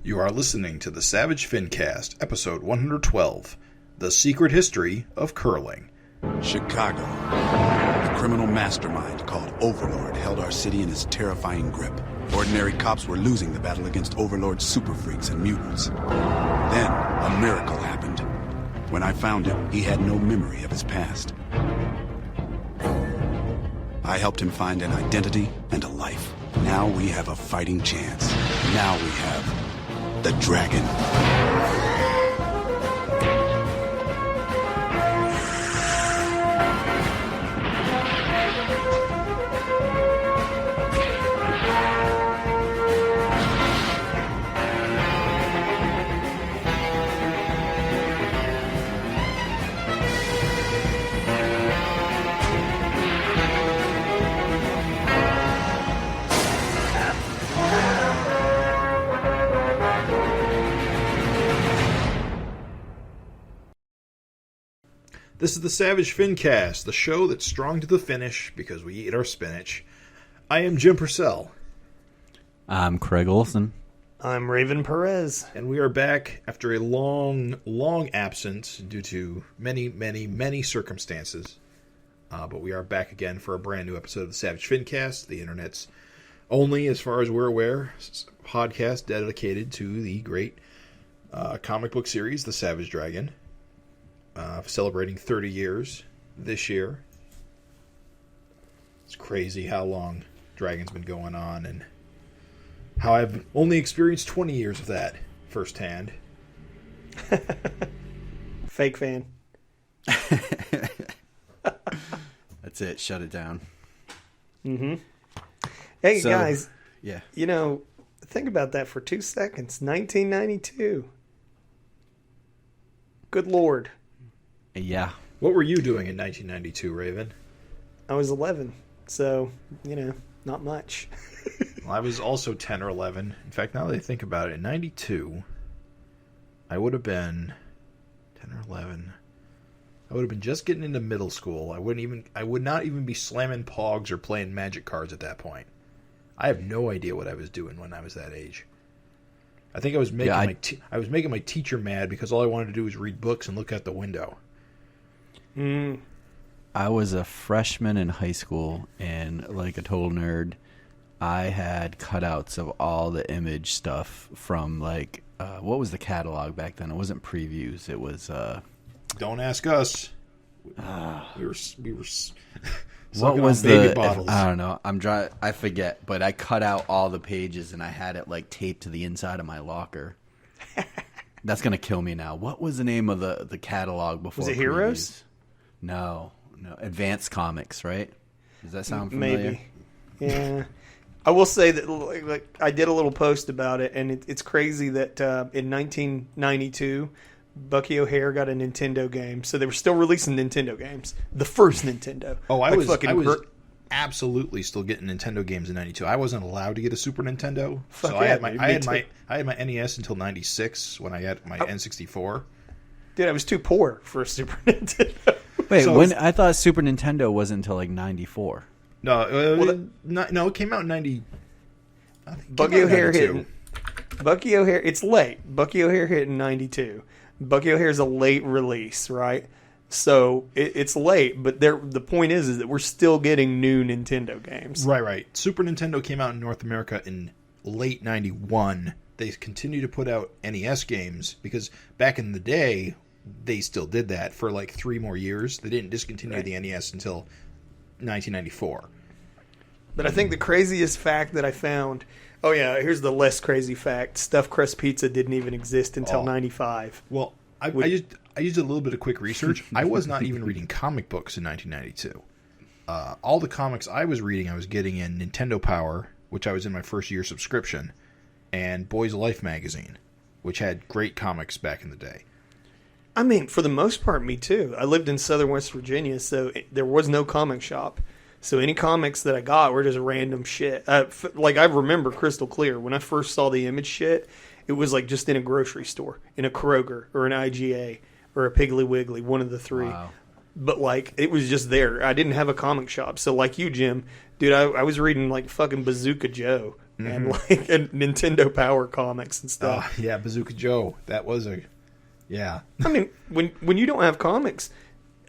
You are listening to the Savage FINcast, episode 112, The Secret History of Curling. Chicago. A criminal mastermind called Overlord held our city in his terrifying grip. Ordinary cops were losing the battle against Overlord's super freaks and mutants. Then, a miracle happened. When I found him, he had no memory of his past. I helped him find an identity and a life. Now we have a fighting chance. Now we have the dragon. This is the Savage FINcast, the show that's strong to the finish because we eat our spinach. I am Jim Purcell. I'm Craig Olson. I'm Raven Perez. And we are back after a long absence due to many circumstances. But we are back again for a brand new episode of the Savage FINcast, the internet's only, as far as we're aware, podcast dedicated to the great comic book series, The Savage Dragon. Celebrating 30 years this year. It's crazy how long Dragon's been going on and how I've only experienced 20 years of that firsthand. Fake fan. That's it. Shut it down. Mm-hmm. Hey, guys. Yeah. You know, think about that for 2 seconds. 1992. Good Lord. Yeah. What were you doing in 1992, Raven? I was 11, so, not much. Well, I was also 10 or 11. In fact, now that I think about it, in 92, I would have been 10 or 11. I would have been just getting into middle school. I would not even be slamming pogs or playing magic cards at that point. I have no idea what I was doing when I was that age. I think I was making I was making my teacher mad because all I wanted to do was read books and look out the window. I was a freshman in high school, and like a total nerd, I had cutouts of all the Image stuff from what was the catalog back then? It wasn't previews. It was. Don't ask us. We were. What was baby bottles. I don't know. I forget, but I cut out all the pages and I had it taped to the inside of my locker. That's gonna kill me now. What was the name of the catalog before? Was it previews? Heroes? No. Advanced Comics, right? Does that sound familiar? Maybe. Yeah. I will say that I did a little post about it, and it's crazy that in 1992, Bucky O'Hare got a Nintendo game, so they were still releasing Nintendo games. The first Nintendo. Oh, I was absolutely still getting Nintendo games in 92. I wasn't allowed to get a Super Nintendo, I had my NES until 96 when I got my N64. Dude, I was too poor for a Super Nintendo. Wait, I thought Super Nintendo wasn't until 94. No, it came out in 90. Bucky O'Hare hit. Bucky O'Hare, it's late. Bucky O'Hare hit in 92. Bucky O'Hare's a late release, right? So it's late, but the point is that we're still getting new Nintendo games. Right. Super Nintendo came out in North America in late 91. They continue to put out NES games because back in the day, they still did that for 3 more years. They didn't discontinue the NES until 1994. But I think the craziest fact that I found... Oh, yeah, here's the less crazy fact. Stuffed crust pizza didn't even exist until 95. Well, I used a little bit of quick research. I was not even reading comic books in 1992. All the comics I was reading, I was getting in Nintendo Power, which I was in my first year subscription, and Boys Life magazine, which had great comics back in the day. I mean, for the most part, me too. I lived in southern West Virginia, so there was no comic shop. So any comics that I got were just random shit. I remember crystal clear. When I first saw the Image shit, it was just in a grocery store, in a Kroger, or an IGA, or a Piggly Wiggly, one of the three. Wow. But, it was just there. I didn't have a comic shop. So, like you, Jim, dude, I was reading, fucking Bazooka Joe and like and Nintendo Power comics and stuff. Yeah, Bazooka Joe. That was a yeah. I mean, when you don't have comics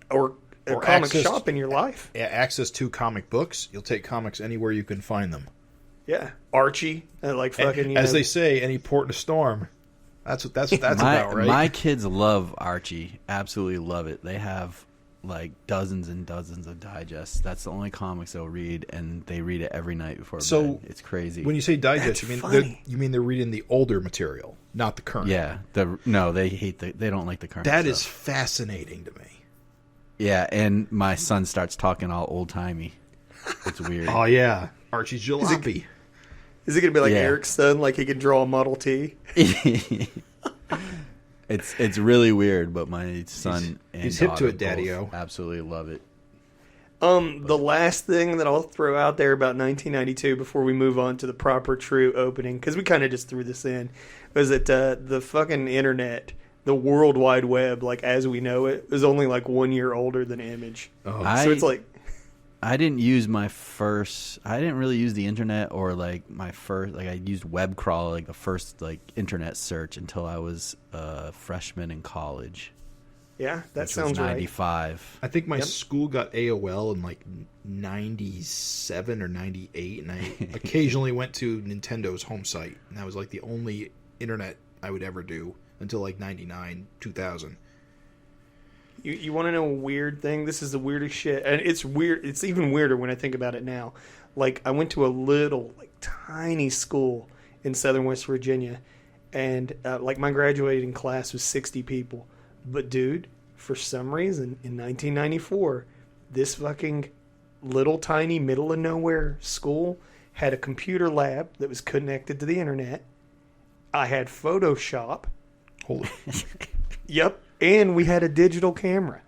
or a comic shop in your life, access to comic books, you'll take comics anywhere you can find them. Yeah, Archie, like fucking. As they say, any port in a storm. That's about right. My kids love Archie. Absolutely love it. They have like dozens and dozens of digests. That's the only comics they'll read, and they read it every night before bed. It's crazy. When you say digest, you mean they're reading the older material, not the current. Yeah. They hate they don't like the current. That stuff. is fascinating to me. Yeah, and my son starts talking all old timey. It's weird. Oh yeah, Archie's jalopy. Is it going to be like Eric's son, like he can draw a Model T? It's really weird, but my son he's and hip to daughter it, Daddy-o. absolutely love it. The last thing that I'll throw out there about 1992 before we move on to the proper true opening, because we kind of just threw this in, was that the fucking internet, the World Wide Web, like as we know it, was only like 1 year older than Image. Oh. So it's like... I didn't really use the internet or like my first, like I used web crawl, like the first like internet search until I was a freshman in college. Yeah, that which sounds was right. 95. I think my school got AOL in like 97 or 98, and I occasionally went to Nintendo's home site, and that was like the only internet I would ever do until like 99, 2000. You want to know a weird thing? This is the weirdest shit. And it's weird. It's even weirder when I think about it now. Like, I went to a little, like, tiny school in southern West Virginia. And, like, my graduating class was 60 people. But, dude, for some reason, in 1994, this fucking little tiny middle of nowhere school had a computer lab that was connected to the internet. I had Photoshop. Holy. Yep. And we had a digital camera.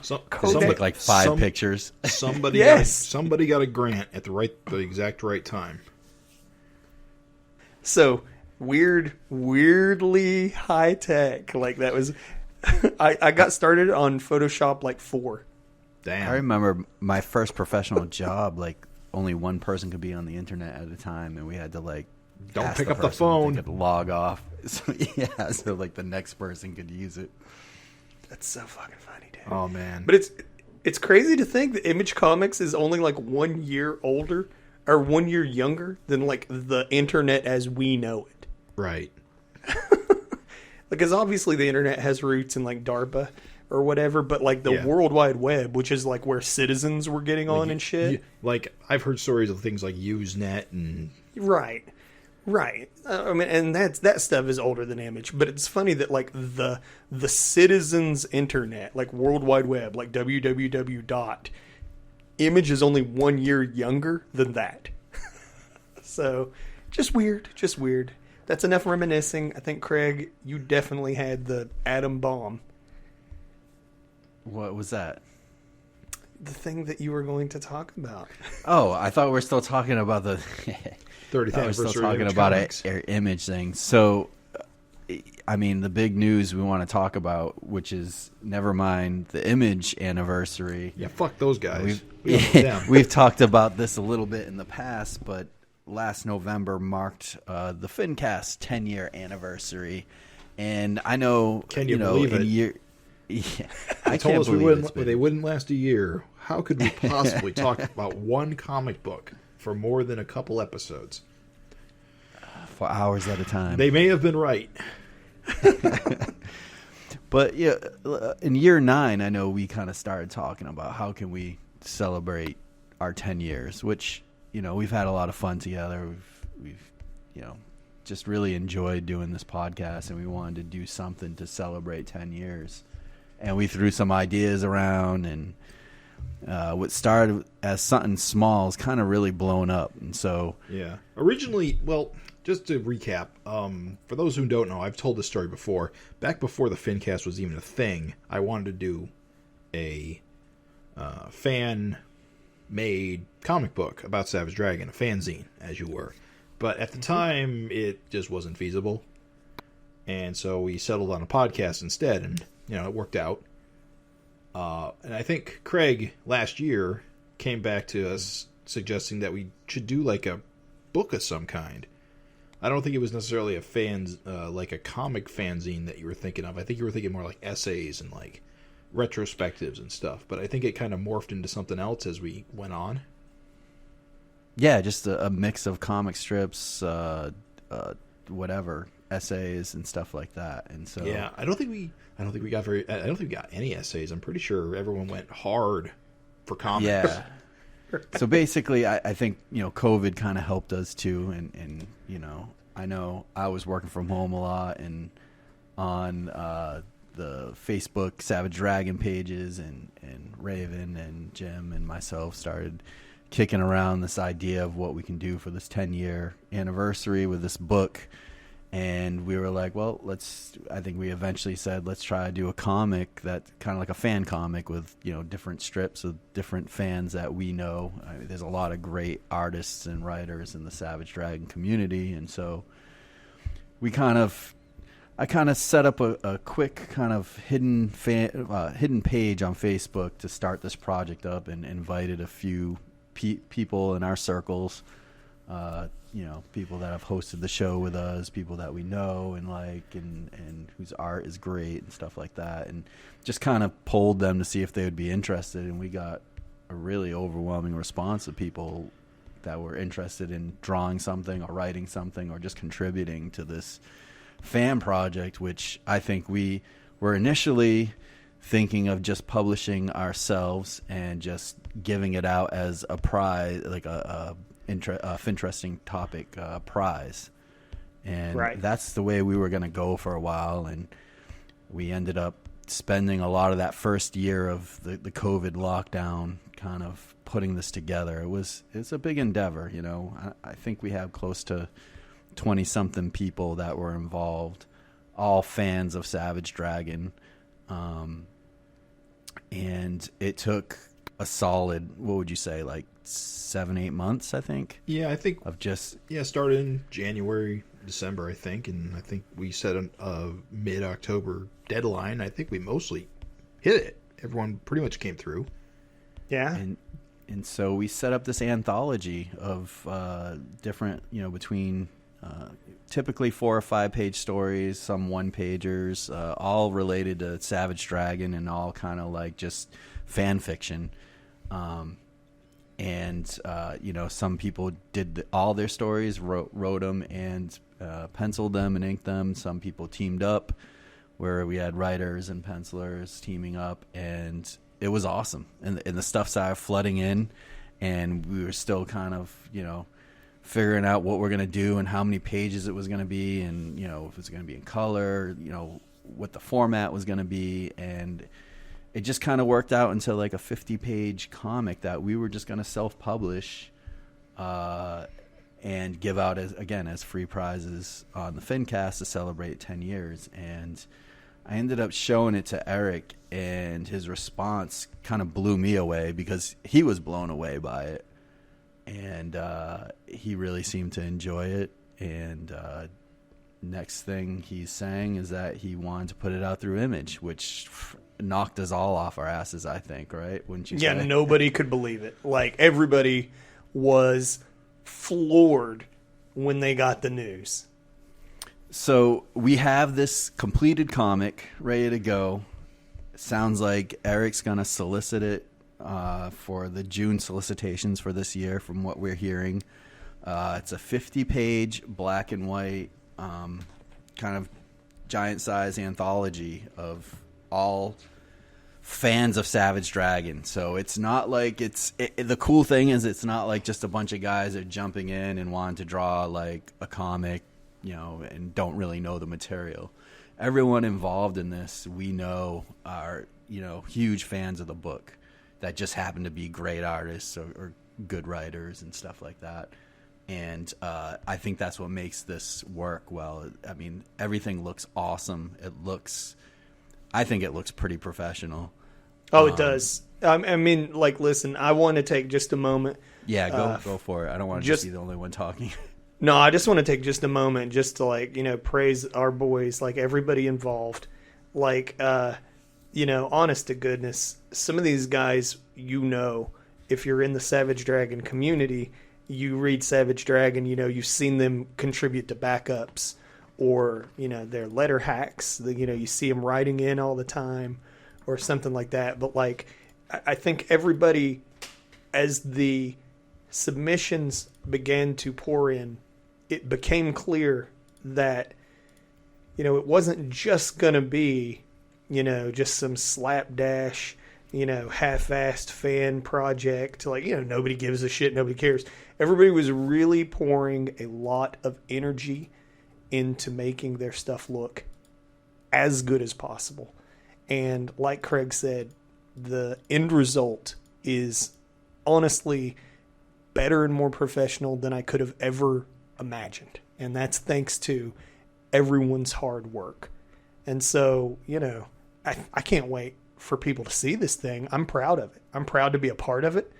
Looked like five pictures. Somebody got a grant at the exact right time. So weirdly high tech. Like that was. I got started on Photoshop like 4. Damn. I remember my first professional job. Like only one person could be on the internet at a time, and we had to like don't pick up the phone. They could log off. So like the next person could use it. That's so fucking funny, dude. Oh man! But it's crazy to think that Image Comics is only like 1 year older or 1 year younger than like the internet as we know it. Right. Because obviously the internet has roots in like DARPA or whatever, but like the World Wide Web, which is like where citizens were getting on and shit. Like I've heard stories of things like Usenet and Right. I mean, and that stuff is older than Image, but it's funny that like the citizens' internet, like World Wide Web, like www. Image is only 1 year younger than that. So, just weird. That's enough reminiscing. I think, Craig, you definitely had the atom bomb. What was that? The thing that you were going to talk about. Oh, I thought we were still talking about the 30th anniversary. We're still talking about our Image thing. So, I mean, the big news we want to talk about, which is never mind the Image anniversary. Yeah, fuck those guys. We've talked about this a little bit in the past, but last November marked the FINcast 10-year anniversary, and I know believe it? I told can't us believe they wouldn't last a year. How could we possibly talk about one comic book for more than a couple episodes? For hours at a time. They may have been right. But yeah, in year 9, I know we kind of started talking about how can we celebrate our 10 years, which, we've had a lot of fun together. We've just really enjoyed doing this podcast, and we wanted to do something to celebrate 10 years. And we threw some ideas around, and what started as something small is kind of really blown up. And so, yeah, originally, well, just to recap, for those who don't know, I've told this story before. Back before the FINcast was even a thing, I wanted to do a fan-made comic book about Savage Dragon, a fanzine, as you were. But at the time, it just wasn't feasible. And so we settled on a podcast instead, and it worked out. And I think Craig last year came back to us suggesting that we should do like a book of some kind. I don't think it was necessarily a like a comic fanzine that you were thinking of. I think you were thinking more like essays and like retrospectives and stuff. But I think it kind of morphed into something else as we went on. Yeah, just a mix of comic strips, whatever, essays and stuff like that. And so yeah, I don't think we got any essays. I'm pretty sure everyone went hard for comics. Yeah. So basically, I think, COVID kind of helped us too. And, I know I was working from home a lot and on the Facebook Savage Dragon pages, and Raven and Jim and myself started kicking around this idea of what we can do for this 10-year anniversary with this book. And we were like, well, I think we eventually said, let's try to do a comic that kind of like a fan comic with, different strips of different fans that we know. I mean, there's a lot of great artists and writers in the Savage Dragon community. And so I kind of set up a quick kind of hidden page on Facebook to start this project up, and invited a few people in our circles, people that have hosted the show with us, people that we know and like, and whose art is great and stuff like that, and just kind of polled them to see if they would be interested. And we got a really overwhelming response of people that were interested in drawing something or writing something or just contributing to this fan project, which I think we were initially thinking of just publishing ourselves and just giving it out as a prize, like a FINteresting topic prize. And that's the way we were going to go for a while. And we ended up spending a lot of that first year of the COVID lockdown kind of putting this together. It's a big endeavor. I think we have close to 20-something people that were involved, all fans of Savage Dragon. And it took a solid, what would you say, like 7-8 months, I think? Yeah, I think. Started in January, December, I think. And I think we set a mid-October deadline. I think we mostly hit it. Everyone pretty much came through. Yeah. And so we set up this anthology of different, between typically 4 or 5 page stories, some 1-pagers, all related to Savage Dragon and all kind of like just fan fiction. Some people did all their stories, wrote them and penciled them and inked them. Some people teamed up where we had writers and pencilers teaming up, and it was awesome. And the stuff started flooding in, and we were still kind of, figuring out what we're going to do and how many pages it was going to be, and if it was going to be in color, what the format was going to be. And it just kind of worked out into like a 50-page comic that we were just going to self-publish and give out as free prizes on the FINcast to celebrate 10 years. And I ended up showing it to Erik, and his response kind of blew me away because he was blown away by it. And he really seemed to enjoy it. And next thing he's saying is that he wanted to put it out through Image, which knocked us all off our asses, I think, right? Wouldn't you say? Yeah, nobody could believe it. Like, everybody was floored when they got the news. So we have this completed comic ready to go. Sounds like Erik's going to solicit it for the June solicitations for this year, from what we're hearing. It's a 50-page black and white kind of giant-size anthology of all fans of Savage Dragon. So it's not like the cool thing is it's not like just a bunch of guys are jumping in and wanting to draw like a comic, and don't really know the material. Everyone involved in this we know are, huge fans of the book that just happen to be great artists or good writers and stuff like that. And I think that's what makes this work well. I mean, everything looks awesome. I think it looks pretty professional. Oh, it does. I mean, like, listen, I want to take just a moment. Yeah, go for it. I don't want to just be the only one talking. No, I just want to take just a moment just to, praise our boys, like, everybody involved. Like, honest to goodness, some of these guys, if you're in the Savage Dragon community, you read Savage Dragon, you've seen them contribute to backups or, their letter hacks. You see them writing in all the time or something like that. But, like, I think everybody, as the submissions began to pour in, it became clear that, it wasn't just going to be, just some slapdash, half-assed fan project. Like, nobody gives a shit, nobody cares. Everybody was really pouring a lot of energy into making their stuff look as good as possible. And like Craig said, the end result is honestly better and more professional than I could have ever imagined. And that's thanks to everyone's hard work. And so, I can't wait for people to see this thing. I'm proud of it. I'm proud to be a part of it.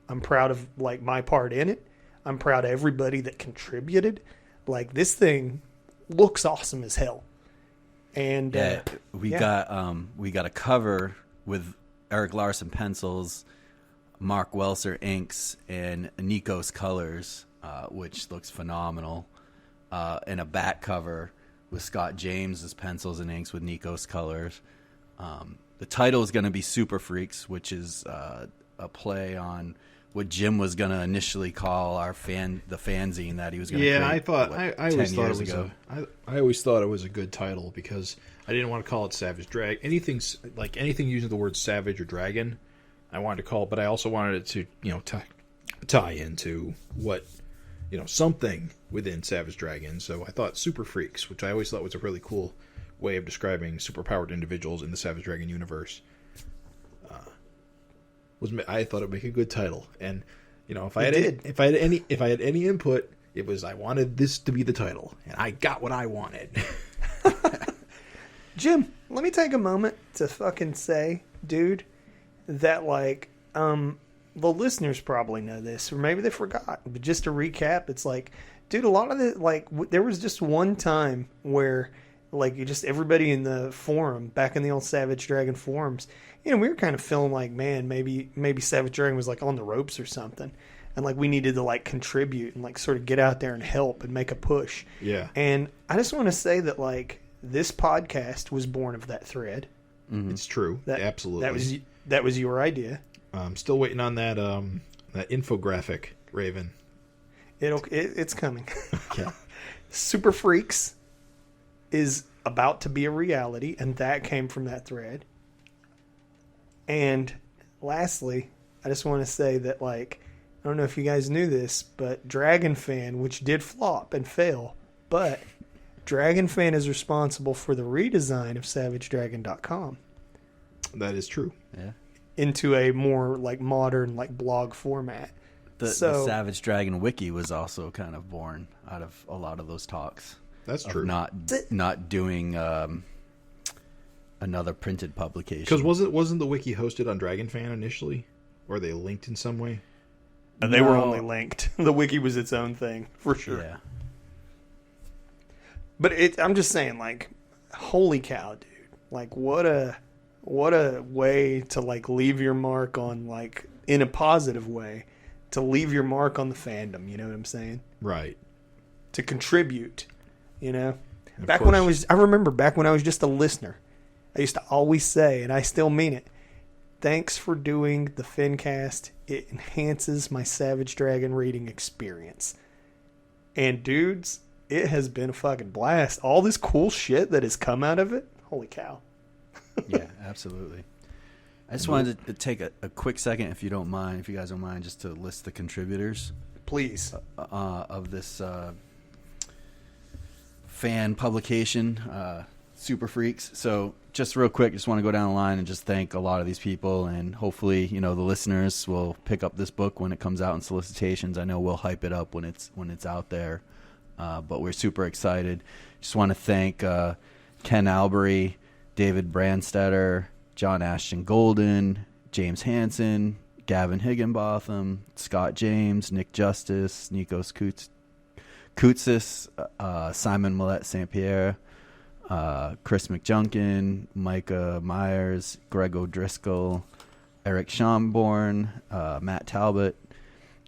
I'm proud of, like, my part in it. I'm proud of everybody that contributed. Like, this thing looks awesome as hell. And we got a cover with Erik Larsen pencils, Mark Welser inks, and Nikos colors, which looks phenomenal. And a back cover with Scott James's pencils and inks with Nikos colors. The title is going to be Super Freaks, which is a play on what Jim was going to initially call the fanzine that he was going to create. Yeah, I always thought it was a good title because I didn't want to call it Savage Drag. Anything using the word savage or dragon, I wanted to call it, but I also wanted it to tie into what something within Savage Dragon. So I thought Super Freaks, which I always thought was a really cool way of describing superpowered individuals in the Savage Dragon universe. I thought it would make a good title, and if I had any input, it was I wanted this to be the title, and I got what I wanted. Jim, let me take a moment to fucking say, dude, that like the listeners probably know this, or maybe they forgot. But just to recap, it's like, dude, a lot of the there was just one time where everybody in the forum back in the old Savage Dragon forums, we were kind of feeling like, man, maybe Savage Dragon was like on the ropes or something, and like we needed to like contribute and like sort of get out there and help and make a push. Yeah. And I just want to say that like this podcast was born of that thread. Mm-hmm. It's true. Absolutely. That was your idea. I'm still waiting on that infographic, Raven. It's coming. Yeah. Super Freaks is about to be a reality, and that came from that thread. And lastly, I just want to say that, like, I don't know if you guys knew this, but Dragon Fan, which did flop and fail, but Dragon Fan is responsible for the redesign of SavageDragon.com. That is true. Yeah. Into a more like modern like blog format. The Savage Dragon wiki was also kind of born out of a lot of those talks. That's true. Not doing another printed publication. Because wasn't the wiki hosted on DragonFan initially, or they linked in some way? They were only linked. The wiki was its own thing for sure. Yeah. But I'm just saying, like, holy cow, dude! Like, what a way to like leave your mark on, like, in a positive way, to leave your mark on the fandom. You know what I'm saying? Right. To contribute. I remember back when I was just a listener, I used to always say, and I still mean it, thanks for doing the FINcast. It enhances my Savage Dragon reading experience. And dudes, it has been a fucking blast. All this cool shit that has come out of it. Holy cow. Yeah, absolutely. I just wanted to take a quick second, if you guys don't mind, just to list the contributors. Please. Of this fan publication, Super Freaks. So just real quick, just want to go down the line and just thank a lot of these people, and hopefully, the listeners will pick up this book when it comes out in solicitations. I know we'll hype it up when it's out there, but we're super excited. Just want to thank Ken Albury, David Brandstetter, John Ashton Golden, James Hansen, Gavin Higginbotham, Scott James, Nick Justice, Nikos Koutsis, Simon Millette St. Pierre, Chris McJunkin, Micah Myers, Greg O'Driscoll, Eric Schomborn, Matt Talbot,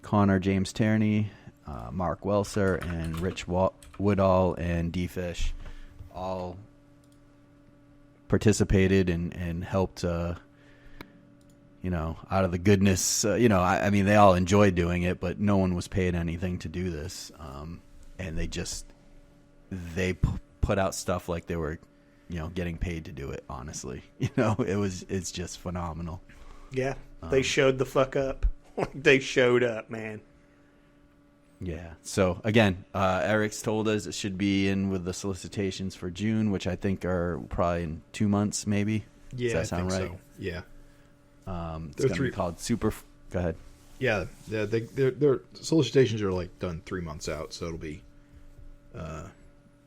Connor James Tierney, Mark Welser and Rich Woodall and D-Fish all participated and helped, out of the goodness. I mean, they all enjoyed doing it, but no one was paid anything to do this. And they put out stuff like they were, getting paid to do it, honestly. It's just phenomenal. Yeah, they showed the fuck up. They showed up, man. Yeah. So, again, Eric's told us it should be in with the solicitations for June, which I think are probably in 2 months, maybe. Yeah, Does that sound right? So. Yeah. It's going to be called Super... Go ahead. Yeah, their solicitations are done 3 months out, so it'll be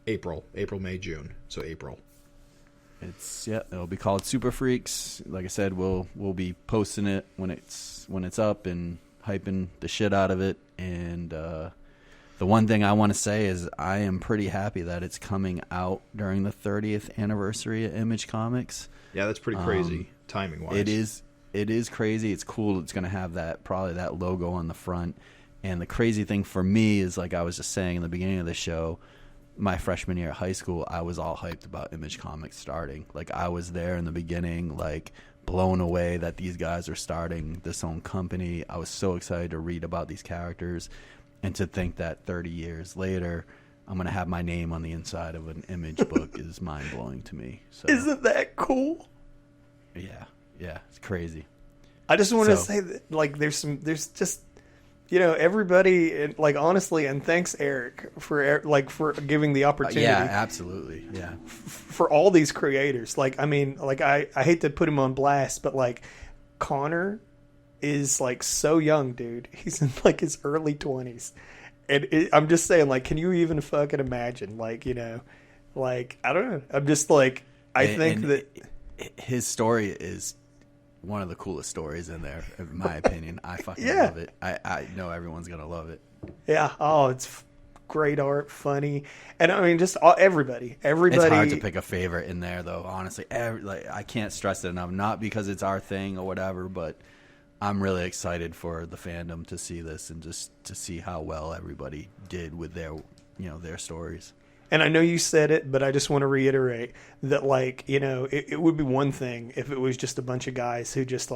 April, May, June. So April. It'll be called Super Freaks. Like I said, we'll be posting it when it's up and hyping the shit out of it. And the one thing I want to say is I am pretty happy that it's coming out during the 30th anniversary of Image Comics. Yeah, that's pretty crazy timing wise. It is crazy. It's cool. It's going to have probably that logo on the front. And the crazy thing for me is, like I was just saying in the beginning of the show, my freshman year of high school, I was all hyped about Image Comics starting. Like, I was there in the beginning, blown away that these guys are starting this own company. I was so excited to read about these characters, and to think that 30 years later I'm going to have my name on the inside of an Image book is mind-blowing to me. So, isn't that cool? Yeah, it's crazy. I just want to say that, there's just, everybody, and honestly, and thanks, Erik, for giving the opportunity. Yeah, absolutely. Yeah. For all these creators. I hate to put him on blast, but Connor is so young, dude. He's in his early 20s. And I'm just saying, can you even fucking imagine? I don't know. I'm just I think that his story is one of the coolest stories in there, in my opinion. I fucking love it. I know everyone's gonna love it. Yeah. Oh, it's great art, funny, and I mean, just everybody. It's hard to pick a favorite in there, though. Honestly, I can't stress it enough. Not because it's our thing or whatever, but I'm really excited for the fandom to see this and just to see how well everybody did with their stories. And I know you said it, but I just want to reiterate that, it would be one thing if it was just a bunch of guys who just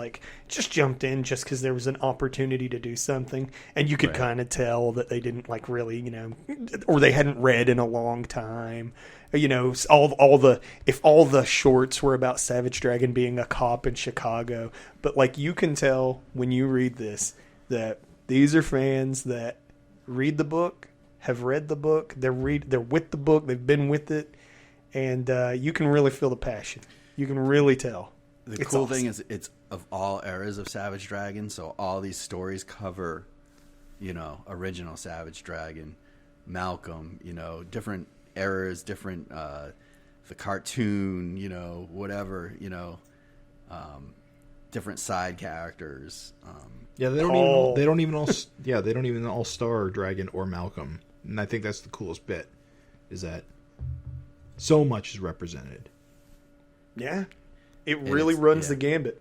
jumped in just because there was an opportunity to do something. And you could kind of tell that they didn't, really, or they hadn't read in a long time. If all the shorts were about Savage Dragon being a cop in Chicago. But, you can tell when you read this that these are fans that read the book, have read the book, they're with the book, they've been with it, and you can really feel the passion. You can really tell. The cool thing is it's of all eras of Savage Dragon, so all these stories cover, original Savage Dragon, Malcolm, different eras, different the cartoon, whatever, different side characters. Yeah, they don't even all star Dragon or Malcolm. And I think that's the coolest bit, is that so much is represented. Yeah. It really runs the gambit.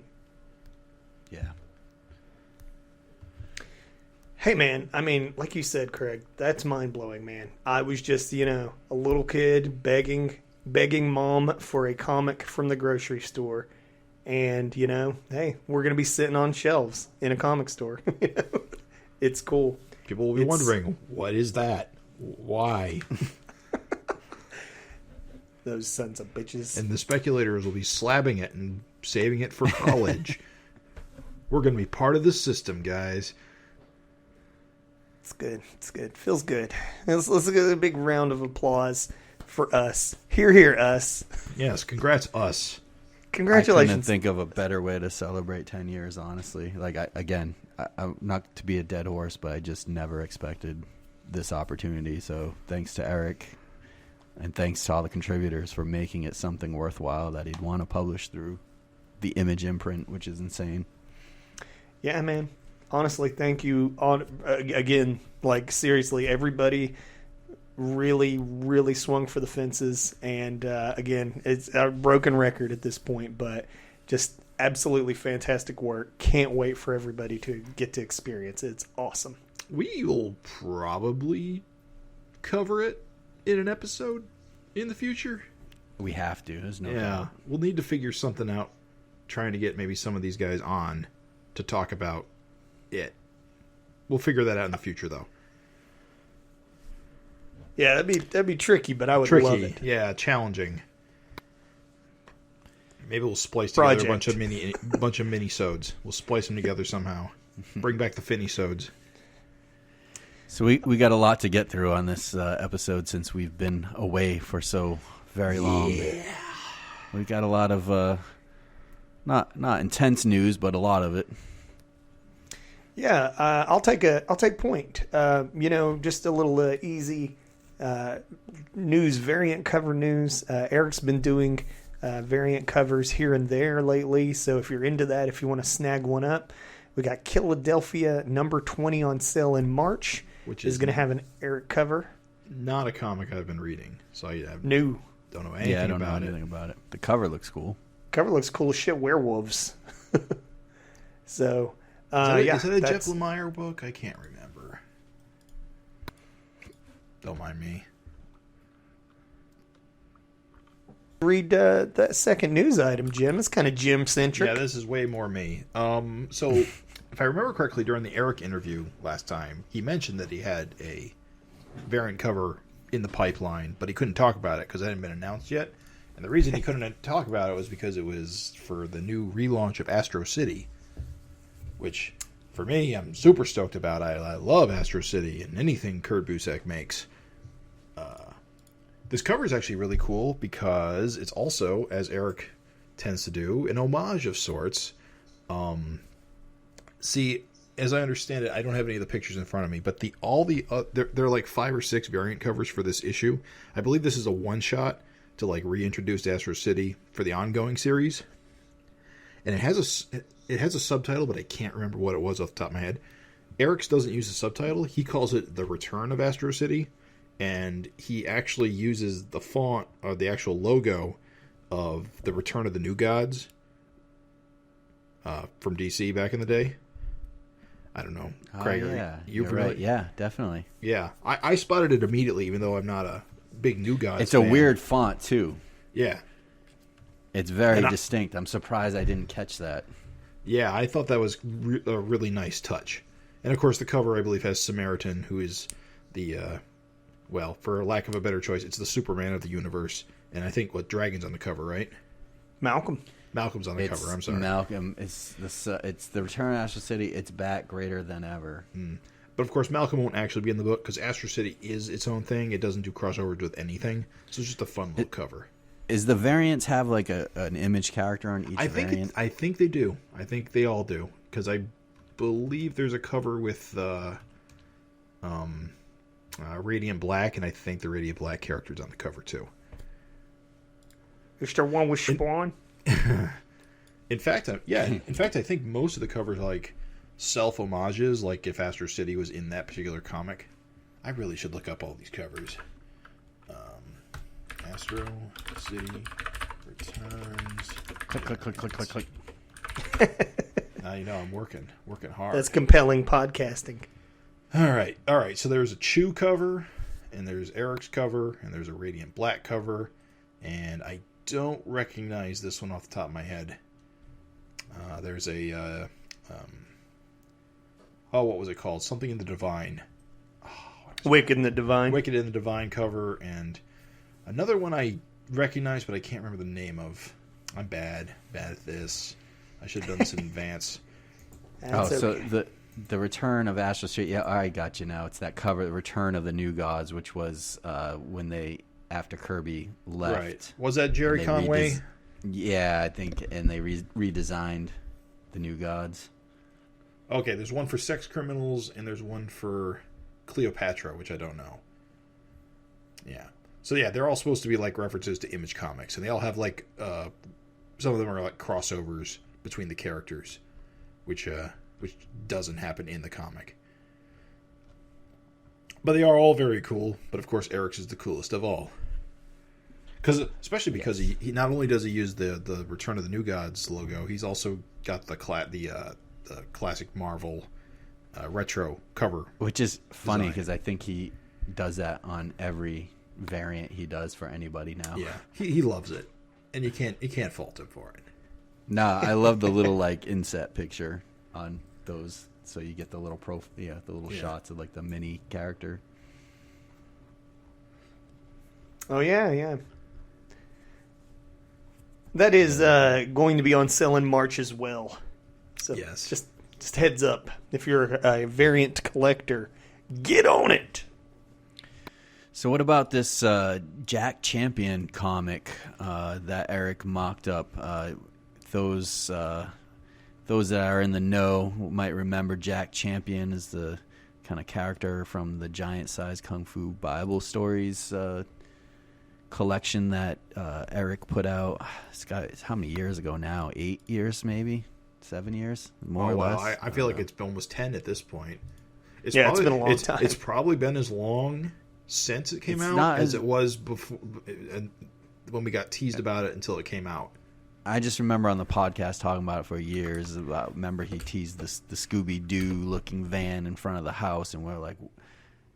Yeah. Hey, man, I mean, like you said, Craig, that's mind-blowing, man. I was just, a little kid begging mom for a comic from the grocery store. And, hey, we're going to be sitting on shelves in a comic store. It's cool. People will be wondering, what is that? Why? Those sons of bitches. And the speculators will be slabbing it and saving it for college. We're going to be part of the system, guys. It's good. It's good. Feels good. Let's get a big round of applause for us. Hear us. Yes, congrats us. Congratulations. I couldn't think of a better way to celebrate 10 years, honestly. I'm not to be a dead horse, but I just never expected this opportunity. So thanks to Erik, and thanks to all the contributors for making it something worthwhile that he'd want to publish through the Image imprint, which is insane. Yeah, man. Honestly, thank you. Again, seriously, everybody really, really swung for the fences. And again, it's a broken record at this point, but just absolutely fantastic work. Can't wait for everybody to get to experience it. It's awesome. We will probably cover it in an episode in the future. We have to. There's no Yeah, doubt. we'll need to figure something out, trying to get maybe some of these guys on to talk about it. We'll figure that out in the future, though. Yeah, that'd be tricky, but I would Tricky, love it. yeah, challenging. Maybe we'll splice together a bunch of mini-sodes. We'll splice them together somehow. Bring back the Finny-sodes. So we got a lot to get through on this episode since we've been away for so very long. Yeah. We've got a lot of not intense news, but a lot of it. Yeah, I'll take point. Just a little easy news, variant cover news. Erik's been doing variant covers here and there lately, so if you're into that, if you want to snag one up, we got KILLADELPHIA number 20 on sale in March, which is going to have an Erik cover. Not a comic I've been reading, so I don't know anything I don't about know anything about it. The cover looks cool. Cover looks cool as shit. Werewolves. So. Is that a Jeff Lemire book? I can't remember. Don't mind me. Read that second news item, Jim. It's kind of Jim-centric. Yeah, this is way more me. So, if I remember correctly, during the Erik interview last time, he mentioned that he had a variant cover in the pipeline, but he couldn't talk about it because it hadn't been announced yet. And the reason he couldn't talk about it was because it was for the new relaunch of Astro City, which, for me, I'm super stoked about. I love Astro City and anything Kurt Busiek makes. This cover is actually really cool because it's also, as Erik tends to do, an homage of sorts. See, as I understand it, I don't have any of the pictures in front of me, but there are like 5 or 6 variant covers for this issue. I believe this is a one-shot to like reintroduce Astro City for the ongoing series. And it has a subtitle, but I can't remember what it was off the top of my head. Erik's doesn't use the subtitle. He calls it The Return of Astro City. And he actually uses the font, or the actual logo, of The Return of the New Gods from DC back in the day. I don't know. Craig, yeah. you're right. Yeah, definitely. Yeah. I spotted it immediately, even though I'm not a big New Gods It's fan. a weird font, too. Yeah. It's very distinct. I'm surprised I didn't catch that. Yeah, I thought that was a really nice touch. And, of course, the cover, I believe, has Samaritan, who is the, for lack of a better choice, it's the Superman of the universe. And I think, Dragon's on the cover, right? Malcolm's on the cover, I'm sorry. Malcolm. It's the Return of Astro City. It's back greater than ever. But, of course, Malcolm won't actually be in the book because Astro City is its own thing. It doesn't do crossovers with anything. So it's just a fun little cover. Is the variants have like an image character on each variant? I think they do. I think they all do. Because I believe there's a cover with Radiant Black, and I think the Radiant Black character's on the cover too. Is there one with Spawn? In fact, I think most of the covers are like self homages, like if Astro City was in that particular comic. I really should look up all these covers. Astro City returns. Click. Now you know I'm working hard. That's compelling podcasting. All right. So there's a Chew cover, and there's Erik's cover, and there's a Radiant Black cover, and I don't recognize this one off the top of my head. There's a what was it called? Something in the Divine. Wicked in the Divine. Wicked in the Divine cover, and another one I recognize, but I can't remember the name of. I'm bad at this. I should have done this in advance. So the Return of Astro City. Yeah, I got you now. It's that cover, The Return of the New Gods, which was when they, after Kirby left. Right. Was that Jerry Conway? Yeah, I think, and they redesigned the New Gods. Okay, there's one for sex criminals, and there's one for Cleopatra, which I don't know. Yeah. So yeah, they're all supposed to be like references to Image Comics, and they all have like some of them are like crossovers between the characters, which doesn't happen in the comic. But they are all very cool. But of course, Erik's is the coolest of all, especially because he not only does he use the Return of the New Gods logo, he's also got the classic Marvel retro cover. Which is funny design. because I think he does that on every variant he does for anybody now. Yeah, he loves it, and you can't fault him for it. Nah, I love the little like inset picture on those, so you get the little the little shots of like the mini character. Oh yeah. That is going to be on sale in March as well. So Yes. just heads up, if you're a variant collector, get on it. So what about this Jack Champion comic that Erik mocked up? Those that are in the know might remember Jack Champion is the kind of character from the Giant Size Kung Fu Bible Stories collection that Erik put out. It's how many years ago now? 8 years, maybe 7 years, more or less. I feel like it's been almost 10 at this point. It's been a long time. It's probably been as long since it came out as it was before, when we got teased about it until it came out. I just remember on the podcast talking about it for years. Remember he teased the Scooby-Doo looking van in front of the house, and we're like,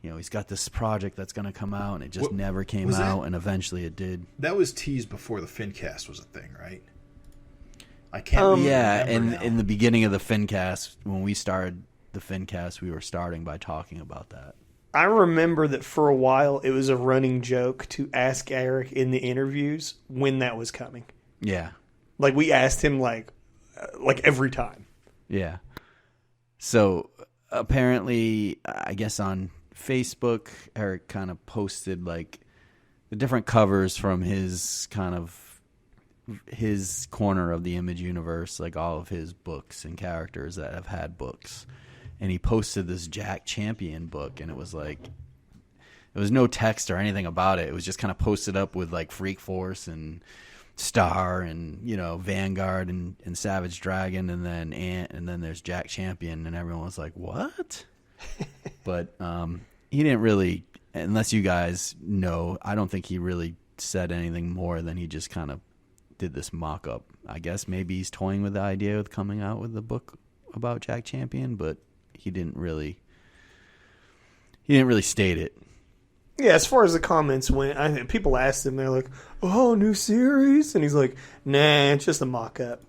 he's got this project that's going to come out, and it just never came out, and eventually it did. That was teased before the FINcast was a thing, right? I can't remember now. In the beginning of the FINcast, when we started the FINcast, we were starting by talking about that. I remember that for a while it was a running joke to ask Erik in the interviews when that was coming. Yeah. Like, we asked him like every time. Yeah. So apparently, I guess on Facebook, Erik kind of posted like the different covers from his corner of the Image universe, like all of his books and characters that have had books. And he posted this Jack Champion book, and it was like, there was no text or anything about it. It was just kind of posted up with like Freak Force and Star and Vanguard and Savage Dragon, and then there's Jack Champion, and everyone was like, what? But he didn't really, unless you guys know, I don't think he really said anything more than he just kind of did this mock-up. I guess maybe he's toying with the idea of coming out with the book about Jack Champion, but he didn't really state it. Yeah, as far as the comments went, people asked him, they're like, "Oh, new series?" And he's like, "Nah, it's just a mock-up."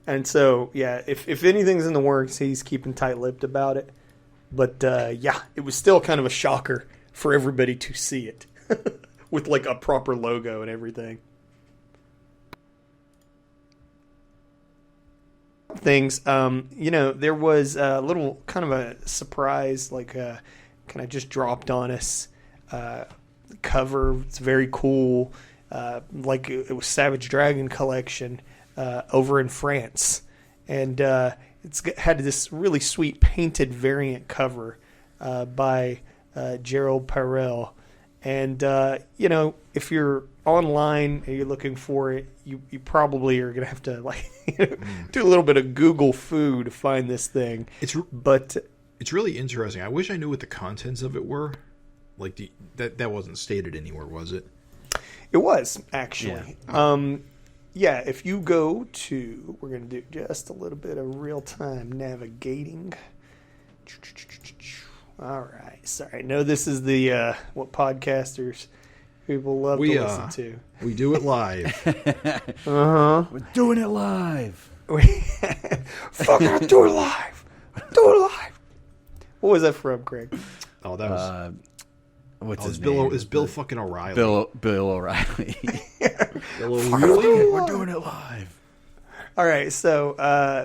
And so, yeah, if anything's in the works, he's keeping tight-lipped about it. But, yeah, it was still kind of a shocker for everybody to see it with, like, a proper logo and everything. Things, there was a little kind of a surprise, like, kind of just dropped on us. Cover, it's very cool. Like it was Savage Dragon collection over in France, and it's had this really sweet painted variant cover by Gerald Perel. And if you're online and you're looking for it, you probably are gonna have to do a little bit of Google foo to find this thing. It's really interesting. I wish I knew what the contents of it were. Like that wasn't stated anywhere, was it? It was, actually. Yeah. If you go to, we're going to do just a little bit of real-time navigating. All right. Sorry. No, this is the what podcasters people love to listen to. We do it live. Uh-huh. We're doing it live. Fucking do it live. Do it live. What was that from, Craig? Oh, that was... What's his name? name? Is Bill fucking O'Reilly? Bill O'Reilly. Bill O'Reilly? We're doing it live. All right, so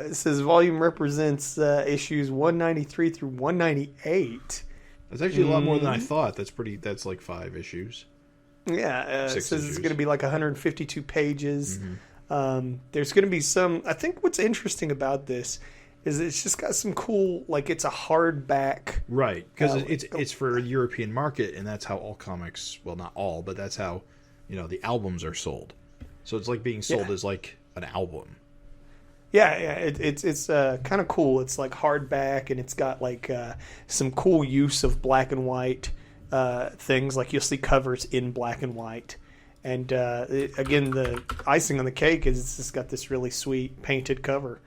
it says volume represents issues 193 through 198. That's actually a lot more than I thought. That's like 5 issues. Yeah, it says issues. It's going to be like 152 pages. Mm-hmm. There's going to be some... I think what's interesting about this is it's just got some cool... Like, it's a hardback... Right, because it's for a European market, and that's how all comics... Well, not all, but that's how, the albums are sold. So it's like being sold as, like, an album. Yeah, it's kind of cool. It's, like, hardback, and it's got, like, some cool use of black and white things. Like, you'll see covers in black and white. And, again, the icing on the cake is it's just got this really sweet painted cover.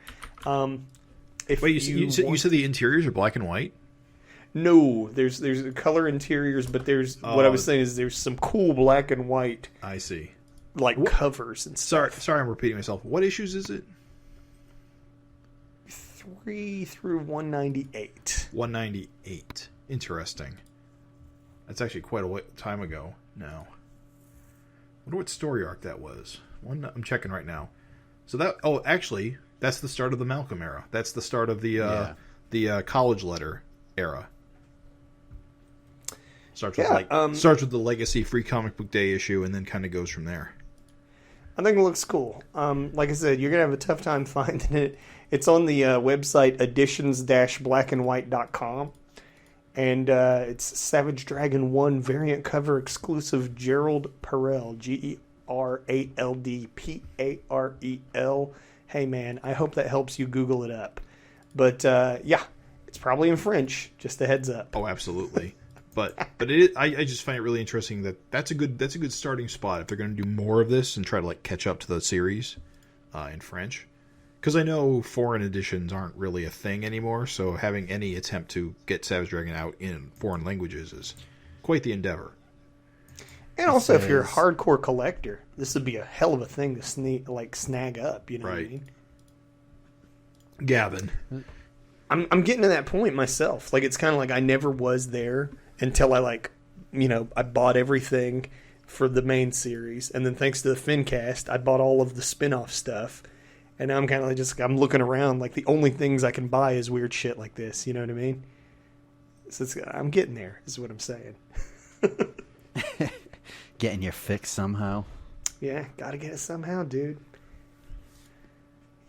Wait, you said the interiors are black and white? No, there's color interiors, but there's what I was saying is there's some cool black and white. I see. Like covers and stuff. Sorry, I'm repeating myself. What issues is it? 3 through 198. 198. Interesting. That's actually quite a time ago now. I wonder what story arc that was. I'm checking right now. So that... Oh, actually, that's the start of the Malcolm era. That's the start of the college letter era. Starts with the Legacy Free Comic Book Day issue, and then kind of goes from there. I think it looks cool. Like I said, you're going to have a tough time finding it. It's on the website editions-blackandwhite.com. And it's Savage Dragon 1 variant cover exclusive Gerald Perel. Gerald Parel. Hey, man, I hope that helps you Google it up. But, yeah, it's probably in French. Just a heads up. Oh, absolutely. But I just find it really interesting that's a good starting spot if they're going to do more of this and try to catch up to the series in French, because I know foreign editions aren't really a thing anymore. So having any attempt to get Savage Dragon out in foreign languages is quite the endeavor. And also, if you're a hardcore collector, this would be a hell of a thing to snag up. You know what I mean? Gavin, I'm getting to that point myself. It's kind of like I never was there until I I bought everything for the main series, and then thanks to the FINcast, I bought all of the spin-off stuff, and now I'm kind of I'm looking around the only things I can buy is weird shit like this. You know what I mean? So I'm getting there. Is what I'm saying. Getting your fix somehow. Yeah, gotta get it somehow, dude.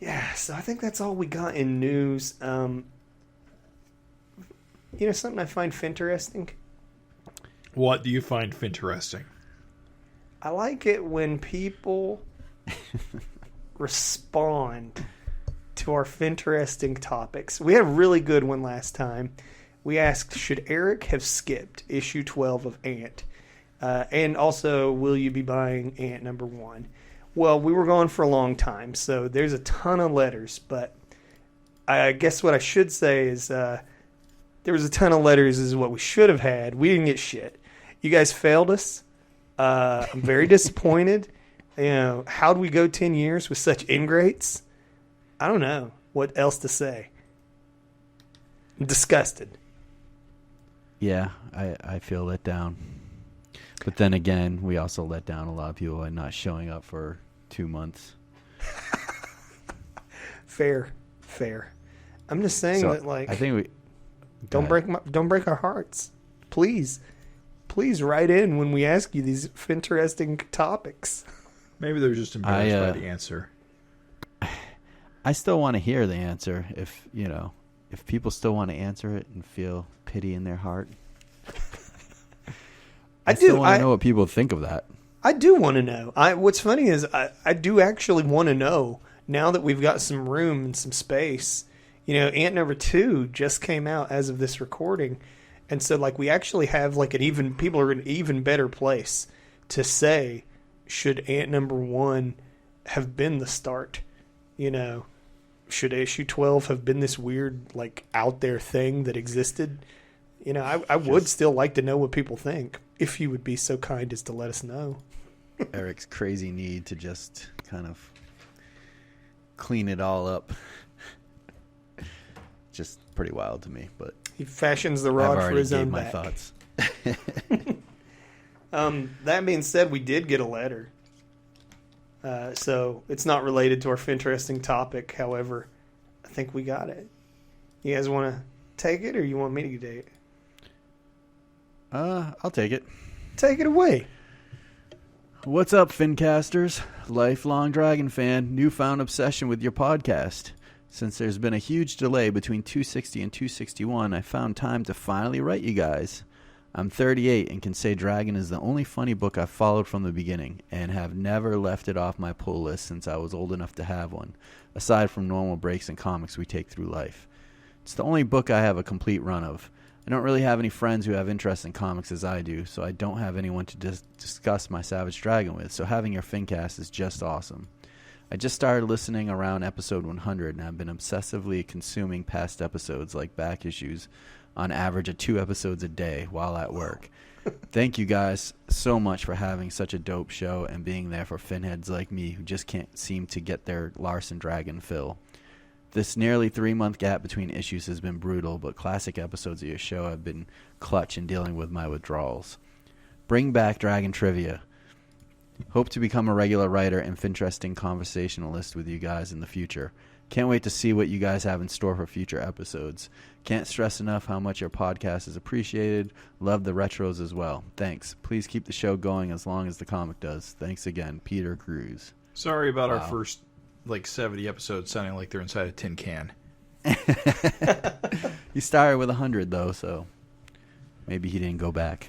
Yeah, so I think that's all we got in news. Something I find FINteresting? What do you find FINteresting? I like it when people respond to our FINteresting topics. We had a really good one last time. We asked, should Erik have skipped issue 12 of Ant? And also, will you be buying Ant number 1? Well, we were gone for a long time, so there's a ton of letters, but I guess what I should say is there was a ton of letters is what we should have had. We didn't get shit. You guys failed us. I'm very disappointed. How'd we go 10 years with such ingrates? I don't know what else to say. I'm disgusted. Yeah, I feel let down. But then again, we also let down a lot of people by not showing up for 2 months. Fair. I'm just saying that I think we don't break our hearts. Please write in when we ask you these FINteresting topics. Maybe they're just embarrassed by the answer. I still want to hear the answer if people still want to answer it and feel pity in their heart. I do want to know what people think of that. I do want to know. What's funny is I do actually want to know now that we've got some room and some space. Ant number 2 just came out as of this recording, and so we actually have people are in an even better place to say, should Ant number 1 have been the start? Should issue 12 have been this weird out there thing that existed? I would still like to know what people think, if you would be so kind as to let us know. Erik's crazy need to just kind of clean it all up. Just pretty wild to me, but he fashions the rod for his own back. I've already gave my thoughts. That being said, we did get a letter. So it's not related to our FINteresting topic. However, I think we got it. You guys want to take it, or you want me to take it? I'll take it. Take it away. What's up, FINcasters? Lifelong Dragon fan, newfound obsession with your podcast. Since there's been a huge delay between 260 and 261, I found time to finally write you guys. I'm 38 and can say Dragon is the only funny book I've followed from the beginning and have never left it off my pull list since I was old enough to have one, aside from normal breaks in comics we take through life. It's the only book I have a complete run of. I don't really have any friends who have interest in comics as I do, so I don't have anyone to discuss my Savage Dragon with, so having your FINcast is just awesome. I just started listening around episode 100, and I've been obsessively consuming past episodes like back issues on average of 2 episodes a day while at work. Thank you guys so much for having such a dope show and being there for finheads like me who just can't seem to get their Larsen Dragon fill. This nearly 3-month gap between issues has been brutal, but classic episodes of your show have been clutch in dealing with my withdrawals. Bring back Dragon Trivia. Hope to become a regular writer and FINteresting conversationalist with you guys in the future. Can't wait to see what you guys have in store for future episodes. Can't stress enough how much your podcast is appreciated. Love the retros as well. Thanks. Please keep the show going as long as the comic does. Thanks again, Peter Cruz. Sorry about our first 70 episodes sounding like they're inside a tin can. He started with 100 though, so maybe he didn't go back.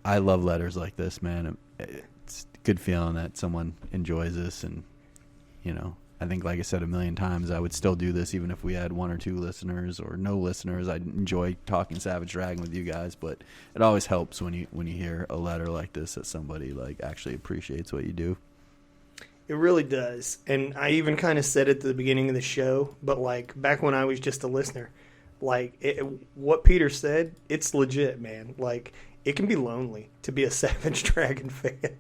I love letters like this, man. It's a good feeling that someone enjoys this, and I think, like I said a million times, I would still do this even if we had 1 or 2 listeners or no listeners. I'd enjoy talking Savage Dragon with you guys, but it always helps when you hear a letter like this that somebody actually appreciates what you do. It really does. And I even kind of said it at the beginning of the show, but back when I was just a listener, what Peter said, it's legit, man. It can be lonely to be a Savage Dragon fan.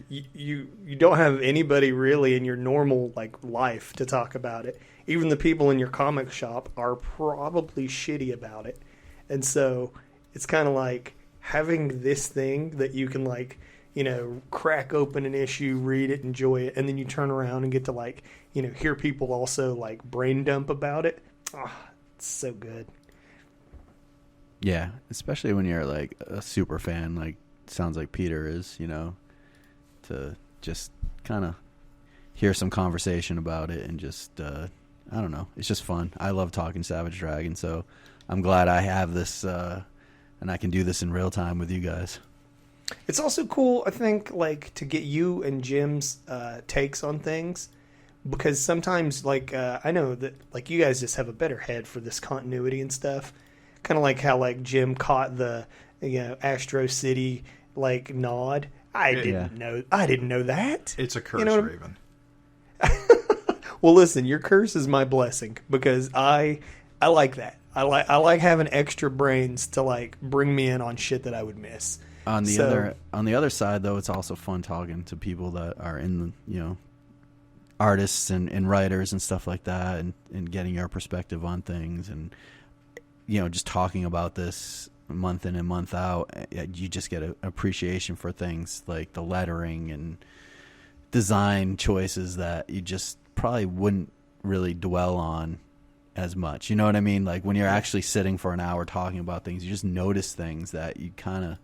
You don't have anybody really in your normal life to talk about it. Even the people in your comic shop are probably shitty about it. And so it's kind of like having this thing that you can crack open an issue, read it, enjoy it, and then you turn around and get to hear people also brain dump about it. Oh, it's so good. Yeah, especially when you're a super fan, sounds like Peter is, to just kind of hear some conversation about it and just, I don't know, it's just fun. I love talking Savage Dragon, so I'm glad I have this, and I can do this in real time with you guys. It's also cool, I think, to get you and Jim's takes on things, because sometimes, I know that, you guys just have a better head for this continuity and stuff. Kind of like how Jim caught the Astro City nod. I didn't know that. It's a curse, Raven. Well, listen, your curse is my blessing, because I like that. I like having extra brains to bring me in on shit that I would miss. On the other side, though, it's also fun talking to people that are in the artists and writers and stuff like that, and getting your perspective on things, and just talking about this month in and month out, you just get an appreciation for things like the lettering and design choices that you just probably wouldn't really dwell on as much. You know what I mean? When you're actually sitting for an hour talking about things, you just notice things that you kind of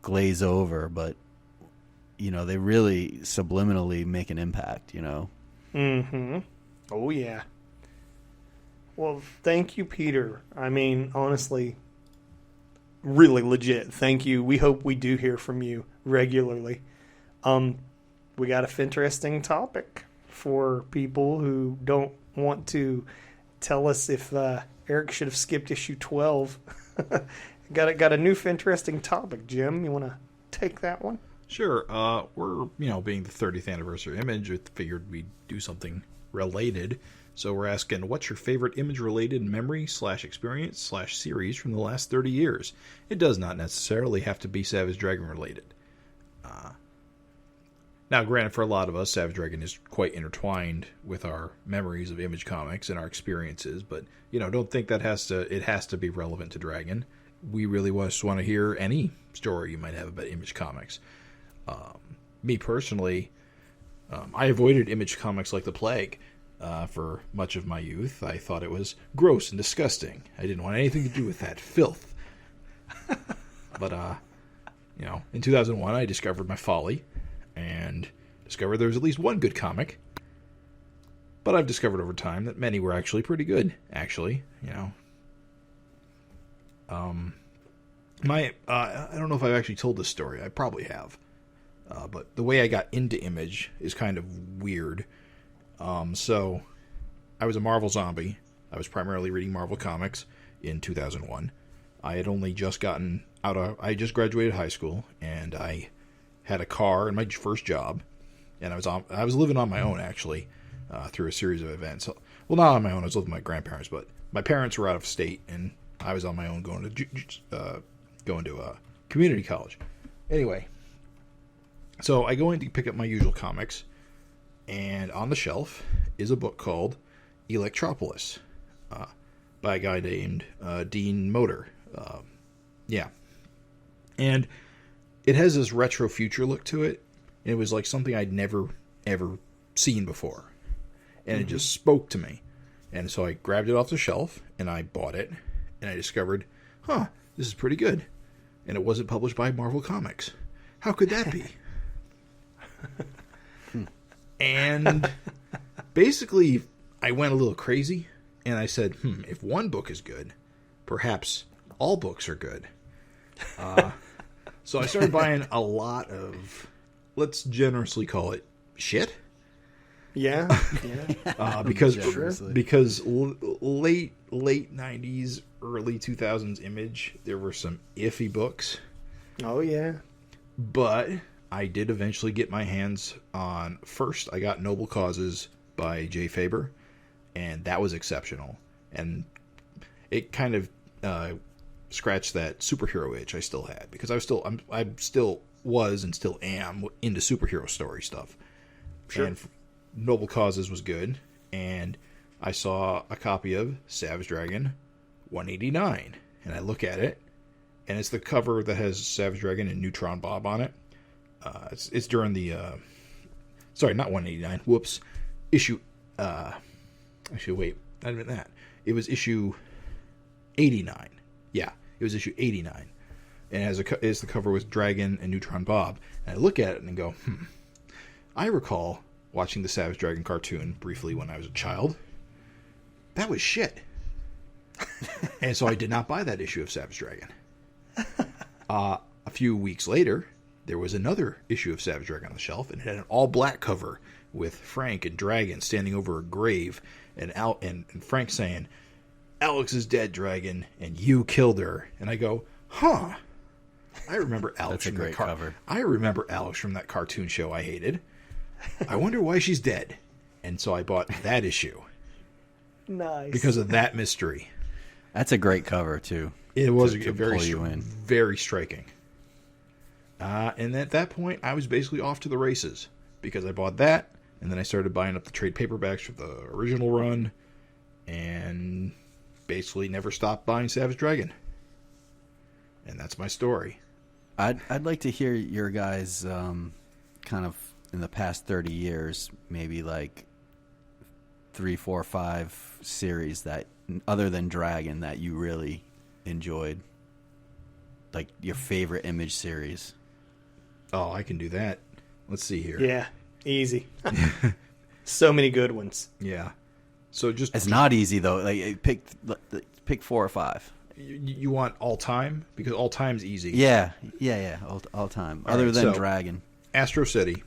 glaze over, but they really subliminally make an impact. Mm-hmm. Oh yeah. Well, thank you, Peter. I mean, honestly, really legit. Thank you. We hope we do hear from you regularly. We got a FINteresting topic for people who don't want to tell us if Erik should have skipped issue 12. Got a new FINteresting topic, Jim. You want to take that one? Sure. We're, being the 30th anniversary Image, I figured we'd do something related. So we're asking, what's your favorite Image-related memory/experience/series from the last 30 years? It does not necessarily have to be Savage Dragon-related. Now, granted, for a lot of us, Savage Dragon is quite intertwined with our memories of Image comics and our experiences, but, don't think that it has to be relevant to Dragon. We really just want to hear any story you might have about Image comics. Me personally, I avoided Image comics like the plague. For much of my youth, I thought it was gross and disgusting. I didn't want anything to do with that filth. But, in 2001, I discovered my folly and discovered there was at least one good comic. But I've discovered over time that many were actually pretty good, actually, I don't know if I've actually told this story. I probably have. But the way I got into Image is kind of weird. So I was a Marvel zombie. I was primarily reading Marvel comics in 2001. I had only just gotten I just graduated high school, and I had a car and my first job, and I was living on my own, actually, through a series of events. Well, not on my own. I was living with my grandparents, but my parents were out of state, and I was on my own going to community college. Anyway, so I go in to pick up my usual comics, and on the shelf is a book called Electropolis by a guy named Dean Motor. And it has this retro future look to it. And it was like something I'd never, ever seen before. And it just spoke to me. And so I grabbed it off the shelf, and I bought it. And I discovered, this is pretty good. And it wasn't published by Marvel Comics. How could that be? And basically, I went a little crazy. And I said, if one book is good, perhaps all books are good. So I started buying a lot of, let's generously call it, shit. Yeah. Because late 90s, early 2000s Image, there were some iffy books. Oh, yeah. But I did eventually get my hands on, first I got Noble Causes by Jay Faber, and that was exceptional. And it kind of scratched that superhero itch I still had, because I still was and still am into superhero story stuff. Sure. And Noble Causes was good, and I saw a copy of Savage Dragon 189, and I look at it, and it's the cover that has Savage Dragon and Neutron Bob on it. It's during the sorry, not 189. Whoops, issue. Actually, wait, not even that. It was issue 89. Yeah, it was issue 89. And as the cover was Dragon and Neutron Bob. And I look at it and go, I recall watching the Savage Dragon cartoon briefly when I was a child. That was shit. And so I did not buy that issue of Savage Dragon. A few weeks later, there was another issue of Savage Dragon on the shelf, and it had an all-black cover with Frank and Dragon standing over a grave, and Frank saying, "Alex is dead, Dragon, and you killed her." And I go, I remember Alex from that cover. I remember Alex from that cartoon show I hated. I wonder why she's dead. And so I bought that issue. Nice. Because of that mystery. That's a great cover too. It was to very striking. And at that point, I was basically off to the races, because I bought that, and then I started buying up the trade paperbacks for the original run, and basically never stopped buying Savage Dragon. And that's my story. I'd like to hear your guys' kind of in the past 30 years, maybe like 3, 4, 5 series that, other than Dragon, that you really enjoyed. Like your favorite Image series. Oh, I can do that. Let's see here. Yeah, easy. So many good ones. Yeah. So it's not easy though. Like pick 4 or 5. You want all time, because all time's easy. Yeah. All time. Other than Dragon. Astro City,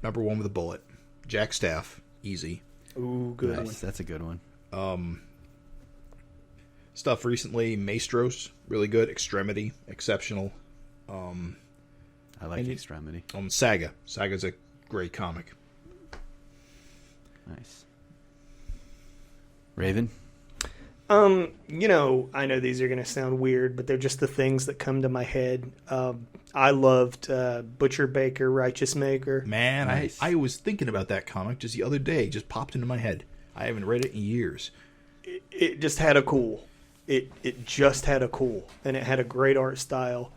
number 1 with a bullet. Jack Staff, easy. Ooh, good one. That's a good one. Stuff recently, Maestros, really good. Extremity, exceptional. I like Extremity. Saga. Saga's a great comic. Nice. Raven? I know these are going to sound weird, but they're just the things that come to my head. I loved Butcher Baker, Righteous Maker. Man, Nice. I was thinking about that comic just the other day. It just popped into my head. I haven't read it in years. It just had a cool. It just had a cool, and it had a great art style.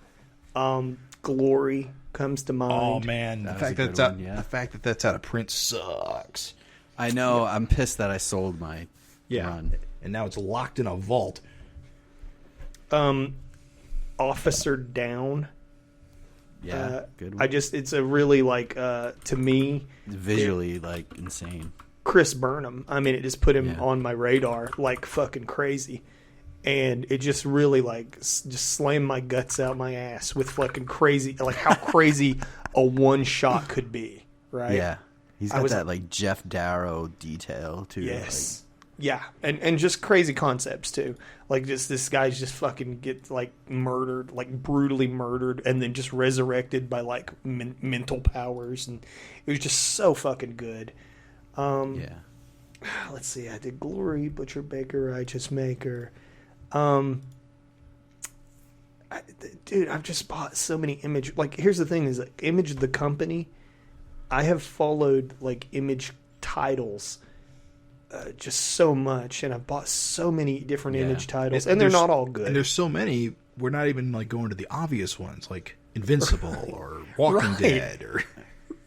Glory comes to mind. Oh man, the fact that that's out of print sucks. I know. Yeah. I'm pissed that I sold my run. And now it's locked in a vault. Officer Down. Yeah, good one. It's a really to me, visually insane. Chris Burnham. I mean, it just put him on my radar like fucking crazy. And it just really just slammed my guts out my ass with fucking crazy, how crazy a one shot could be, right? Yeah. He's got that Jeff Darrow detail too. Yes. Yeah, and just crazy concepts too. Just this guy's just fucking gets murdered, brutally murdered, and then just resurrected by mental powers, and it was just so fucking good. Yeah. let's see, I did Glory, Butcher, Baker, Righteous Maker. Dude, I've just bought so many Image. Like, here's the thing: is like Image the company. I have followed like Image titles just so much, and I've bought so many different Image titles, and they're not all good. And there's so many. We're not even like going to the obvious ones, like Invincible or Walking Dead, or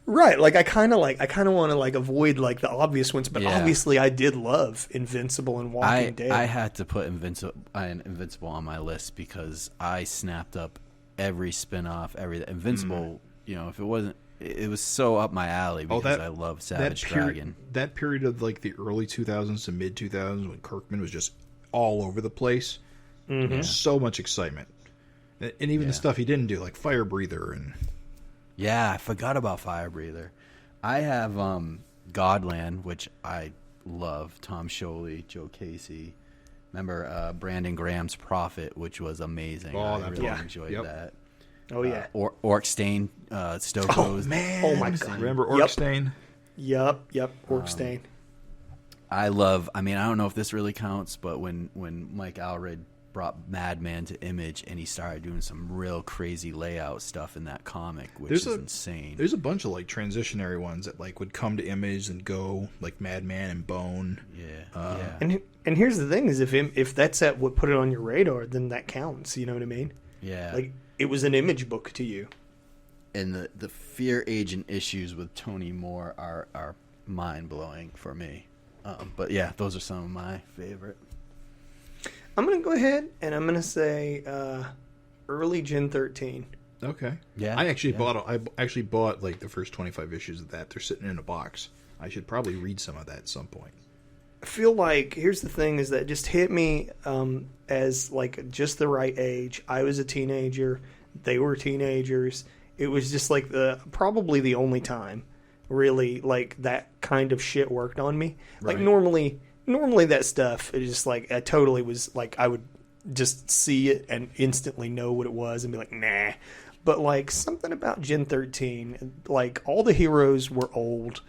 right. Like I kind of want to like avoid like the obvious ones, but obviously I did love Invincible and Walking Dead. I had to put Invincible on my list because I snapped up every spin-off, everything. Invincible, you know, if it wasn't. It was so up my alley because I love Savage Dragon. That period of like the early 2000s to mid 2000s when Kirkman was just all over the place. So much excitement. And even the stuff he didn't do, like Fire Breather. And yeah, I forgot about Fire Breather. I have Godland, which I love. Tom Sholey, Joe Casey. Remember Brandon Graham's Prophet, which was amazing. I really enjoyed that. Oh yeah, Orkstein, Stokoe's. Oh man! Oh my god! Remember Orkstein? Yep. Orkstein. I love. I mean, I don't know if this really counts, but when Mike Allred brought Madman to Image and he started doing some real crazy layout stuff in that comic, which is insane. There's a bunch of like transitionary ones that like would come to Image and go, like Madman and Bone. Yeah. And here's the thing: is if that's at what put it on your radar, then that counts. You know what I mean? Yeah. Like. It was an Image book to you. And the Fear Agent issues with Tony Moore are mind-blowing for me. But yeah, those are some of my favorite. I'm going to go ahead and I'm going to say early Gen 13. Okay. Yeah. I actually bought like the first 25 issues of that. They're sitting in a box. I should probably read some of that at some point. I feel like here's the thing: is that it just hit me as like just the right age. I was a teenager; they were teenagers. It was just like probably the only time, really, like that kind of shit worked on me. Right. Like normally that stuff is just like I totally was like I would just see it and instantly know what it was and be like nah. But like something about Gen 13, like all the heroes were old.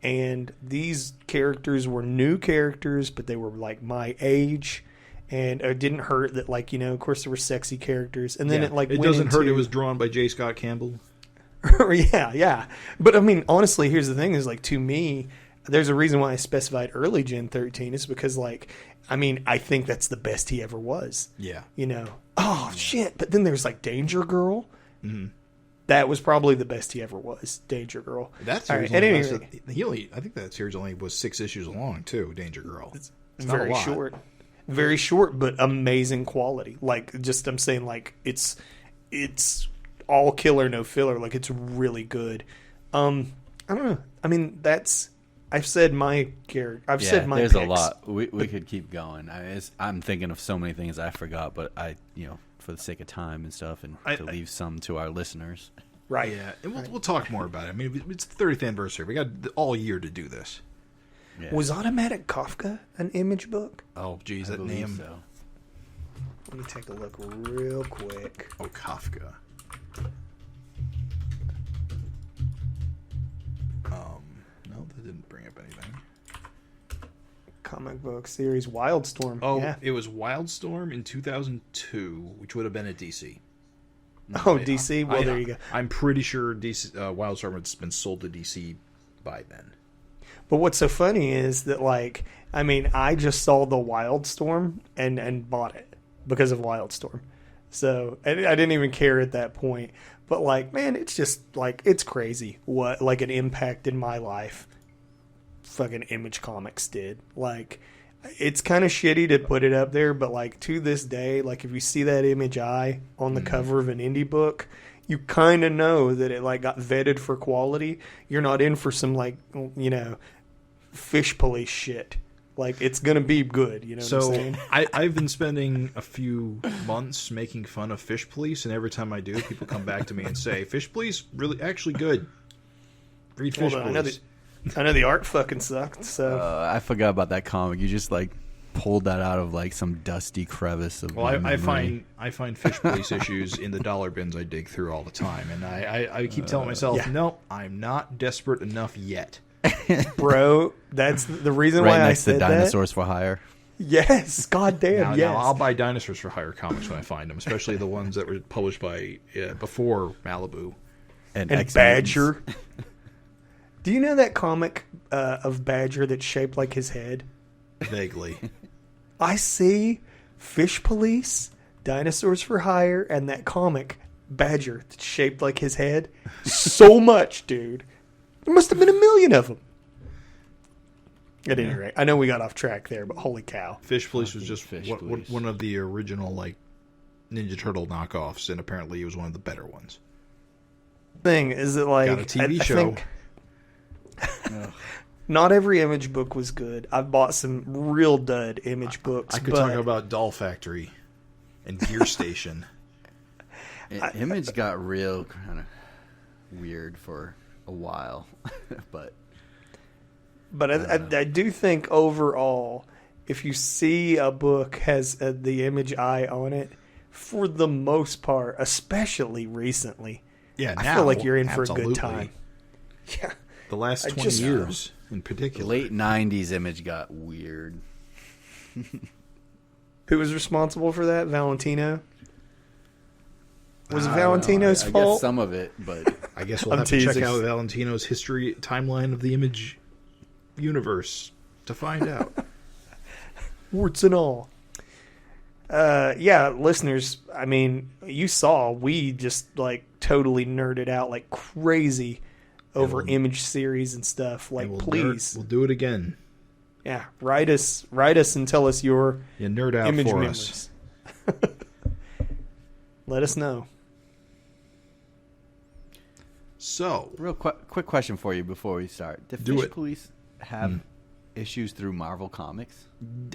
And these characters were new characters, but they were like my age, and it didn't hurt that, like, you know, of course there were sexy characters, and then it doesn't hurt. It was drawn by J. Scott Campbell. yeah. But I mean, honestly, here's the thing: is like to me, there's a reason why I specified early Gen 13 is because, like, I mean, I think that's the best he ever was. Yeah. You know. Oh shit! But then there's like Danger Girl. Mm-hmm. That was probably the best he ever was, Danger Girl. That series I think that series only was 6 issues long too. Danger Girl. It's very short, very short, but amazing quality. Like, just I'm saying, like it's all killer, no filler. Like it's really good. I don't know. I mean, I've said my character. I've said my. There's picks. a lot. We could keep going. I'm thinking of so many things I forgot, but for the sake of time and stuff, and to leave some to our listeners. Right. Yeah, and we'll talk more about it. I mean, it's the 30th anniversary. We got all year to do this. Yeah. Was Automatic Kafka an Image book? Oh, geez, that name. So. Let me take a look real quick. Oh, Kafka. No, that didn't bring up anything. Comic book series Wildstorm. Oh, yeah. It was Wildstorm in 2002, which would have been at DC. DC? Well, there you go. I'm pretty sure DC Wildstorm has been sold to DC by then. But what's so funny is that, like, I mean, I just saw the Wildstorm and bought it because of Wildstorm. So, and I didn't even care at that point. But, like, man, it's just, like, it's crazy what, like, an impact in my life fucking Image Comics did. Like, it's kind of shitty to put it up there, but, like, to this day, like, if you see that Image eye on the cover of an indie book, you kind of know that it, like, got vetted for quality. You're not in for some, like, you know, fish police shit. Like, it's going to be good, you know what I'm saying? I've been spending a few months making fun of Fish Police, and every time I do, people come back to me and say, Fish Police, really, actually good. Read Fish Police. I know the art fucking sucked, so... I forgot about that comic. You just, like, pulled that out of, like, some dusty crevice of Well, I find Fish Police issues in the dollar bins I dig through all the time, and I keep telling myself, no, I'm not desperate enough yet. Bro, that's the reason Right why I next to said that. Dinosaurs for Hire. Yes, goddamn, Now, yes. I'll buy Dinosaurs for Hire comics when I find them, especially the ones that were published by before Malibu. And X-Mutants. Badger. Do you know that comic of Badger that's shaped like his head? Vaguely. I see Fish Police, Dinosaurs for Hire, and that comic, Badger, that's shaped like his head. So much, dude. There must have been 1 million of them. At any rate, I know we got off track there, but holy cow. Fish Police was just Fish one, Police. one of the original like Ninja Turtle knockoffs, and apparently it was one of the better ones. Thing is that like Got a TV I show. think not every Image book was good. I've bought some real dud Image books. I could but talk about Doll Factory and Gear Station. Image got real kind of weird for a while, but I do think overall, if you see a book has the Image eye on it, for the most part, especially recently, Yeah, I now, feel like you're in for a absolutely. good time. Yeah, The last I 20 just- years in particular. late 90s Image got weird. who was responsible for that? Valentino. Was it I don't know. Valentino's I fault? guess some of it, but I guess we'll I'm have to check teasing. out Valentino's history timeline of the Image universe to find out. Warts and all. Yeah, listeners, I mean, you saw we just like totally nerded out like crazy over we'll- Image series and stuff. Like, And we'll please, we'll do it again. yeah, write us and tell us your You nerd out Image for memories. us. Let us know. So, real quick question for you before we start. Did Do Fish it. Police have issues through Marvel Comics?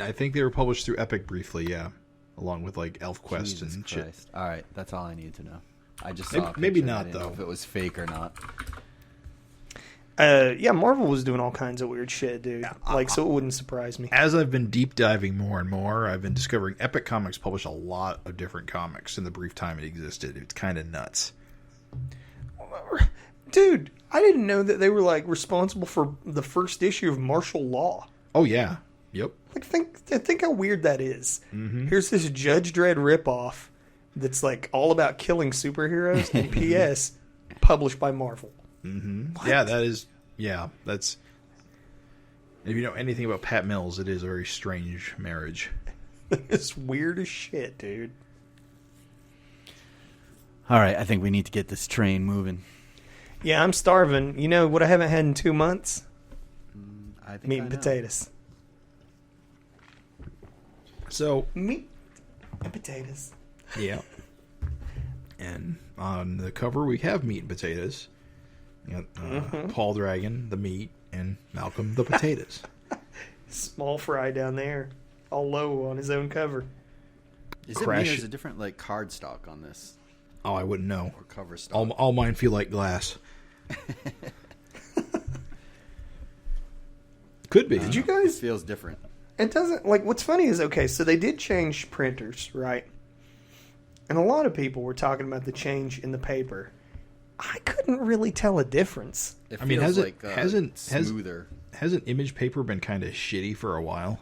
I think they were published through Epic briefly, yeah. Along with like ElfQuest Jesus and shit. Christ. All right, that's all I need to know. I just Maybe- saw a maybe picture. not, I didn't know though. if it was fake or not. Yeah, Marvel was doing all kinds of weird shit, dude. Like, so it wouldn't surprise me. As I've been deep diving more and more, I've been discovering Epic Comics published a lot of different comics in the brief time it existed. It's kind of nuts. Dude, I didn't know that they were like responsible for the first issue of Martial Law. Oh yeah, yep. Like, think how weird that is. Mm-hmm. Here's this Judge Dredd ripoff that's like all about killing superheroes. And P.S. published by Marvel. Mm-hmm. Yeah, that is. Yeah, that's. If you know anything about Pat Mills, it is a very strange marriage. It's weird as shit, dude. All right, I think we need to get this train moving. Yeah, I'm starving. You know what I haven't had in 2 months? I think Meat I and know. potatoes. So Meat and potatoes. yeah, and on the cover we have meat and potatoes. You got Paul Dragon, the meat, and Malcolm the potatoes. Small fry down there. All low on his own cover. Is it me or Crash. is it different like cardstock on this Oh, I wouldn't know. or cover stock? All mine feel like glass. Could be. Did you It guys? feels different. It doesn't, like, what's funny is, okay, so they did change printers, right? And a lot of people were talking about the change in the paper. I couldn't really tell a difference. It I mean, feels hasn't- like hasn't- smoother. Hasn't image paper been kind of shitty for a while?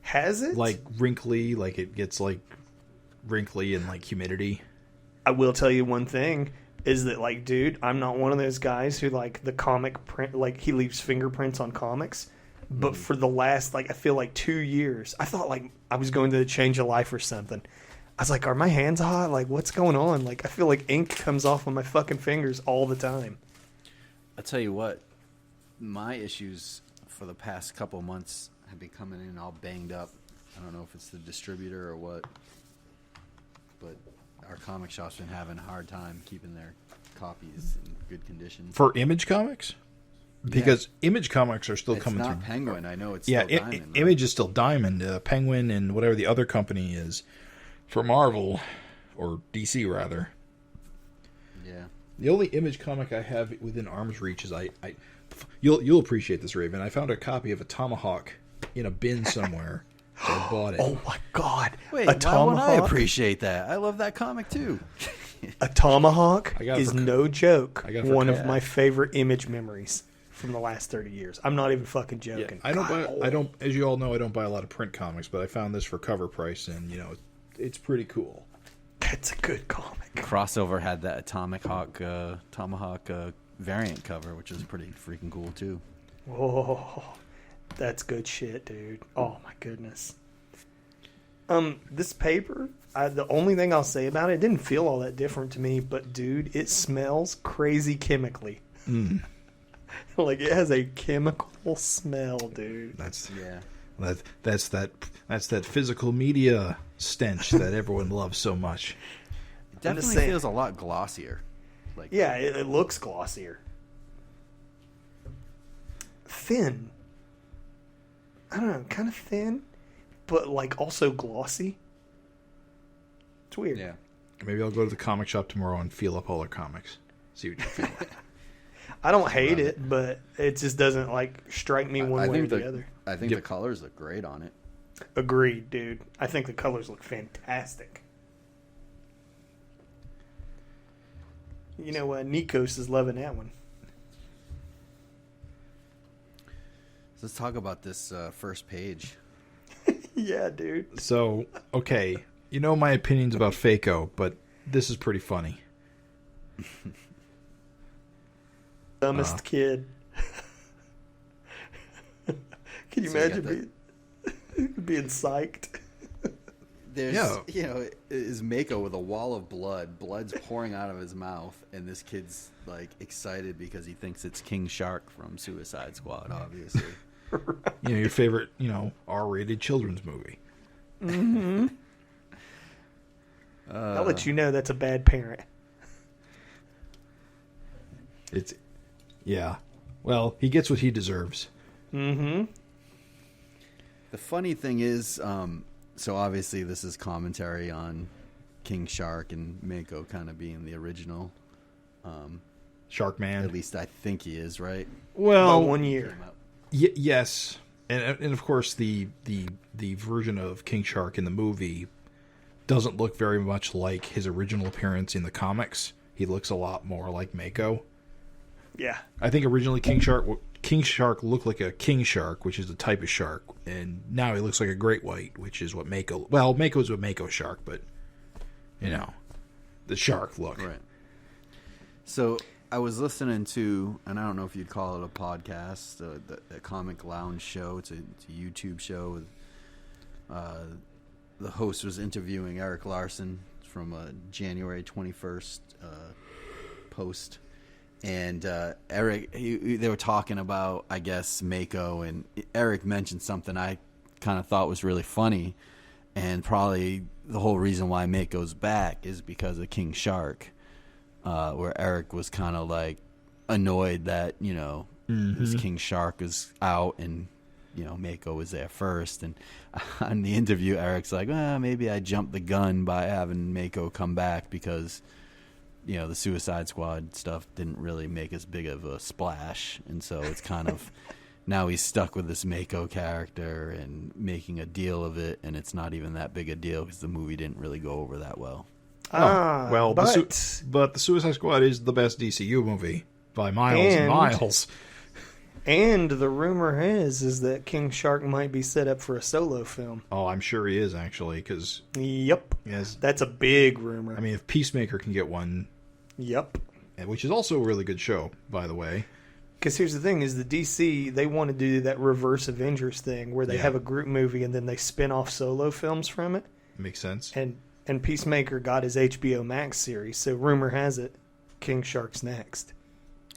Has it? Like wrinkly, like it gets like wrinkly and like humidity. I will tell you one thing is that, like, dude, I'm not one of those guys who, like, the comic print, like, he leaves fingerprints on comics. But for the last, like, I feel like 2 years, I thought, like, I was going to change of life or something. I was like, are my hands hot? Like, what's going on? Like, I feel like ink comes off on my fucking fingers all the time. I'll tell you what, my issues for the past couple of months have been coming in all banged up. I don't know if it's the distributor or what, but our comic shop's been having a hard time keeping their copies in good condition. For Image Comics? Because Image Comics are still It's coming not through. Penguin. I know it's Yeah, still Diamond. right? Image is still Diamond. Penguin and whatever the other company is for Marvel, or DC rather. Yeah. The only Image comic I have within arm's reach is you'll appreciate this, Raven. I found a copy of a Tomahawk in a bin somewhere, so I bought it. Oh my god! Wait, a why won't I tomahawk. appreciate that? I love that comic too. A tomahawk I got it is for- no joke. I got it for One of Christmas. my favorite Image memories. from the last 30 years. I'm not even fucking joking. Yeah, I don't, as you all know, I don't buy a lot of print comics, but I found this for cover price, and it's pretty cool. That's a good comic. Crossover had that Tomahawk variant cover, which is pretty freaking cool too. Whoa, that's good shit, dude. Oh my goodness. This paper, the only thing I'll say about it didn't feel all that different to me, but dude, it smells crazy chemically. Like it has a chemical smell, dude. That's that physical media stench that everyone loves so much. It definitely feels a lot glossier. Like yeah, it looks glossier. Thin. I don't know, kind of thin, but like also glossy. It's weird. Yeah. Maybe I'll go to the comic shop tomorrow and feel up all their comics. See what you feel like. I don't hate it, but it just doesn't like strike me one way or the other. I think the colors look great on it. Agreed, dude. I think the colors look fantastic. You know, Nikos is loving that one. So let's talk about this first page. Yeah, dude. So, okay, you know my opinions about Faco, but this is pretty funny. Dumbest kid. Can you imagine being psyched? There's, is Mako with a wall of blood. Blood's pouring out of his mouth, and this kid's like excited because he thinks it's King Shark from Suicide Squad, obviously. Right. Your favorite, R-rated children's movie. Mm-hmm. I'll let you know that's a bad parent. Yeah. Well, he gets what he deserves. Mm-hmm. The funny thing is, so obviously this is commentary on King Shark and Mako kind of being the original. Shark Man. At least I think he is, right? Well, about 1 year. Yes. And of course the version of King Shark in the movie doesn't look very much like his original appearance in the comics. He looks a lot more like Mako. Yeah. I think originally King Shark looked like a king shark, which is a type of shark, and now he looks like a great white, which is what Mako. Well, Mako's a Mako shark, but the shark look. Right. So I was listening to, and I don't know if you'd call it a podcast, the Comic Lounge show. It's a YouTube show. The host was interviewing Erik Larsen from a January 21st post. And Erik, they were talking about, I guess, Mako, and Erik mentioned something I kind of thought was really funny, and probably the whole reason why Mako's back is because of King Shark, where Erik was kind of like annoyed that this King Shark is out and Mako was there first, and on the interview, Eric's like, well, maybe I jumped the gun by having Mako come back because the Suicide Squad stuff didn't really make as big of a splash, and so it's kind of now he's stuck with this Mako character and making a deal of it, and it's not even that big a deal because the movie didn't really go over that well. But the Suicide Squad is the best DCU movie by miles and miles. And the rumor is that King Shark might be set up for a solo film. Oh, I'm sure he is, actually, because... Yep. Yes. That's a big rumor. I mean, if Peacemaker can get one... Yep. Which is also a really good show, by the way. Because here's the thing, is the DC, they want to do that reverse Avengers thing, where they have a group movie and then they spin off solo films from it. Makes sense. And Peacemaker got his HBO Max series, so rumor has it, King Shark's next.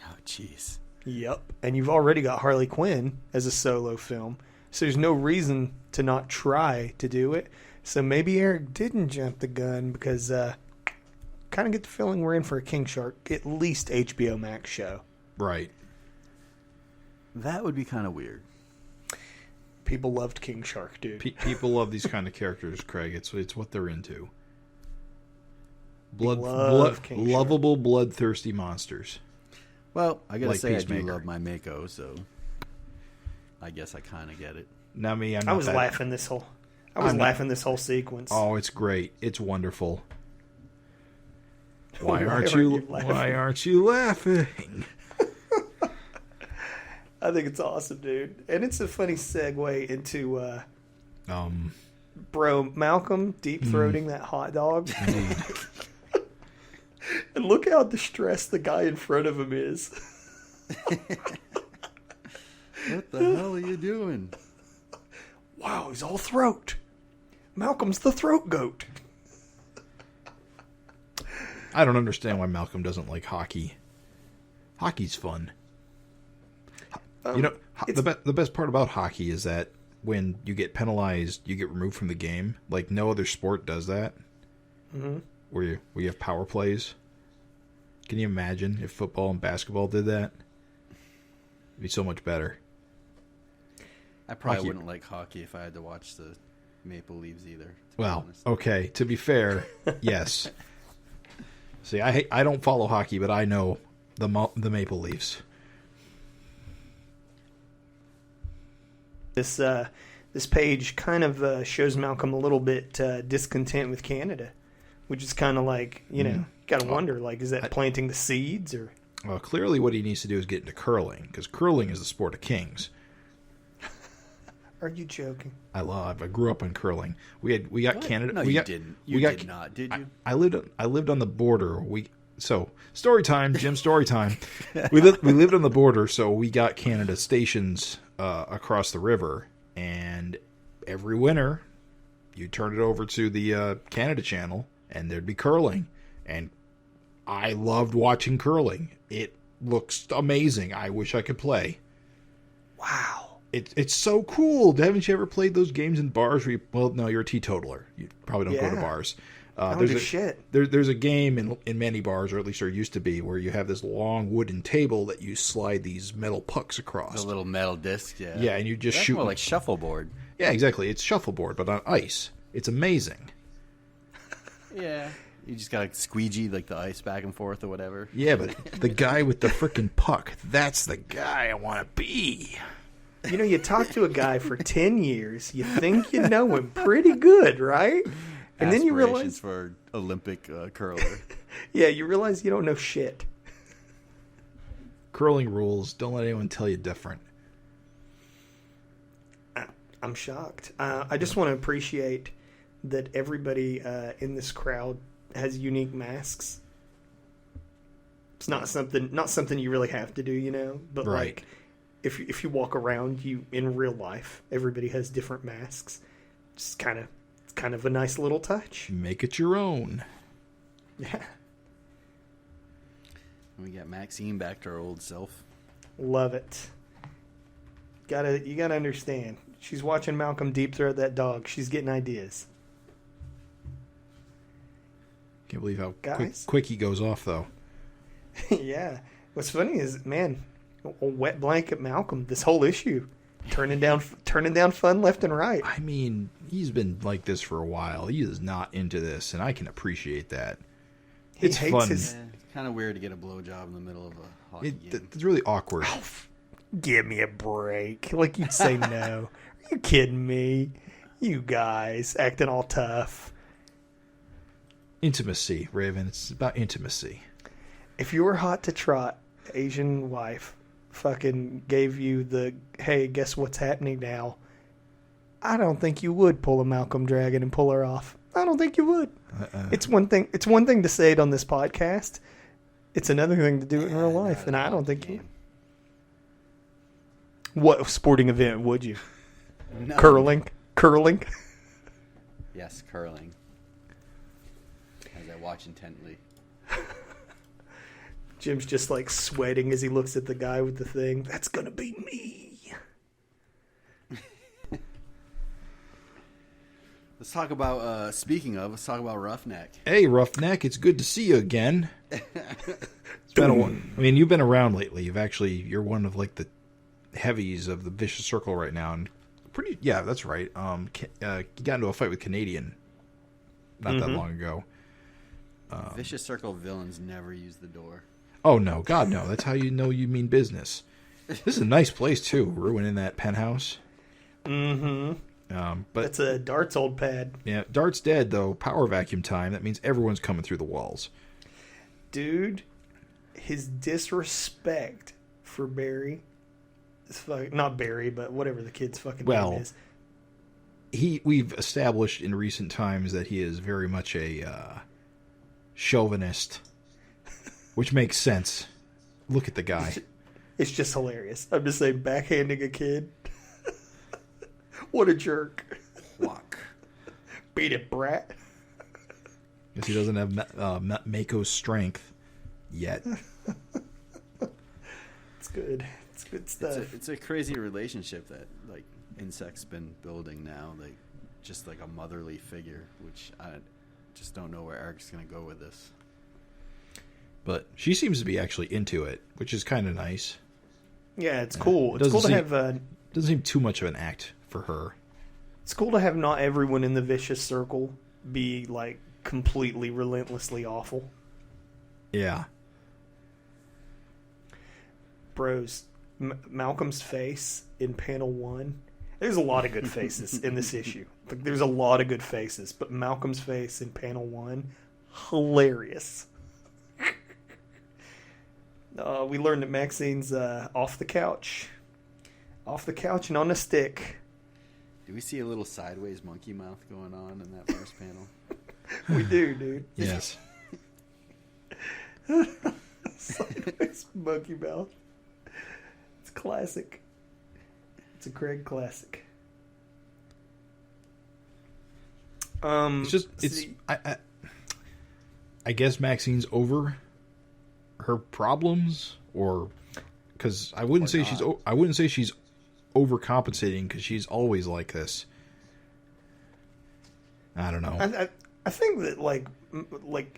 Oh, jeez. Yep. And you've already got Harley Quinn as a solo film, so there's no reason to not try to do it. So maybe Erik didn't jump the gun because kind of get the feeling we're in for a King Shark, at least HBO Max show. Right. That would be kind of weird. People loved King Shark, dude. People love these kind of characters, Craig. It's what they're into. Lovable, bloodthirsty monsters. Well, I gotta say Peacemaker. I do love my Mako, so I guess I kind of get it. Now me, I was laughing this whole sequence. Oh, it's great. It's wonderful. Why aren't you laughing? I think it's awesome, dude. And it's a funny segue into bro Malcolm deep-throating that hot dog. And look how distressed the guy in front of him is. What the hell are you doing? Wow, he's all throat. Malcolm's the throat goat. I don't understand why Malcolm doesn't like hockey. Hockey's fun. The best part about hockey is that when you get penalized, you get removed from the game. Like no other sport does that. Mm-hmm. Where you have power plays. Can you imagine if football and basketball did that? It'd be so much better. I probably wouldn't like hockey if I had to watch the Maple Leafs either. Well, okay. To be fair, yes. See, I don't follow hockey, but I know the Maple Leafs. This page kind of shows Malcolm a little bit discontent with Canada, which is kind of like, got to wonder, like, is that planting the seeds or? Well, clearly what he needs to do is get into curling, because curling is the sport of kings. Are you joking? I grew up in curling. We got what? Canada. No, you didn't. You did not, did you? I lived on the border. So story time, Jim. Story time. we lived on the border, so we got Canada stations across the river, and every winter, you turn it over to the Canada channel, and there'd be curling, and I loved watching curling. It looks amazing. I wish I could play. Wow. It's so cool. Haven't you ever played those games in bars where no, you're a teetotaler. You probably don't go to bars. There's a game in many bars, or at least there used to be, where you have this long wooden table that you slide these metal pucks across. The little metal disc, yeah. Yeah, and you just That's shoot. More like shuffleboard. Yeah, exactly. It's shuffleboard, but on ice. It's amazing. Yeah. You just got to squeegee like the ice back and forth or whatever. Yeah, but the guy with the frickin' puck, that's the guy I want to be. You talk to a guy for 10 years, you think you know him pretty good, right? And then you realize for Olympic curler. Yeah, you realize you don't know shit. Curling rules. Don't let anyone tell you different. I'm shocked. I just want to appreciate that everybody in this crowd has unique masks. It's not something you really have to do, but right. like if you walk around, you in real life, everybody has different masks. It's kind of a nice little touch. Make it your own. Yeah. We got Maxine back to her old self. Love it. You gotta understand. She's watching Malcolm deep throat that dog. She's getting ideas. Can't believe how quick he goes off, though. Yeah. What's funny is, man, old wet blanket Malcolm, this whole issue, turning down fun left and right. I mean, he's been like this for a while. He is not into this, and I can appreciate that. It's fun. It's kind of weird to get a blowjob in the middle of a hockey game. It's really awkward. Oh, give me a break. Like you'd say no. Are you kidding me? You guys acting all tough. Intimacy, Raven. It's about intimacy. If your hot to trot Asian wife fucking gave you the, hey, guess what's happening now, I don't think you would pull a Malcolm Dragon and pull her off. I don't think you would. It's one thing to say it on this podcast. It's another thing to do it in real life, and I don't think you. What sporting event would you? No. Curling. Yes, curling. As I watch intently. Jim's just like sweating as he looks at the guy with the thing. That's gonna be me. Let's talk about, let's talk about Roughneck. Hey, Roughneck, it's good to see you again. It's been a while. I mean, you've been around lately. You're one of like the heavies of the Vicious Circle right now. And yeah, that's right. You got into a fight with Canadian not that long ago. Vicious Circle villains never use the door. Oh, no. God, no. That's how you know you mean business. This is a nice place, too. Ruining that penthouse. Mm-hmm. But that's a Dart's old pad. Yeah, Dart's dead, though. Power vacuum time. That means everyone's coming through the walls. Dude, his disrespect for Barry not Barry, but whatever the kid's fucking Well, name is. We've established in recent times that he is very much a chauvinist, which makes sense. Look at the guy. It's just hilarious. I'm just saying, backhanding a kid. What a jerk. Walk. Beat it, brat. Guess he doesn't have Mako's strength yet. It's good. It's good stuff. It's a crazy relationship that like Insect's been building now, like just like a motherly figure, which I just don't know where Eric's gonna go with this. But she seems to be actually into it, which is kind of nice. Yeah, it's cool. It It's cool to doesn't have. Doesn't seem too much of an act for her. It's cool to have not everyone in the vicious circle be like completely relentlessly awful. Yeah. Bros, Malcolm's face in panel 1. There's a lot of good faces in this issue. Like, there's a lot of good faces, but Malcolm's face in panel 1, hilarious. We learned that Maxine's off the couch and on a stick. Do we see a little sideways monkey mouth going on in that first panel? We do, dude. Yes. Sideways monkey mouth. It's classic. It's a Craig classic. It's just I guess Maxine's over her problems, or because I wouldn't say she's overcompensating, because she's always like this. I don't know. I think that like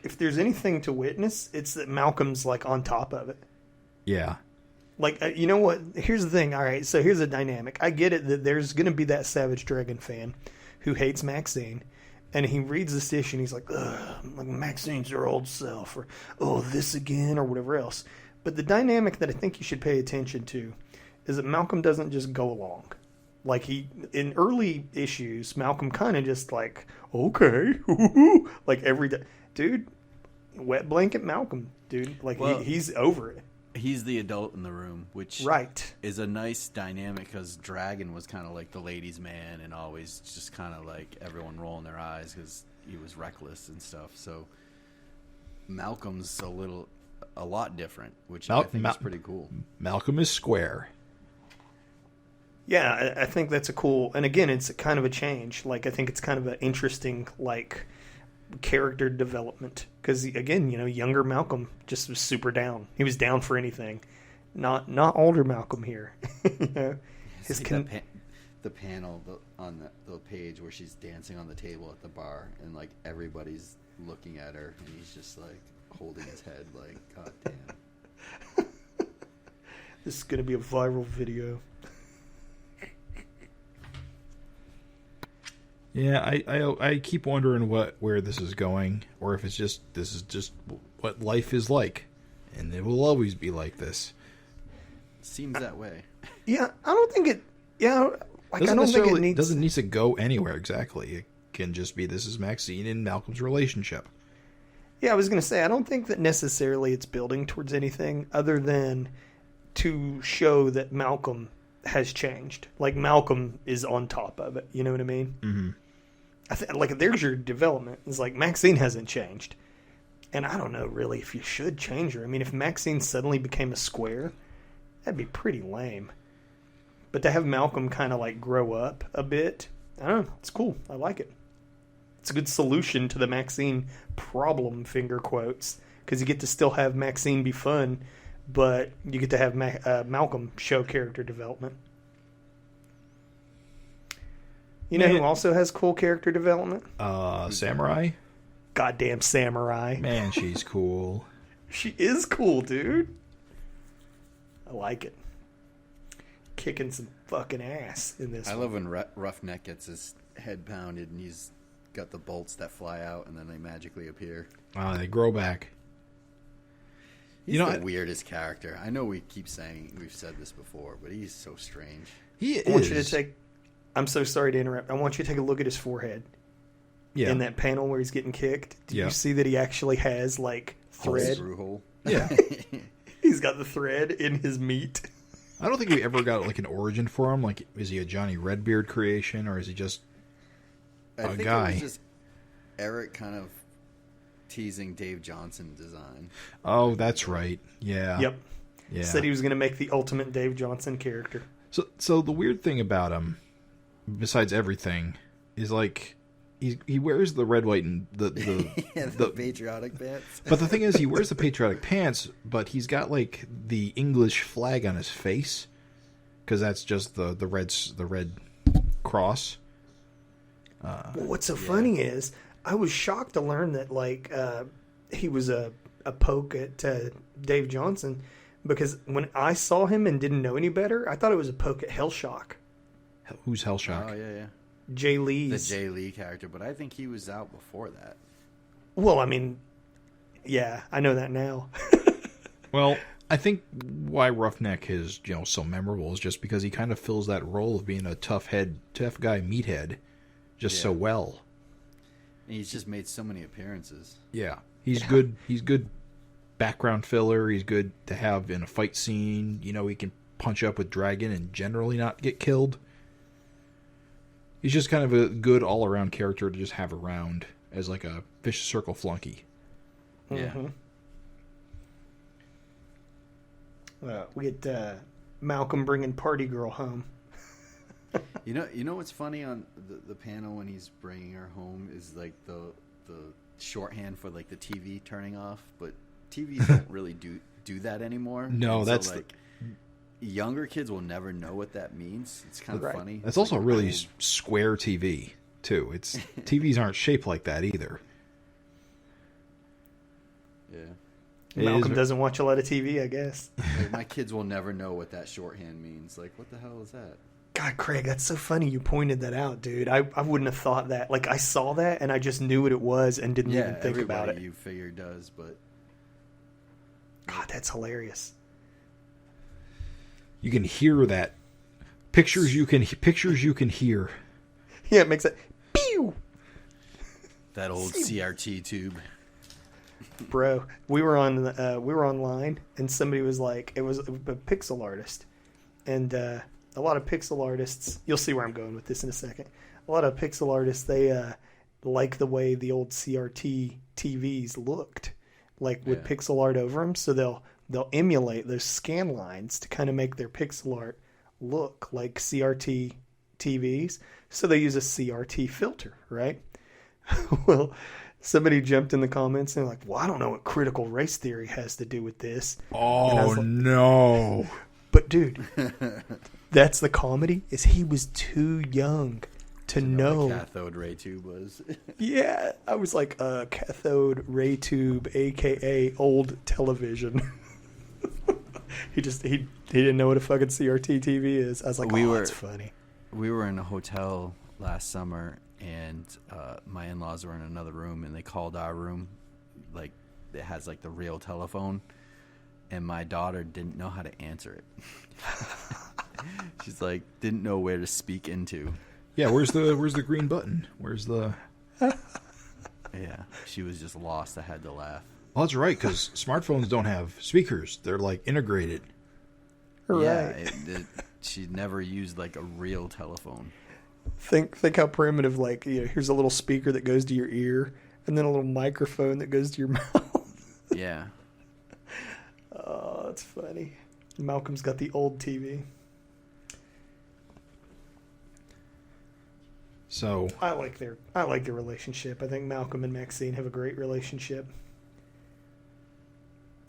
if there's anything to witness, it's that Malcolm's like on top of it. Yeah. Like, you know what? Here's the thing. All right, so here's a dynamic. I get it that there's going to be that Savage Dragon fan who hates Maxine, and he reads this issue and he's like, ugh, like Maxine's her old self, or oh, this again, or whatever else. But the dynamic that I think you should pay attention to is that Malcolm doesn't just go along. Like, in early issues, Malcolm kind of just like, okay, like every day. Dude, wet blanket Malcolm, dude. Like, well, he's over it. He's the adult in the room, which is a nice dynamic, because Dragon was kind of like the ladies' man and always just kind of like everyone rolling their eyes because he was reckless and stuff. So Malcolm's a lot different, which I think is pretty cool. Malcolm is square. Yeah, I think that's a cool, and again, it's kind of a change. Like, I think it's kind of an interesting, like, character development, because again, younger Malcolm just was super down. He was down for anything. Not older Malcolm here. The panel on the page where she's dancing on the table at the bar, and like everybody's looking at her, and he's just like holding his head, like, God damn. This is gonna be a viral video. Yeah, I keep wondering where this is going, or if this is just what life is like, and it will always be like this. Seems that way. Yeah, I don't think it. Yeah, like, I don't think it doesn't need to go anywhere exactly. It can just be, this is Maxine and Malcolm's relationship. Yeah, I was gonna say, I don't think that necessarily it's building towards anything other than to show that Malcolm has changed. Like, Malcolm is on top of it. You know what I mean? Mm-hmm. Like, there's your development. It's like Maxine hasn't changed, and I don't know really if you should change her. I mean, if Maxine suddenly became a square, that'd be pretty lame. But to have Malcolm kind of like grow up a bit, I don't know. It's cool. I like it. It's a good solution to the Maxine problem, finger quotes, because you get to still have Maxine be fun, but you get to have Malcolm show character development. You know who also has cool character development? Samurai? Goddamn Samurai. Man, she's cool. She is cool, dude. I like it. Kicking some fucking ass in this. I love when Roughneck gets his head pounded and he's got the bolts that fly out and then they magically appear. They grow back. He's the weirdest character. I know we keep saying, we've said this before, but he's so strange. I want you to take... I'm so sorry to interrupt. I want you to take a look at his forehead. Yeah. In that panel where he's getting kicked. Do you see that he actually has, like, thread? Screw hole. Yeah. He's got the thread in his meat. I don't think we ever got like an origin for him. Like, is he a Johnny Redbeard creation, or is he just I a think guy? It was just Erik kind of teasing Dave Johnson design. Oh, that's right. Yeah. Yep. Yeah. Said he was going to make the ultimate Dave Johnson character. So the weird thing about him, besides everything, is like he wears the red, white, and the patriotic pants. But the thing is, he wears the patriotic pants, but he's got like the English flag on his face, because that's just the red cross. Well, what's so funny is I was shocked to learn that like he was a poke at Dave Johnson, because when I saw him and didn't know any better, I thought it was a poke at Hellshock. Who's Hellshock? Oh yeah. Jay Lee's. The Jay Lee character, but I think he was out before that. Well, I mean, yeah, I know that now. Well, I think why Roughneck is so memorable is just because he kind of fills that role of being a tough guy meathead so well. And he's just made so many appearances. Yeah, he's good. He's good background filler. He's good to have in a fight scene. He can punch up with Dragon and generally not get killed. He's just kind of a good all-around character to just have around as like a vicious circle flunky. Yeah. We get Malcolm bringing Party Girl home. You know what's funny on the panel when he's bringing her home is like the shorthand for like the TV turning off, but TVs don't really do that anymore. No, and that's so, like younger kids will never know what that means. It's kind of funny. That's also a really square TV too. It's TVs aren't shaped like that either. Yeah. Malcolm doesn't watch a lot of TV, I guess. Like, my kids will never know what that shorthand means. Like, what the hell is that? God, Craig, that's so funny you pointed that out, dude. I wouldn't have thought that. Like, I saw that and I just knew what it was and didn't even think about it. You figure does, but God, that's hilarious. You can hear that. Pictures you can hear. Yeah, it makes it pew. That old CRT tube. Bro, we were online and somebody was like, it was a pixel artist, and a lot of pixel artists, you'll see where I'm going with this in a second. A lot of pixel artists, they like the way the old CRT TVs looked, like with pixel art over them. So they'll emulate those scan lines to kind of make their pixel art look like CRT TVs. So they use a CRT filter, right? Well, somebody jumped in the comments and like, well, I don't know what critical race theory has to do with this. Oh, like, no. But dude, that's the comedy, is he was too young to know what cathode ray tube was. Yeah, I was like, cathode ray tube, aka old television. he didn't know what a fucking CRT TV is. I was like, that's funny. We were in a hotel last summer, and my in-laws were in another room, and they called our room, like it has like the real telephone, and my daughter didn't know how to answer it. She's like, didn't know where to speak into. Yeah, where's the green button? Where's the? Yeah, she was just lost. I had to laugh. Well, that's right, because smartphones don't have speakers. They're like integrated. Right. Yeah, she never used like a real telephone. Think how primitive. Like, here's a little speaker that goes to your ear, and then a little microphone that goes to your mouth. Yeah. Oh, that's funny. Malcolm's got the old TV. So I like their relationship. I think Malcolm and Maxine have a great relationship,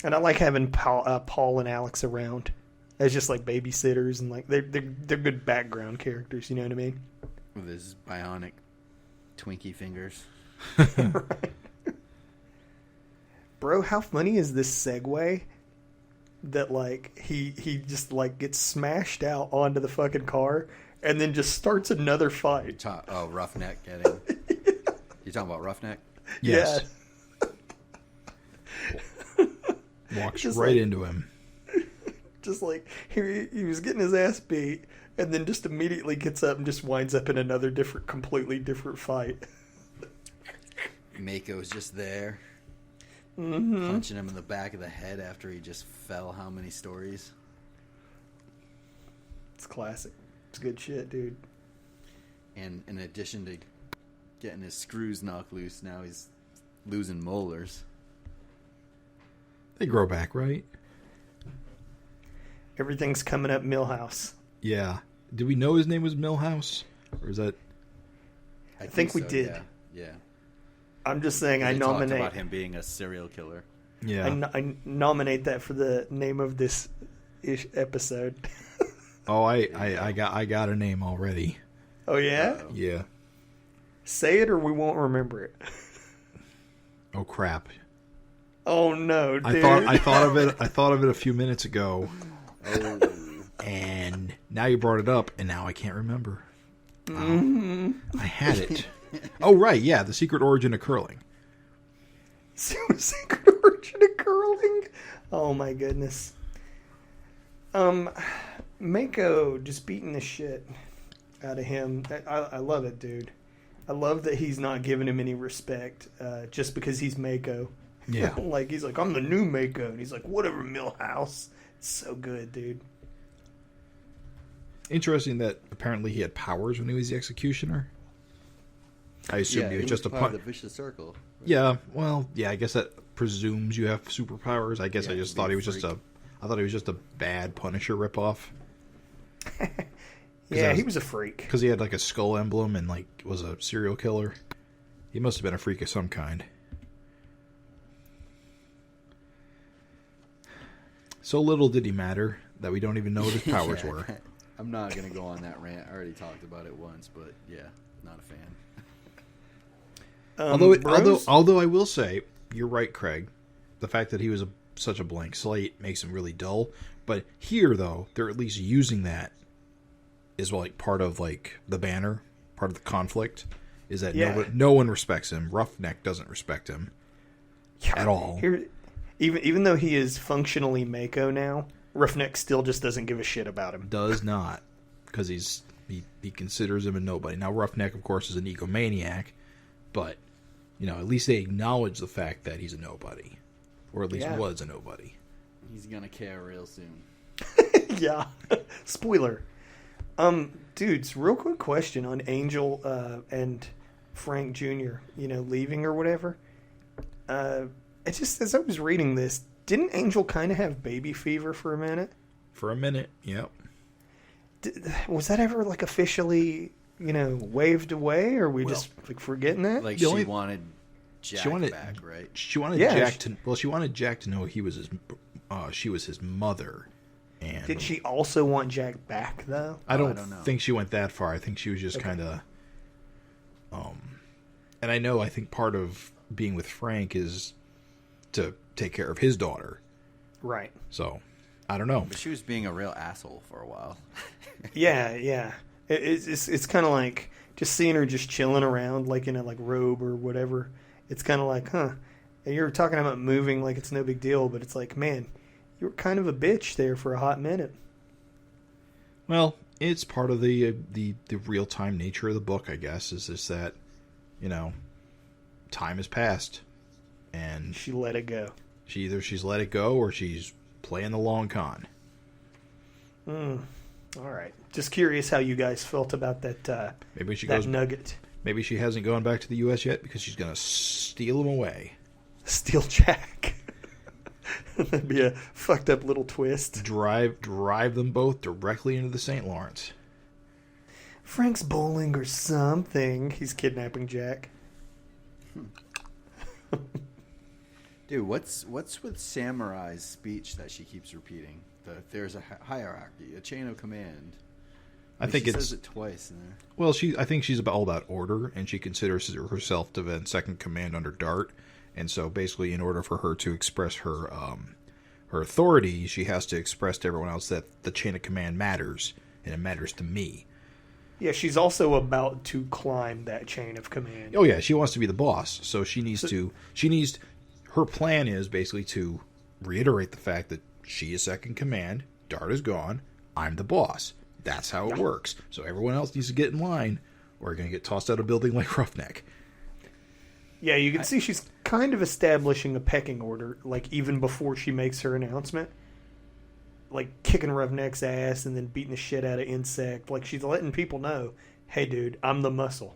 and I like having Paul and Alex around as just like babysitters, and like they're good background characters. You know what I mean? With his bionic Twinkie fingers. Right. Bro, how funny is this segue? That like he just like gets smashed out onto the fucking car and then just starts another fight. Roughneck getting. You talking about Roughneck? Yes. Yeah. Walks just right into him. Just like he was getting his ass beat, and then just immediately gets up and just winds up in another completely different fight. Mako's just there. Punching him in the back of the head after he just fell how many stories? It's classic. It's good shit, dude. And in addition to getting his screws knocked loose, now he's losing molars. They grow back, right? Everything's coming up Millhouse. Yeah. Did we know his name was Millhouse? Or is that... I think we did. Yeah. I'm just saying I They nominate... talked about him being a serial killer. Yeah. I nominate that for the name of this episode. Oh, I got a name already. Oh, yeah? Uh-oh. Yeah. Say it or we won't remember it. Oh, crap. Oh, no, dude. I thought of it a few minutes ago. Oh. And now you brought it up, and now I can't remember. I had it. Oh, right, yeah, The Secret Origin of Curling. Secret origin of curling? Oh, my goodness. Mako just beating the shit out of him. I love it, dude. I love that he's not giving him any respect just because he's Mako. Yeah. Like, he's like, I'm the new Mako. And he's like, whatever, Millhouse. It's so good, dude. Interesting that apparently he had powers when he was the executioner. I assumed he was just a part of punch. the vicious circle. Yeah, well, yeah, I guess that presumes you have superpowers. I guess I just thought he was just a bad Punisher ripoff. Yeah, he was a freak. Because he had like a skull emblem and like was a serial killer. He must have been a freak of some kind. So little did he matter that we don't even know what his powers were. I'm not going to go on that rant. I already talked about it once, but yeah, not a fan. Although I will say, you're right, Craig. The fact that he was such a blank slate makes him really dull. But here, though, they're at least using that as like part of like the banner, part of the conflict, is that no one respects him. Roughneck doesn't respect him at all. Here, even though he is functionally Mako now, Roughneck still just doesn't give a shit about him. Does not, because he considers him a nobody. Now, Roughneck, of course, is an egomaniac, but at least they acknowledge the fact that he's a nobody, or at least was a nobody. He's gonna care real soon. Yeah, spoiler. Dudes, real quick question on Angel and Frank Jr. Leaving or whatever. It just, as I was reading this, didn't Angel kind of have baby fever for a minute? For a minute, yep. Was that ever like officially, waved away, or we just like forgetting that? Like she wanted Jack back, right? She wanted Jack to. Well, she wanted Jack to know he was she was his mother. And did she also want Jack back though? I don't know. Think she went that far. I think she was just kind of. And I think part of being with Frank is to take care of his daughter. Right. So, I don't know. But she was being a real asshole for a while. Yeah. It's kind of like just seeing her just chilling around, like in a robe or whatever. It's kind of like, huh? And you're talking about moving like it's no big deal, but it's like, man, you were kind of a bitch there for a hot minute. Well, it's part of the real time nature of the book, I guess. Is just that, time has passed, and she let it go. She's let it go, or she's playing the long con. All right. Just curious how you guys felt about that. Maybe she goes nugget. Maybe she hasn't gone back to the U.S. yet because she's gonna steal him away. Steal Jack. That'd be a fucked up little twist. Drive them both directly into the St. Lawrence. Frank's bowling or something. He's kidnapping Jack. Dude, what's with Samurai's speech that she keeps repeating? There's a hierarchy, a chain of command. I think she it's says it twice in there. Well, I think she's all about order, and she considers herself to be second command under Dart, and so basically, in order for her to express her authority, she has to express to everyone else that the chain of command matters, and it matters to me. Yeah, she's also about to climb that chain of command. Oh yeah, she wants to be the boss, so she needs to. Her plan is basically to reiterate the fact that she is second command, Dart is gone, I'm the boss. That's how it works. So everyone else needs to get in line, or we're going to get tossed out of a building like Roughneck. Yeah, you can see she's kind of establishing a pecking order, like even before she makes her announcement. like kicking Roughneck's ass and then beating the shit out of Insect. Like she's letting people know, hey, dude, I'm the muscle.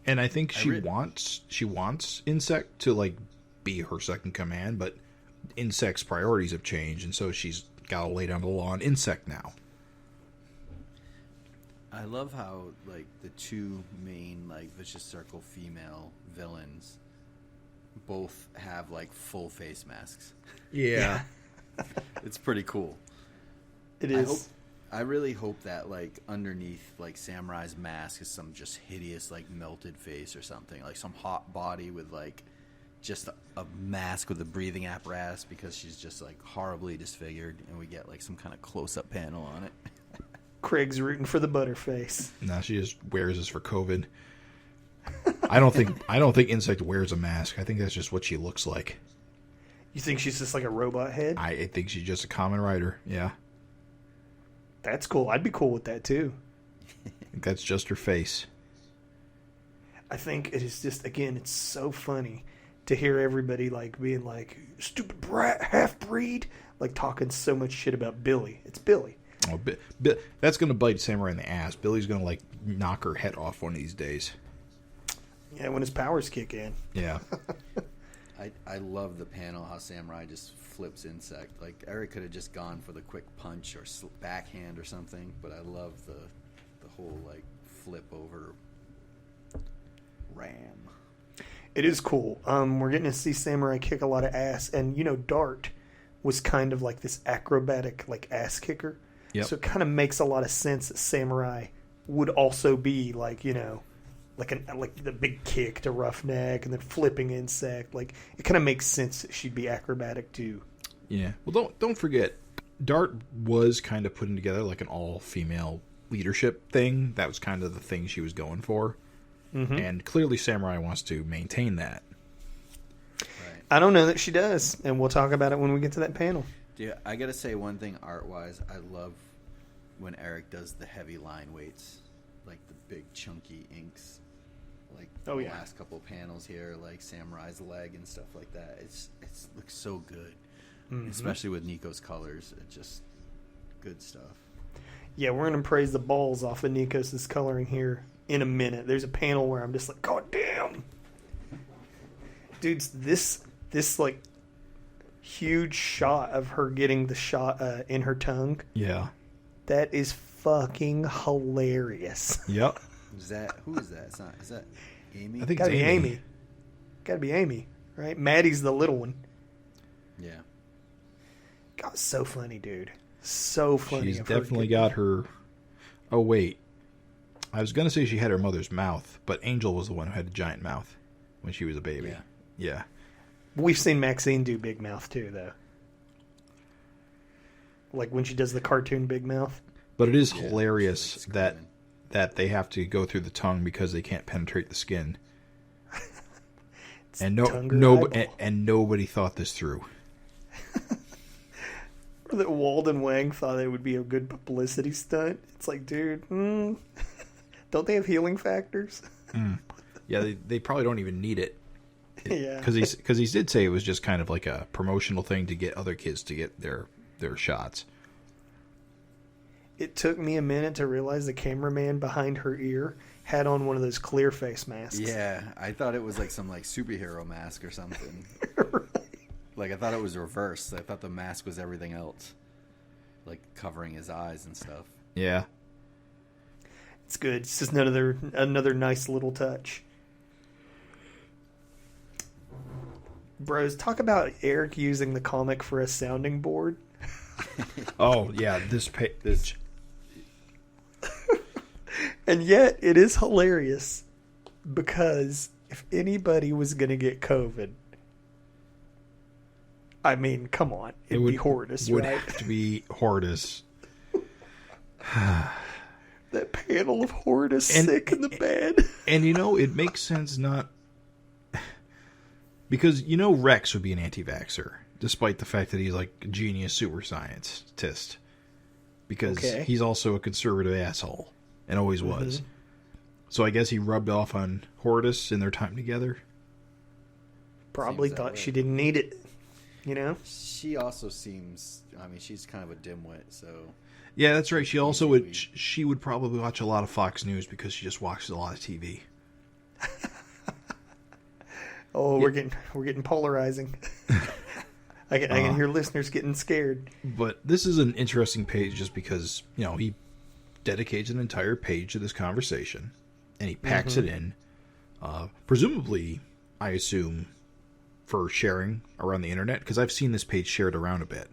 And I think she wants Insect to like be her second command, but Insect's priorities have changed, and so she's got to lay down the law on Insect now. I love how like the two main like vicious circle female villains both have like full face masks. Yeah. It's pretty cool. It is. I really hope that like underneath like Samurai's mask is some just hideous like melted face or something, like some hot body with like just a mask with a breathing apparatus because she's just like horribly disfigured, and we get like some kind of close-up panel on it. Craig's rooting for the butterface. No, she just wears this for COVID. I don't think Insect wears a mask. I think that's just what she looks like. You think she's just like a robot head? I think she's just a common writer. Yeah. That's cool. I'd be cool with that too. I think that's just her face. I think it is just, again, it's so funny to hear everybody like being like, stupid brat, half breed, like talking so much shit about Billy. It's Billy. Oh, that's going to bite Samurai in the ass. Billy's going to like knock her head off one of these days. Yeah, when his powers kick in. Yeah. I love the panel how Samurai just flips Insect. Like Erik could have just gone for the quick punch or backhand or something, but I love the whole like flip over ram. It is cool. We're getting to see Samurai kick a lot of ass, and you know, Dart was kind of like this acrobatic like ass kicker. Yep. So it kind of makes a lot of sense that Samurai would also be like, you know, like the big kick to Roughneck and then flipping Insect. Like it kind of makes sense that she'd be acrobatic too. Yeah. Well, don't forget, Dart was kind of putting together like an all-female leadership thing. That was kind of the thing she was going for. Mm-hmm. And clearly Samurai wants to maintain that. Right. I don't know that she does, and we'll talk about it when we get to that panel. Yeah, I gotta say one thing art-wise, I love when Erik does the heavy line weights, like the big chunky inks, like the last couple panels here, like Samurai's leg and stuff like that. It looks so good, especially with Nico's colors. It's just good stuff. Yeah, we're gonna praise the balls off of Nikos' coloring here in a minute. There's a panel where I'm just like, God damn, dudes, this like huge shot of her getting the shot in her tongue. Yeah. That is fucking hilarious. Yep. Who is that? Is that Amy? I think Gotta it's be Amy. Gotta be Amy, right? Maddie's the little one. Yeah. God, so funny, dude. So funny. She's definitely got her... Oh, wait. I was going to say she had her mother's mouth, but Angel was the one who had a giant mouth when she was a baby. Yeah. We've seen Maxine do big mouth, too, though. Like when she does the cartoon big mouth. But it is hilarious that they have to go through the tongue because they can't penetrate the skin. And nobody thought this through. Or that Walden Wang thought it would be a good publicity stunt. It's like, dude, don't they have healing factors? Yeah, they probably don't even need it. Yeah, because he did say it was just kind of like a promotional thing to get other kids to get their shots. It took me a minute to realize the cameraman behind her ear had on one of those clear face masks. Yeah, I thought it was like some like superhero mask or something. Right. Like I thought it was reversed. I thought the mask was everything else, like covering his eyes and stuff. Yeah, it's good. It's just another nice little touch. Bros, talk about Erik using the comic for a sounding board. Oh yeah, this. And yet it is hilarious because if anybody was going to get COVID, I mean, come on, it would be Hortus, would right? have to be Hortus. That panel of Hortus sick in the bed. And it makes sense not because Rex would be an anti-vaxxer, despite the fact that he's like a genius super scientist. Because he's also a conservative asshole. And always was. Mm-hmm. So I guess he rubbed off on Hortus in their time together. Probably thought she didn't need it. You know? She also seems, I mean, she's kind of a dimwit, so. Yeah, that's right. She also would. She would probably watch a lot of Fox News because she just watches a lot of TV. Oh, we're getting polarizing. I can hear listeners getting scared. But this is an interesting page just because, he dedicates an entire page to this conversation, and he packs it in, presumably, I assume, for sharing around the internet, because I've seen this page shared around a bit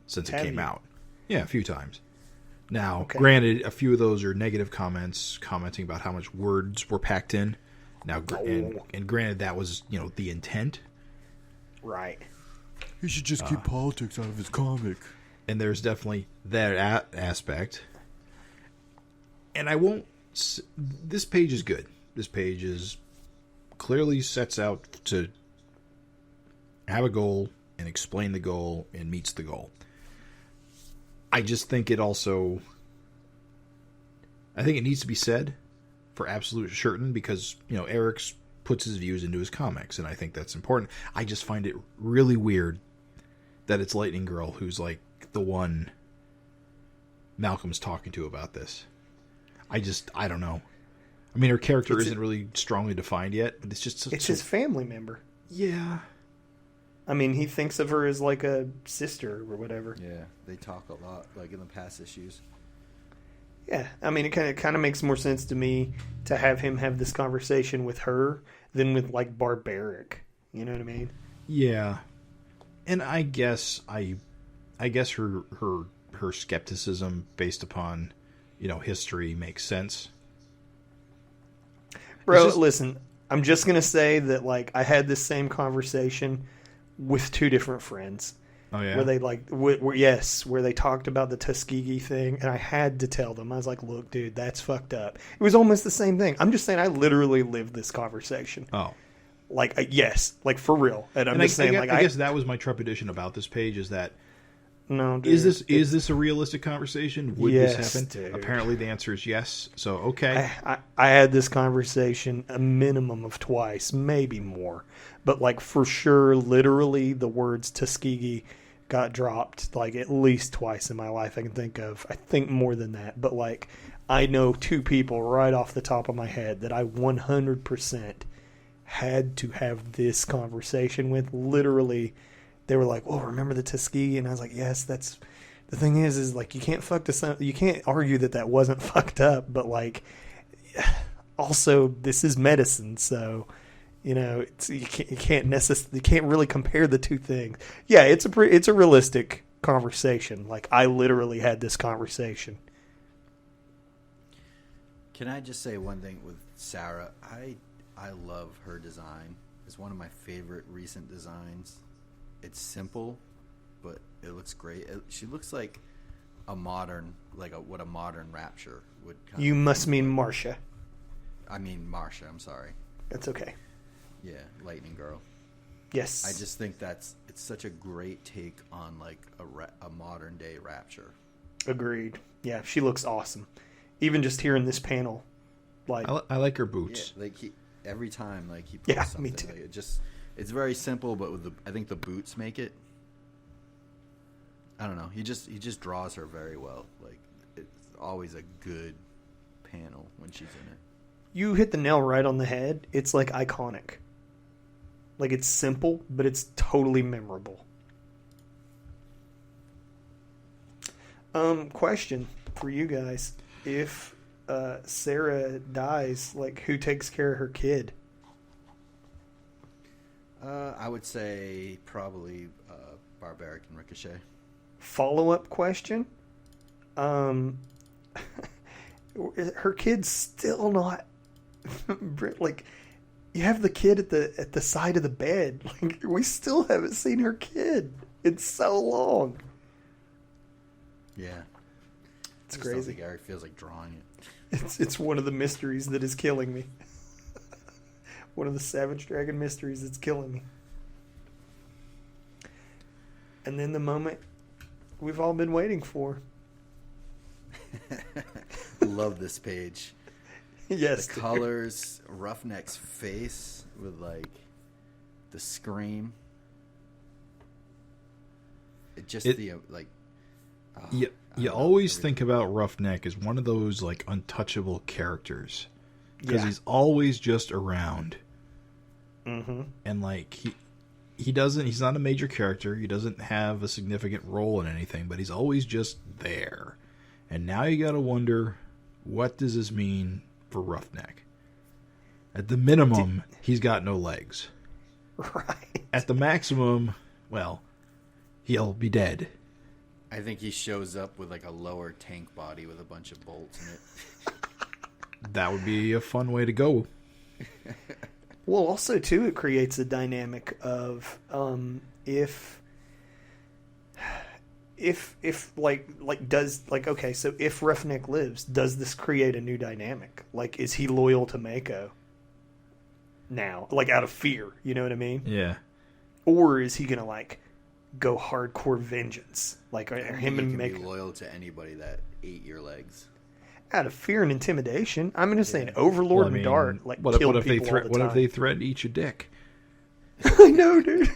since it came out. Yeah, a few times. Now, granted, a few of those are negative comments, commenting about how much words were packed in. Now, and granted, that was, the intent. Right. He should just keep politics out of his comic. And there's definitely that aspect. And I won't... This page is good. This page clearly sets out to have a goal and explain the goal and meets the goal. I just think it also... I think it needs to be said for absolute certain because, Erik puts his views into his comics, and I think that's important. I just find it really weird that it's Lightning Girl who's, like, the one Malcolm's talking to about this. I don't know. I mean, her character isn't really strongly defined yet, but it's just... It's his family member. Yeah. I mean, he thinks of her as like a sister or whatever. Yeah, they talk a lot, like in the past issues. Yeah, I mean, it kind of makes more sense to me to have him have this conversation with her than with like Barbaric. You know what I mean? Yeah, and I guess her skepticism based upon history makes sense. Bro, listen, I'm just gonna say that like I had this same conversation with two different friends. Oh yeah. Where they where they talked about the Tuskegee thing, and I had to tell them. I was like, "Look, dude, that's fucked up." It was almost the same thing. I'm just saying, I literally lived this conversation. Oh, like yes, like for real. And I'm just saying, I guess that was my trepidation about this page is that. No, dude, is this a realistic conversation? Would this happen? Dude. Apparently, the answer is yes. So okay. I had this conversation a minimum of twice, maybe more, but like for sure, literally, the words Tuskegee got dropped like at least twice in my life I can think of. I think more than that, but like I know two people right off the top of my head that I 100% had to have this conversation with. Literally, they were like, "Well, remember the Tuskegee?" And I was like, "Yes, that's the thing is like you can't you can't argue that wasn't fucked up, but like also this is medicine, so you can't really compare the two things." Yeah, it's a realistic conversation. Like I literally had this conversation. Can I just say one thing with Sarah? I love her design. It's one of my favorite recent designs. It's simple, but it looks great. She looks like a modern, what a modern Rapture would. You must mean Marcia. I mean Marcia. I'm sorry. That's okay. Yeah, Lightning Girl. Yes. I just think it's such a great take on like a modern day Rapture. Agreed. Yeah, she looks awesome. Even just hearing this panel, like I like her boots. Yeah, every time he puts something. Me too. Like, it's very simple, but I think the boots make it. I don't know. He just draws her very well. Like it's always a good panel when she's in it. You hit the nail right on the head. It's like iconic. Like it's simple, but it's totally memorable. Question for you guys: if Sarah dies, like who takes care of her kid? I would say probably Barbaric and Ricochet. Follow-up question: her kid's still not like. You have the kid at the side of the bed. Like we still haven't seen her kid. It's so long. Yeah, it's crazy. I think Erik feels like drawing it. It's one of the mysteries that is killing me. One of the Savage Dragon mysteries that's killing me. And then the moment we've all been waiting for. Love this page. Yes. The colors, Roughneck's face with like the scream. You always think about Roughneck as one of those like untouchable characters because he's always just around. Mm-hmm. And like he's not a major character. He doesn't have a significant role in anything, but he's always just there. And now you got to wonder, what does this mean for Roughneck? At the minimum, he's got no legs. Right. At the maximum, well, he'll be dead. I think he shows up with like a lower tank body with a bunch of bolts in it. That would be a fun way to go. Well, also too, it creates a dynamic of if okay, so if Roughneck lives, does this create a new dynamic? Like, is he loyal to Mako now, like out of fear? You know what I mean? Yeah. Or is he gonna like go hardcore vengeance? Like, are him and Mako Mako be loyal to anybody that ate your legs? Out of fear and intimidation. I'm just saying, Overlord and Dart what killed if people all the what time. if they threaten to eat your dick? I know, dude.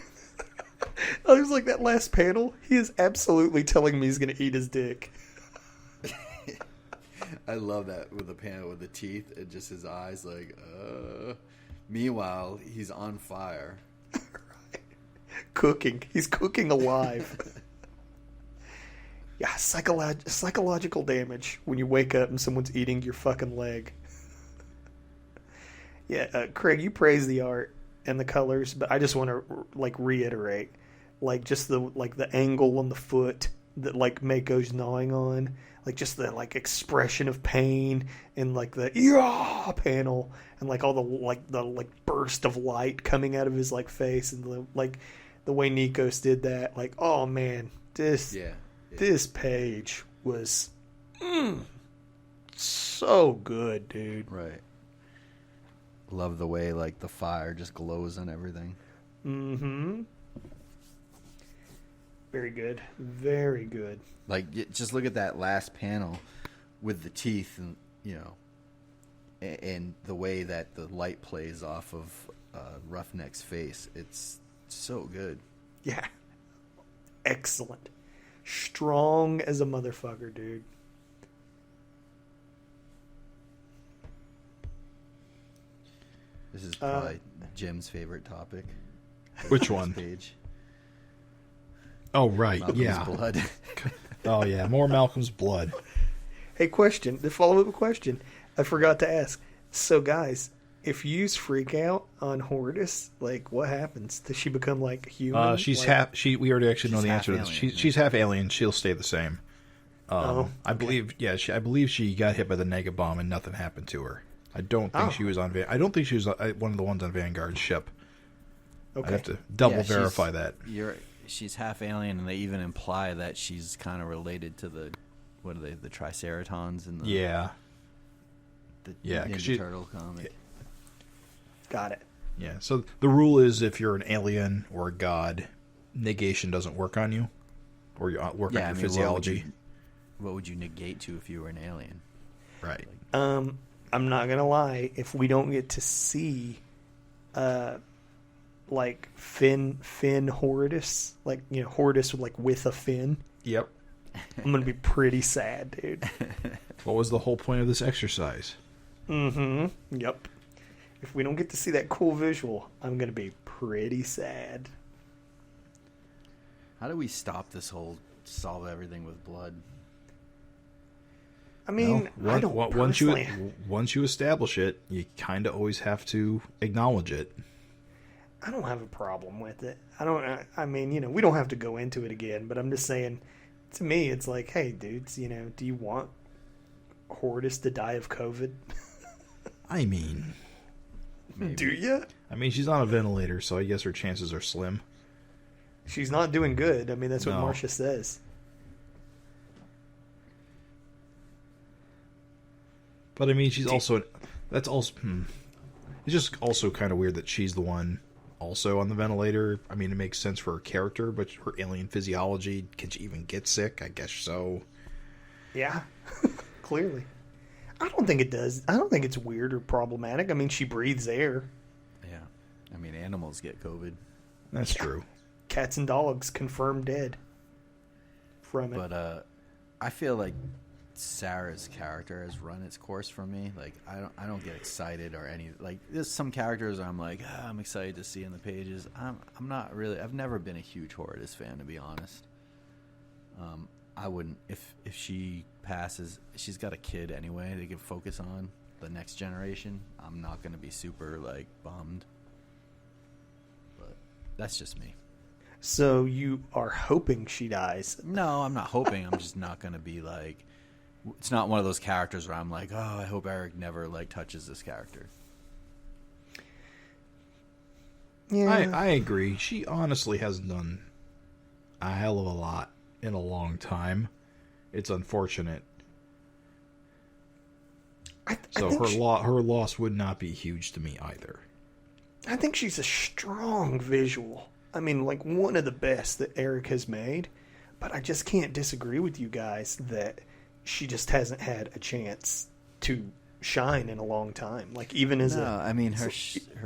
I was like, that last panel, he is absolutely telling me he's going to eat his dick. I love that with the panel with the teeth and just his eyes like, Meanwhile, he's on fire. Right. Cooking. He's cooking alive. Yeah, psychological damage when you wake up and someone's eating your fucking leg. Yeah, Craig, you praise the art and the colors, but I just want to like reiterate, like just the angle on the foot that like Mako's gnawing on, like just the like expression of pain and like the panel and like all the burst of light coming out of his like face and the way Nikos did that, like, oh man, this page was so good, dude. Right. Love the way like the fire just glows on everything. Mm-hmm. Very good. Very good. Like, just look at that last panel with the teeth and, and the way that the light plays off of Roughneck's face. It's so good. Yeah. Excellent. Strong as a motherfucker, dude. This is probably Jim's favorite topic. Which one? Page. Oh, right. Malcolm's blood. Oh, yeah. More Malcolm's blood. Hey, question. The follow-up question. I forgot to ask. So, guys, if you use Freak Out on Horridus, like, what happens? Does she become, like, human? She's like, half... We already actually know the answer to this. Alien, She's half alien. She'll stay the same. Okay. I believe she got hit by the Nega bomb and nothing happened to her. I don't think she was on... I don't think she was one of the ones on Vanguard's ship. Okay. I'd have to double verify that. She's half alien, and they even imply that she's kind of related to the Triceratons and the Ninja Turtle comic. Got it. Yeah, so the rule is if you're an alien or a god, negation doesn't work on you, or you work on your physiology. What would you negate to if you were an alien? Right. I'm not gonna lie. If we don't get to see, like Fin Horridus, like Horridus with a fin. Yep. I'm gonna be pretty sad, dude. What was the whole point of this exercise? Mm-hmm. Yep. If we don't get to see that cool visual, I'm gonna be pretty sad. How do we stop this whole solve everything with blood? I mean, I don't personally... once you establish it, you kind of always have to acknowledge it. I don't have a problem with it. I mean, we don't have to go into it again, but I'm just saying, to me, it's like, hey, dudes, do you want Horridus to die of COVID? I mean... Maybe. Do you? I mean, she's on a ventilator, so I guess her chances are slim. She's not doing good. I mean, that's what Marcia says. But I mean, she's also... That's also... It's just also kind of weird that she's the one also on the ventilator. I mean, it makes sense for her character, but her alien physiology, can she even get sick? I guess so. Yeah, clearly. I don't think it does. I don't think it's weird or problematic. I mean, she breathes air. Yeah. I mean, animals get COVID. That's true. Cats and dogs confirmed dead. from it. But I feel like Sarah's character has run its course for me. Like I don't get excited or any like. There's some characters I'm like I'm excited to see in the pages. I'm not really. I've never been a huge Horridus fan, to be honest. I wouldn't if she passes. She's got a kid anyway. They can focus on the next generation. I'm not going to be super like bummed. But that's just me. So you are hoping she dies? No, I'm not hoping. I'm just not going to be like. It's not one of those characters where I'm like, oh, I hope Erik never like touches this character. Yeah, I agree. She honestly hasn't done a hell of a lot in a long time. It's unfortunate. Her loss would not be huge to me either. I think she's a strong visual. I mean, like one of the best that Erik has made. But I just can't disagree with you guys that she just hasn't had a chance to shine in a long time. Like even as I mean her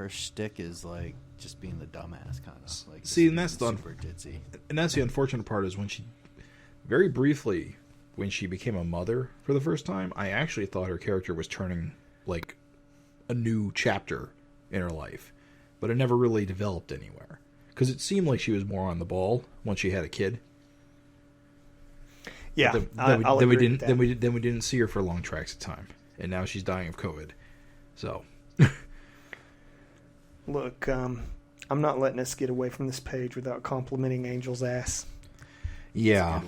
shtick is like just being the dumbass kind of like. See, and that's super ditzy. And that's the unfortunate part is when she, very briefly, when she became a mother for the first time, I actually thought her character was turning like a new chapter in her life, but it never really developed anywhere because it seemed like she was more on the ball once she had a kid. Yeah, then we didn't see her for long tracks of time, and now she's dying of COVID. So, look, I'm not letting us get away from this page without complimenting Angel's ass. Yeah,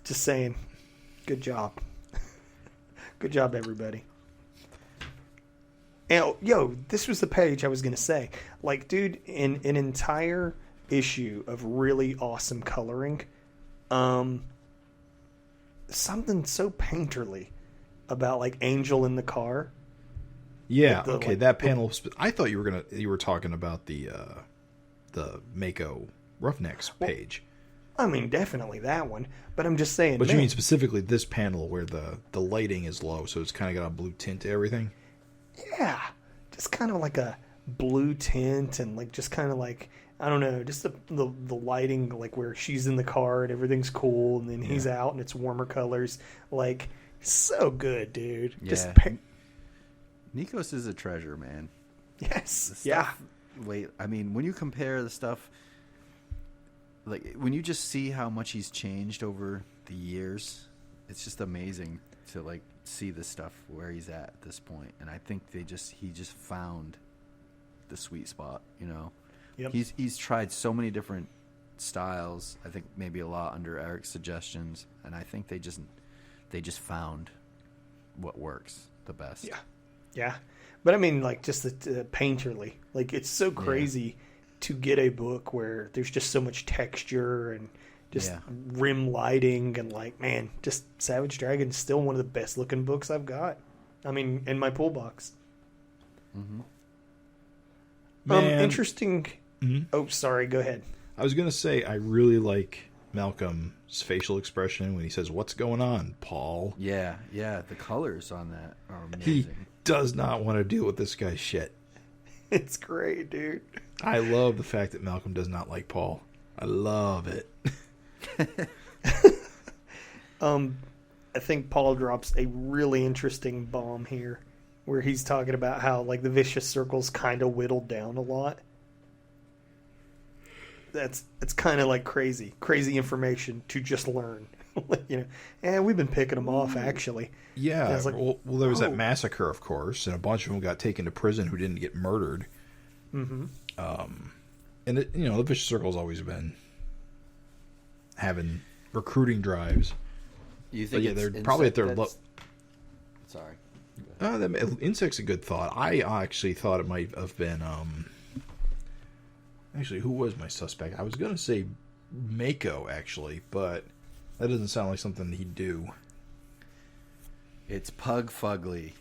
just saying, good job, good job, everybody. And, this was the page I was gonna say. Like, dude, in an entire issue of really awesome coloring. Something so painterly about like Angel in the car. Yeah, like okay, that panel. I thought you were talking about the Mako Roughnecks page. I mean, definitely that one, but I'm just saying. But you mean specifically this panel where the lighting is low, so it's kind of got a blue tint to everything. Yeah, just kind of like a blue tint and like just kind of like. I don't know, just the lighting, like where she's in the car and everything's cool, and then he's out and it's warmer colors. Like, so good, dude. Yeah. Just Nikos is a treasure, man. Yes. Yeah. Wait, I mean, when you compare the stuff, like when you just see how much he's changed over the years, it's just amazing to like see this stuff where he's at this point. And I think he just found the sweet spot, you know. Yep. He's tried so many different styles. I think maybe a lot under Erik's suggestions, and I think they just found what works the best. Yeah. But I mean, like just the painterly, like it's so crazy to get a book where there's just so much texture and just rim lighting and like, man, just Savage Dragon is still one of the best looking books I've got. I mean, in my pull box. Mm-hmm. Interesting. Mm-hmm. Oh, sorry. Go ahead. I was going to say, I really like Malcolm's facial expression when he says, "What's going on, Paul?" Yeah. The colors on that are amazing. He does not want to deal with this guy's shit. It's great, dude. I love the fact that Malcolm does not like Paul. I love it. I think Paul drops a really interesting bomb here where he's talking about how like the vicious circle's kind of whittled down a lot. It's kind of like crazy information to just learn. You know, and we've been picking them off actually. Yeah, like, well, there was that massacre, of course, and a bunch of them got taken to prison who didn't get murdered. Mm-hmm. And the vicious circle's always been having recruiting drives. You think they're probably at their Sorry. Insect's a good thought. I actually thought it might have been. Actually, who was my suspect? I was going to say Mako, actually, but that doesn't sound like something he'd do. It's Pug Fugly.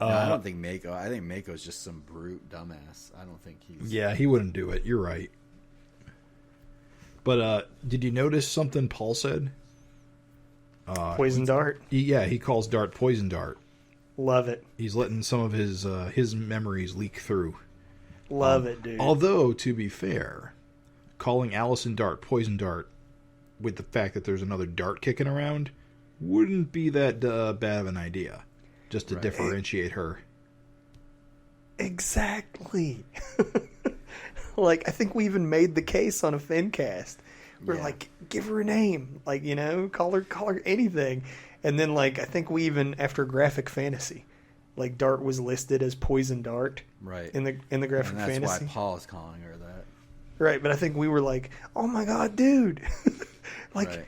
I don't think Mako. I think Mako's just some brute dumbass. I don't think he's. Yeah, he wouldn't do it. You're right. But did you notice something Paul said? Poison dart. He calls Dart Poison Dart. Love it. He's letting some of his memories leak through. Love it, dude. Although, to be fair, calling Allison Dart Poison Dart with the fact that there's another Dart kicking around wouldn't be that bad of an idea. Just to differentiate her. Exactly. Like, I think we even made the case on a FINcast. We're like, give her a name. Like, you know, call her anything. And then, like, I think we even, after Graphic Fantasy, like, Dart was listed as Poison Dart. Right. In the Graphic and that's Fantasy. why Paul is calling her that. Right, but I think we were like, oh my god, dude. Like,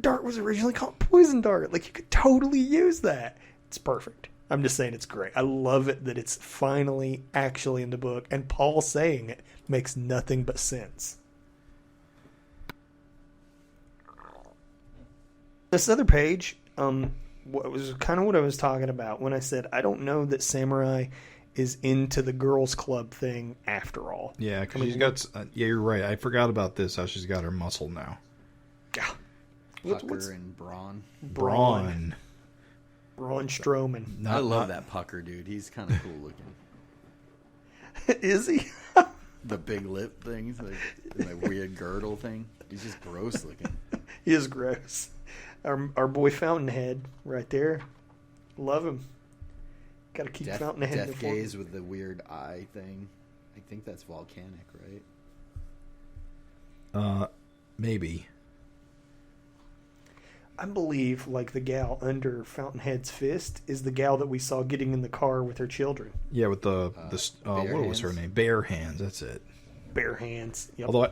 Dart was originally called Poison Dart. Like, you could totally use that. It's perfect. I'm just saying it's great. I love it that it's finally actually in the book, and Paul saying it makes nothing but sense. This other page, what was kind of what I was talking about when I said I don't know that Samurai is into the girls' club thing after all. Yeah, because she's got. Yeah, you're right. I forgot about this. How she's got her muscle now. Yeah. Pucker and Braun. Braun Strowman. I love that Pucker, dude. He's kind of cool looking. Is he? The big lip thing, like the weird girdle thing. He's just gross looking. He is gross. Our boy Fountainhead right there. Love him. Got to keep Fountainhead. Death gaze with the weird eye thing. I think that's volcanic, right? Maybe. I believe, like, the gal under Fountainhead's fist is the gal that we saw getting in the car with her children. Yeah, with the what was her name? Bare Hands. That's it. Bare Hands. Yep. Although,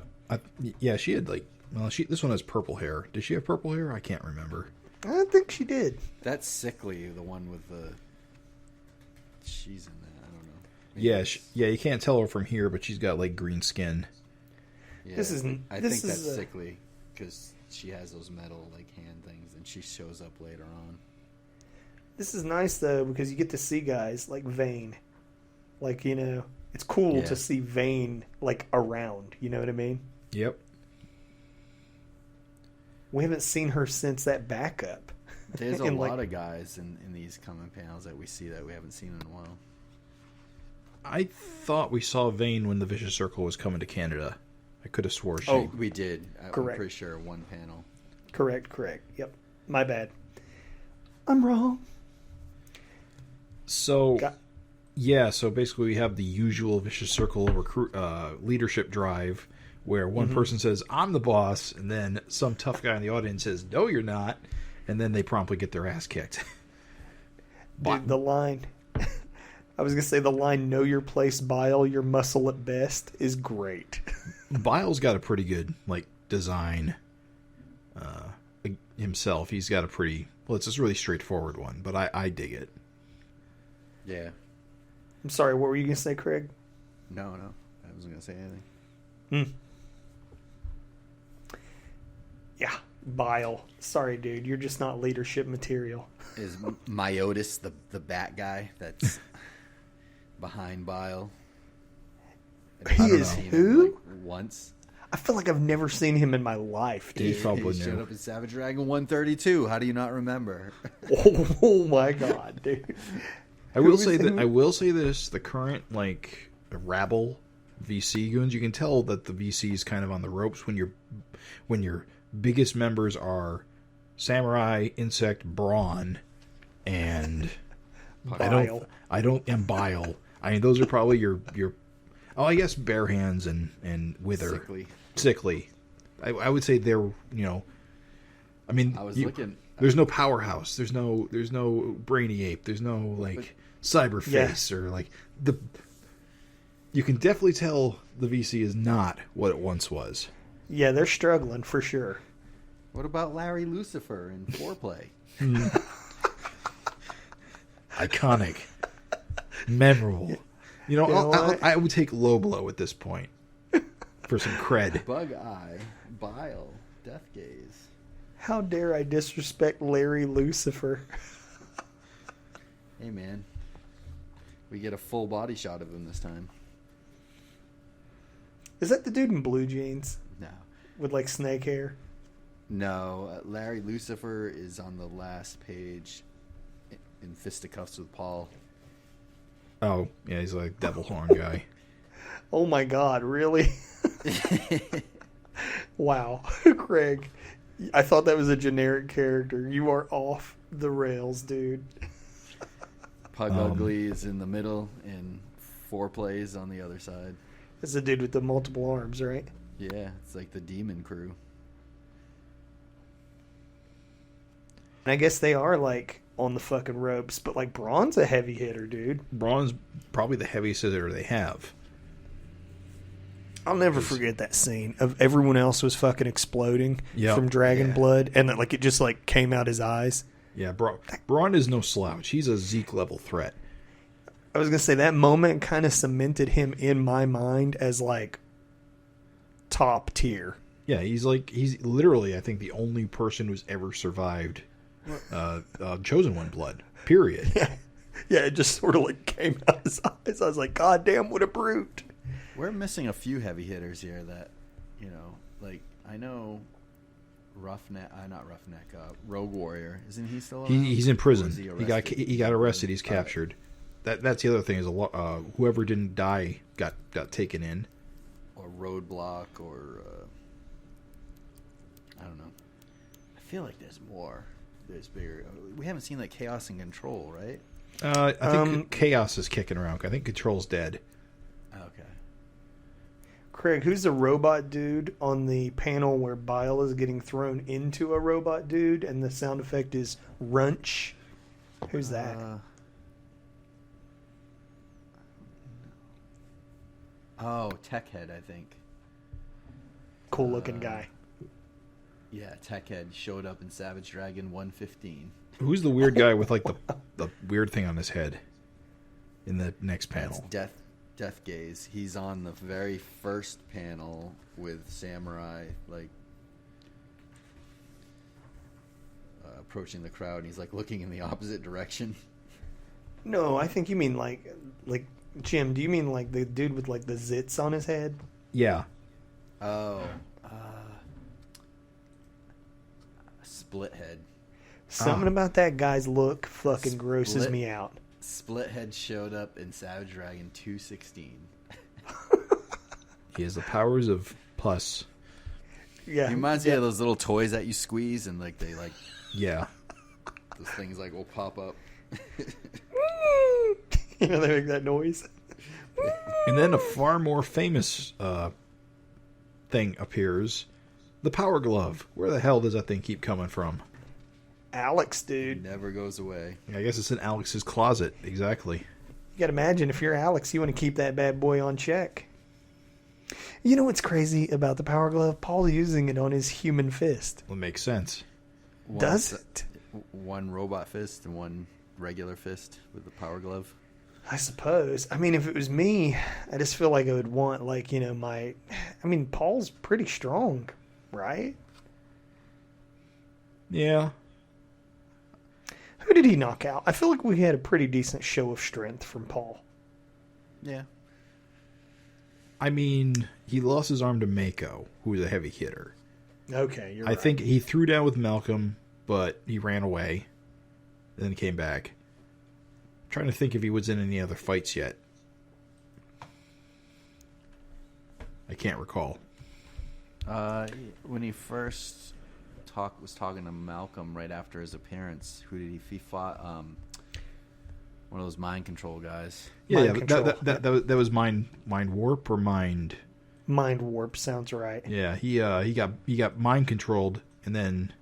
yeah, she had like, well, this one has purple hair. Did she have purple hair? I can't remember. I think she did. That's Sickly, the one with the. She's in that. I don't know. Maybe yeah, you can't tell her from here, but she's got like green skin. Yeah, I think that's Sickly because she has those metal like hand things, and she shows up later on. This is nice though because you get to see guys like Vane, like, you know, it's cool to see Vane like around. You know what I mean? Yep. We haven't seen her since that backup. There's a lot of guys in these coming panels that we see that we haven't seen in a while. I thought we saw Vane when the Vicious Circle was coming to Canada. I could have swore she. Oh, we did. Correct. I'm pretty sure one panel. Correct. Yep. My bad. I'm wrong. So, so basically we have the usual Vicious Circle leadership drive where one person says, I'm the boss, and then some tough guy in the audience says, no, you're not, and then they promptly get their ass kicked. Dude, the line... I was going to say the line, know your place, Bile, your muscle at best, is great. Bile's got a pretty good, like, design himself. He's got a pretty... Well, it's a really straightforward one, but I dig it. Yeah. I'm sorry, what were you going to say, Craig? No. I wasn't going to say anything. Yeah, Bile. Sorry, dude. You're just not leadership material. Is Myotis the bat guy that's behind Bile? He is who? Like, once. I feel like I've never seen him in my life, dude. He probably showed knew. up in Savage Dragon 132. How do you not remember? Oh my god, dude. I will say this: the current like rabble VC goons, you can tell that the VC is kind of on the ropes when your biggest members are Samurai, Insect, Brawn, and Bile. and Bile. I mean, those are probably your. Oh, I guess Bare Hands and Wither. Sickly. I would say they're, I mean, I was looking. There's no Powerhouse. There's no Brainy Ape. There's no like Cyberface or like the. You can definitely tell the VC is not what it once was. Yeah, they're struggling for sure. What about Larry Lucifer in Foreplay? Iconic, memorable. I would take low blow at this point for some cred. Bug Eye, Bile, Death Gaze. How dare I disrespect Larry Lucifer? Hey, man. We get a full body shot of him this time. Is that the dude in blue jeans? No. With like snake hair? No. Larry Lucifer is on the last page in fisticuffs with Paul. Oh, yeah, he's like devil horn guy. Oh my God, really? Wow. Craig, I thought that was a generic character. You are off the rails, dude. Pug Ugly is in the middle and Foreplay is on the other side. It's the dude with the multiple arms, right? Yeah, it's like the demon crew. And I guess they are like on the fucking ropes, but like Braun's a heavy hitter, dude. Braun's probably the heaviest hitter they have. I'll never forget that scene of everyone else was fucking exploding Yep. from dragon Yeah. blood, and that like it just like came out his eyes. Yeah, Braun is no slouch. He's a Zeke level threat. I was gonna say that moment kind of cemented him in my mind as like top tier. Yeah, he's literally, I think, the only person who's ever survived Chosen One blood. Period. Yeah, it just sort of like came out his eyes. I was like, God damn, what a brute. We're missing a few heavy hitters here that, you know, like, I know Rogue Warrior. Isn't he still around? He's in prison. Or is He got arrested. He's captured. That's the other thing is whoever didn't die got taken in. Or Roadblock, or I don't know. I feel like there's more. There's bigger. We haven't seen like Chaos and Control, right? I think Chaos is kicking around. I think Control's dead. Okay. Craig, who's the robot dude on the panel where Bile is getting thrown into a robot dude and the sound effect is Runch? Who's that? Tech Head, I think. Cool looking guy. Yeah, Tech Head showed up in Savage Dragon 115. Who's the weird guy with like the weird thing on his head in the next panel? That's Death Gaze. He's on the very first panel with Samurai, like approaching the crowd, and he's like looking in the opposite direction. No, I think you mean like Jim. Do you mean like the dude with like the zits on his head? Yeah. Oh, Split Head. Something about that guy's look fucking grosses me out. Split Head showed up in Savage Dragon 216. He has the powers of pus. Yeah, He reminds me of those little toys that you squeeze and like they like Yeah. those things like will pop up. You know, they make that noise. And then a far more famous thing appears. The Power Glove. Where the hell does that thing keep coming from? Alex, It dude. never goes away. I guess it's in Alex's closet. Exactly. You gotta imagine if you're Alex, you want to keep that bad boy on check. You know what's crazy about the Power Glove? Paul's using it on his human fist. Well, it makes sense. Does it? One robot fist and one regular fist with the Power Glove. I suppose. I mean, if it was me, I just feel like I would want, like, you know, Paul's pretty strong, right? Yeah. Who did he knock out? I feel like we had a pretty decent show of strength from Paul. Yeah. I mean, he lost his arm to Mako, who was a heavy hitter. Okay, you're I right. think he threw down with Malcolm, but he ran away. Then came back. I'm trying to think if he was in any other fights yet. I can't recall. When he first was talking to Malcolm right after his appearance, who did he fought? One of those mind control guys. Yeah, Mind that was mind warp or mind. Mind warp sounds right. Yeah, he got mind controlled, and then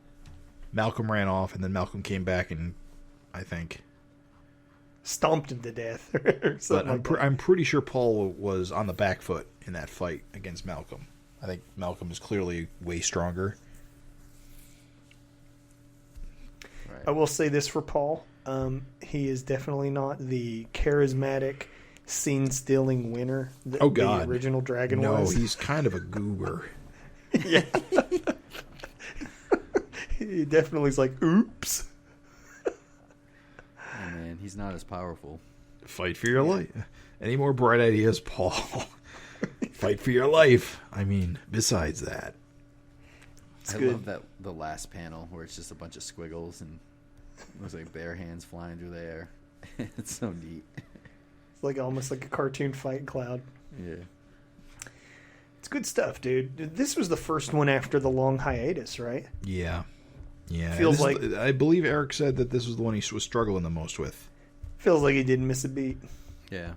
Malcolm ran off, and then Malcolm came back, and I think Stomped him to death. Or But something like I'm pretty sure Paul was on the back foot in that fight against Malcolm. I think Malcolm is clearly way stronger. Right. I will say this for Paul. He is definitely not the charismatic, scene-stealing winner that Oh, God. the original Dragon No, was. he's kind of a goober. Yeah. He definitely is like, oops. Oh, man, he's not as powerful. Fight for your life. Any more bright ideas, Paul? Fight for your life. I mean, besides that. It's I good. love that the last panel where it's just a bunch of squiggles and it looks like bare hands flying through the air. It's so neat. It's like almost like a cartoon fight cloud. Yeah. good stuff, dude. This was the first one after the long hiatus, right? Yeah. Yeah. Feels like... I believe Erik said that this was the one he was struggling the most with. Feels like he didn't miss a beat. Yeah.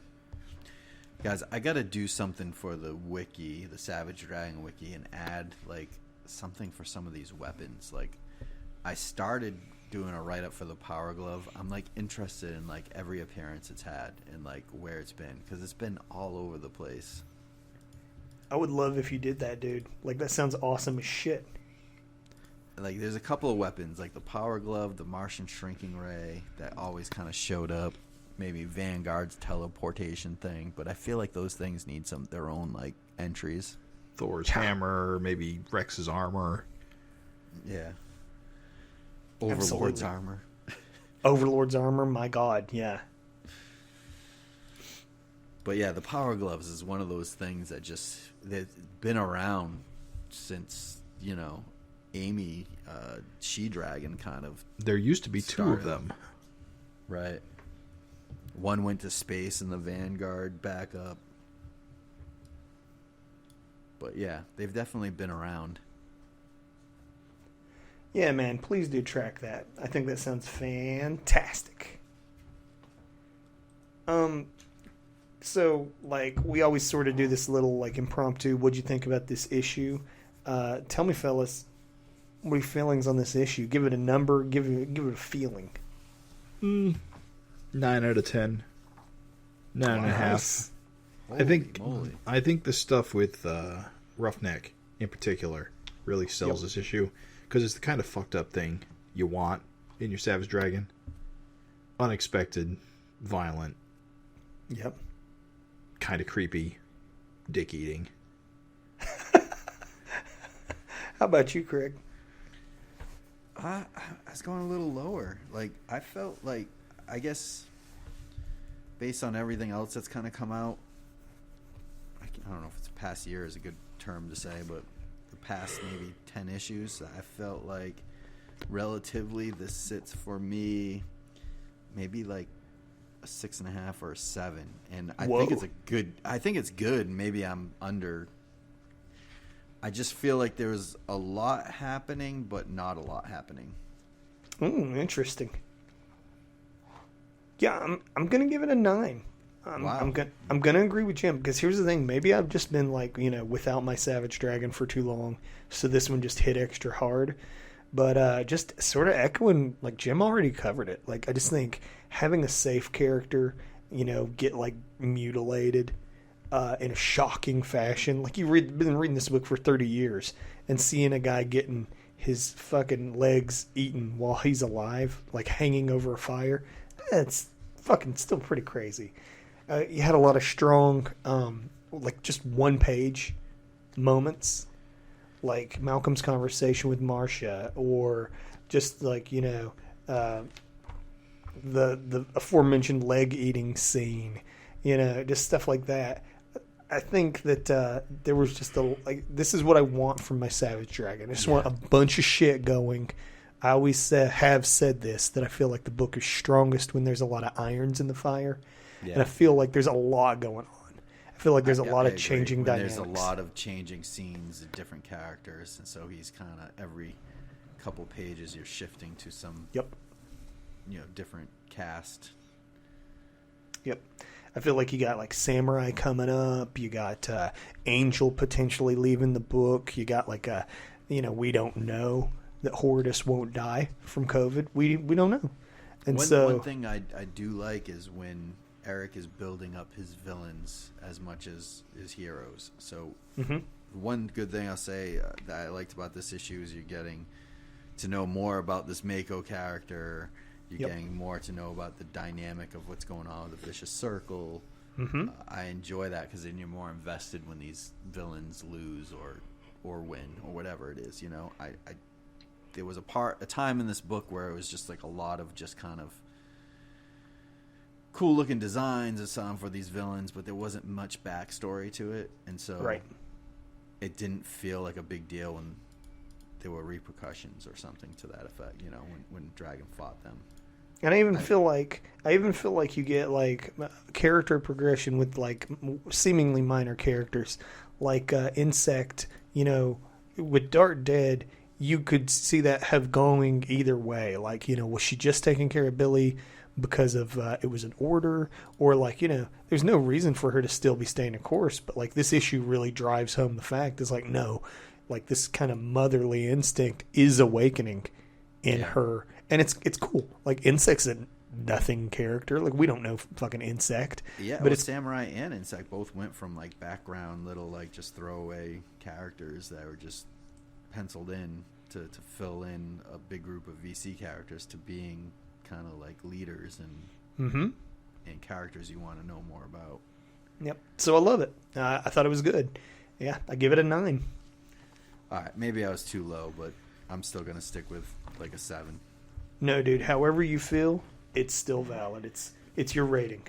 Guys, I got to do something for the wiki, the Savage Dragon wiki, and add, like, something for some of these weapons. Like, I started doing a write-up for the Power Glove. I'm, like, interested in, like, every appearance it's had and, like, where it's been. Because it's been all over the place. I would love if you did that, dude. Like, that sounds awesome as shit. Like, there's a couple of weapons, like the Power Glove, the Martian Shrinking Ray, that always kind of showed up. Maybe Vanguard's teleportation thing, but I feel like those things need their own, like, entries. Thor's hammer, maybe Rex's armor. Yeah. Overlord's Absolutely. armor. Overlord's armor, my god, yeah. But yeah, the Power Gloves is one of those things that they've been around since, you know, Amy She-Dragon kind of. There used to be two of started. them. Right. One went to space and the Vanguard back up. But yeah, they've definitely been around. Yeah, man, please do track that. I think that sounds fantastic. So, like, we always sort of do this little, like, impromptu, what'd you think about this issue? Tell me, fellas, what are your feelings on this issue? Give it a number, give it a feeling. 9 out of 10. 9.5. I think the stuff with Roughneck in particular really sells this issue because it's the kind of fucked up thing you want in your Savage Dragon. Unexpected, violent. Yep. Kind of creepy, dick eating. How about you, Craig? I was going a little lower. Like, I felt like, I guess, based on everything else that's kind of come out, I don't know if it's past year is a good term to say, but the past maybe 10 issues, I felt like relatively this sits for me maybe like a 6.5 or a 7. And I think it's good. Maybe I'm under. I just feel like there was a lot happening, but not a lot happening. Interesting. Yeah, I'm gonna give it a 9. Wow. I'm gonna agree with Jim because here's the thing. Maybe I've just been like, you know, without my Savage Dragon for too long, so this one just hit extra hard. But just sort of echoing, like Jim already covered it. Like, I just think having a safe character, you know, get like mutilated in a shocking fashion. Like, been reading this book for 30 years and seeing a guy getting his fucking legs eaten while he's alive, like hanging over a fire. It's fucking still pretty crazy. You had a lot of strong, like just one-page moments, like Malcolm's conversation with Marcia, or just like, you know, the aforementioned leg eating scene, you know, just stuff like that. I think that there was just this is what I want from my Savage Dragon. I just want a bunch of shit going. I always have said this, that I feel like the book is strongest when there's a lot of irons in the fire. Yeah. And I feel like there's a lot going on. I feel like there's a lot of changing dynamics. There's a lot of changing scenes and different characters, and so he's kind of every couple pages you're shifting to some different cast. Yep. I feel like you got like Samurai coming up. You got Angel potentially leaving the book. You got like we don't know that Horridus won't die from COVID. We don't know. And one thing I do like is when Erik is building up his villains as much as his heroes. So one good thing I'll say that I liked about this issue is you're getting to know more about this Mako character. You're getting more to know about the dynamic of what's going on with the Vicious Circle. I enjoy that because then you're more invested when these villains lose or win or whatever it is. You know, there was a time in this book where it was just like a lot of just kind of cool looking designs and some for these villains, but there wasn't much backstory to it, and so it didn't feel like a big deal when there were repercussions or something to that effect. You know, when Dragon fought them. And I even feel like you get like character progression with like seemingly minor characters, like Insect. You know, with Dark Dead, you could see that have going either way. Like, you know, was she just taking care of Billy because of it was an order, or like, you know, there's no reason for her to still be staying the course. But like this issue really drives home the fact is like, no, like this kind of motherly instinct is awakening in her. And it's cool. Like Insect's a nothing character. Like we don't know fucking Insect. Yeah, but well, it's Samurai and Insect both went from like background little like just throwaway characters that were just penciled in to fill in a big group of VC characters to being kind of like leaders and characters you want to know more about. Yep. So I love it. I thought it was good. Yeah, I give it a 9. All right, maybe I was too low, but I'm still gonna stick with like a 7. No, dude. However you feel, it's still valid. It's your rating.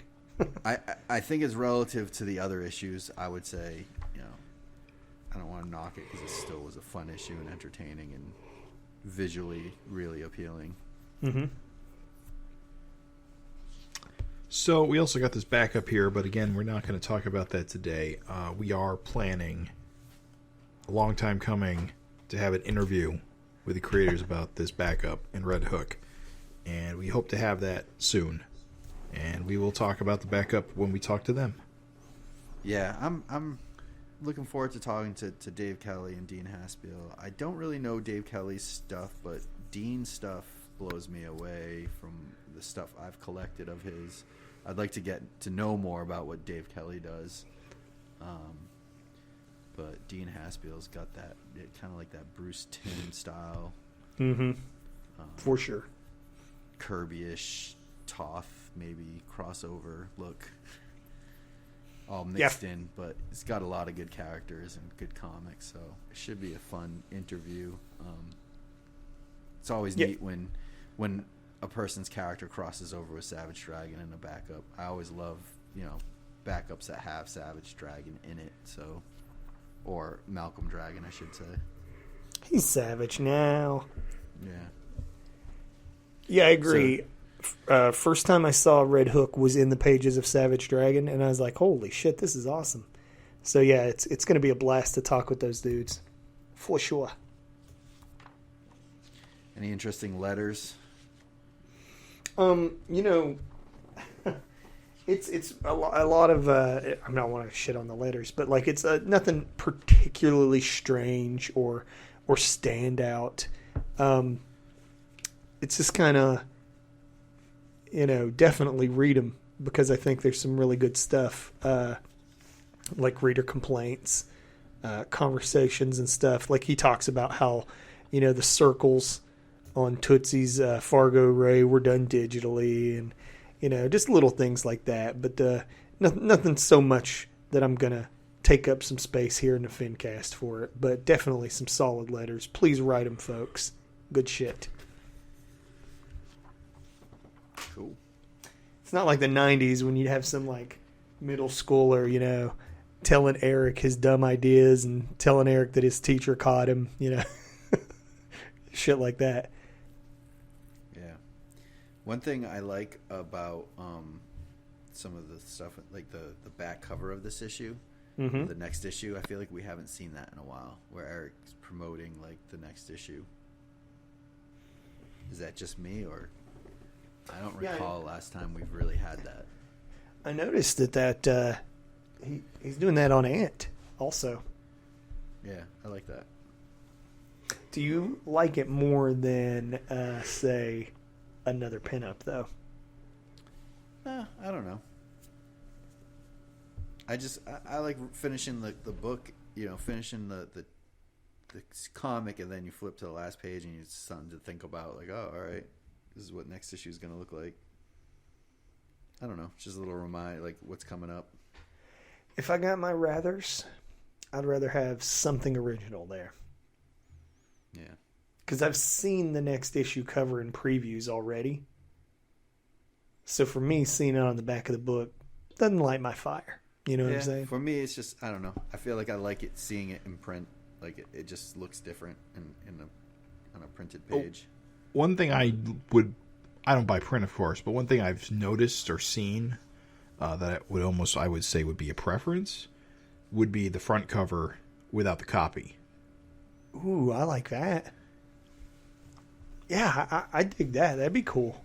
I think it's relative to the other issues. I would say, you know, I don't want to knock it because it still was a fun issue and entertaining and visually really appealing. Mm-hmm. So we also got this backup here, but again, we're not going to talk about that today. We are planning, a long time coming, to have an interview with the creators about this backup in Red Hook. And we hope to have that soon. And we will talk about the backup when we talk to them. Yeah, I'm looking forward to talking to Dave Kelly and Dean Haspiel. I don't really know Dave Kelly's stuff, but Dean's stuff blows me away from the stuff I've collected of his. I'd like to get to know more about what Dave Kelly does. But Dean Haspiel's got that kind of like that Bruce Timm style. Mm-hmm. For sure. Kirby-ish, Toth, maybe crossover look. All mixed in, but it's got a lot of good characters and good comics, so it should be a fun interview. It's always neat when a person's character crosses over with Savage Dragon in a backup. I always love, you know, backups that have Savage Dragon in it, so, or Malcolm Dragon, I should say. He's Savage now. Yeah. Yeah, I agree. First time I saw Red Hook was in the pages of Savage Dragon, and I was like, holy shit, this is awesome. So yeah, it's going to be a blast to talk with those dudes. For sure. Any interesting letters? You know, it's a lot of, I'm not want to shit on the letters, but like it's nothing particularly strange or stand out. It's just kind of, you know, definitely read them because I think there's some really good stuff, like reader complaints, conversations and stuff. Like he talks about how, you know, the circles on Tootsie's Fargo Ray were done digitally and, you know, just little things like that. But nothing so much that I'm going to take up some space here in the FINcast for it. But definitely some solid letters. Please write them, folks. Good shit. Cool. It's not like the 90s when you'd have some like middle schooler, you know, telling Erik his dumb ideas and telling Erik that his teacher caught him, you know. Shit like that. Yeah. One thing I like about some of the stuff, like the back cover of this issue, the next issue, I feel like we haven't seen that in a while, where Erik's promoting like the next issue. Is that just me, or I don't recall last time we've really had that. I noticed that he's doing that on Ant also. Yeah, I like that. Do you like it more than, say, another pinup, though? I don't know. I like finishing the book, you know, finishing the comic, and then you flip to the last page and it's something to think about. Like, oh, all right, this is what next issue is going to look like. I don't know. It's just a little reminder, like what's coming up. If I got my rathers, I'd rather have something original there. Yeah. Because I've seen the next issue cover in previews already. So for me, seeing it on the back of the book doesn't light my fire. You know what I'm saying? For me, it's just, I don't know. I feel like I like it seeing it in print. Like it just looks different on a printed page. One thing I would I don't buy print, of course, but one thing I've noticed or seen that I would say would be a preference would be the front cover without the copy. Ooh, I like that. Yeah, I dig that. That'd be cool.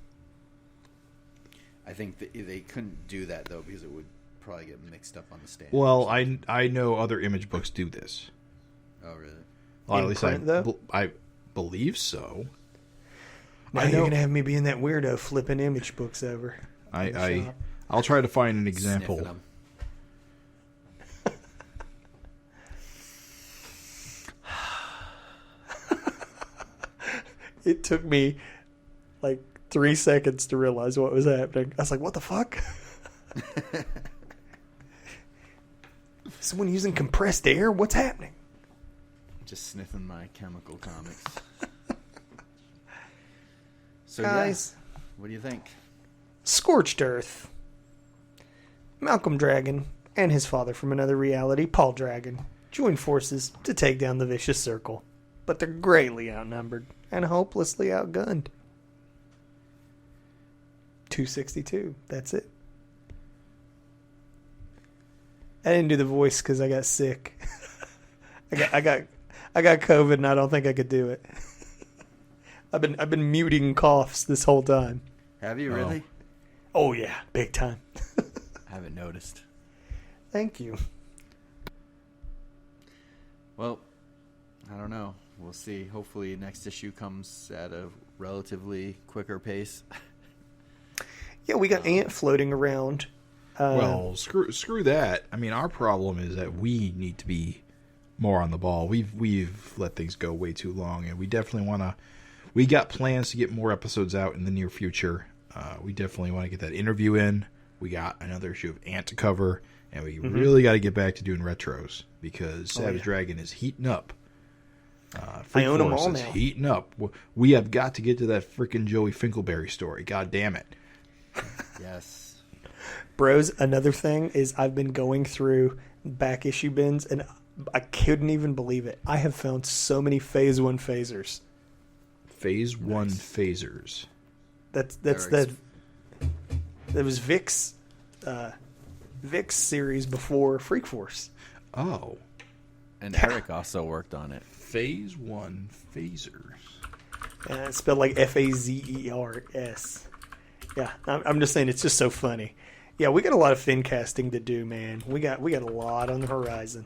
I think they couldn't do that, though, because it would probably get mixed up on the stand. Well, I know other image books do this. Oh, really? Well, In at least print, though? I believe so. Now you're going to have me being that weirdo flipping image books over. I'll try to find an example. Sniffing 'em. It took me like 3 seconds to realize what was happening. I was like, what the fuck? Someone using compressed air? What's happening? Just sniffing my chemical comics. So, Guys. yeah, what do you think? Scorched Earth. Malcolm Dragon and his father from another reality, Paul Dragon, join forces to take down the vicious circle. But they're greatly outnumbered and hopelessly outgunned. 262. That's it. I didn't do the voice because I got sick. I got COVID and I don't think I could do it. I've been muting coughs this whole time. Have you really? Oh yeah, big time. I haven't noticed. Thank you. Well, I don't know. We'll see. Hopefully next issue comes at a relatively quicker pace. Yeah, we got Ant floating around. Well, screw that. I mean, our problem is that we need to be more on the ball. We've let things go way too long, and we definitely want to. We got plans to get more episodes out in the near future. We definitely want to get that interview in. We got another issue of Ant to cover, and we really got to get back to doing retros because Savage Dragon is heating up. I own them all is now. Heating up. We have got to get to that freaking Joey Finkelberry story. God damn it. Yes. Bros, another thing is I've been going through back issue bins, and I couldn't even believe it. I have found so many Phase 1 phasers. Phase 1 phasers. That was Vic's Vic's series before Freak Force. Oh. And Erik also worked on it. Phase 1 phasers. It's spelled like Fazers. Yeah, I'm just saying it's just so funny. Yeah, we got a lot of FINcasting to do, man. We got a lot on the horizon.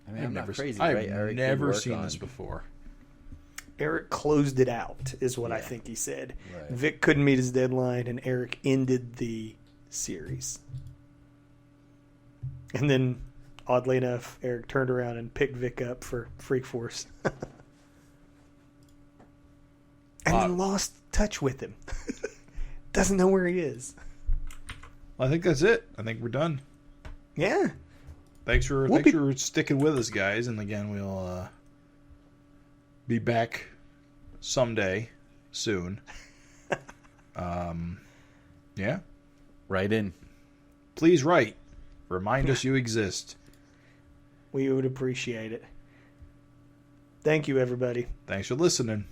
I mean, I'm not crazy, I've right? Erik did never work seen on- this before. Erik closed it out, is what I Yeah. think he said. Right. Vic couldn't meet his deadline, and Erik ended the series. And then, oddly enough, Erik turned around and picked Vic up for Freak Force. And then lost touch with him. Doesn't know where he is. I think that's it. I think we're done. Yeah. Thanks for We'll for sticking with us, guys. And again, we'll be back someday soon. Yeah. Write in. Please write. Remind us you exist. We would appreciate it. Thank you, everybody. Thanks for listening.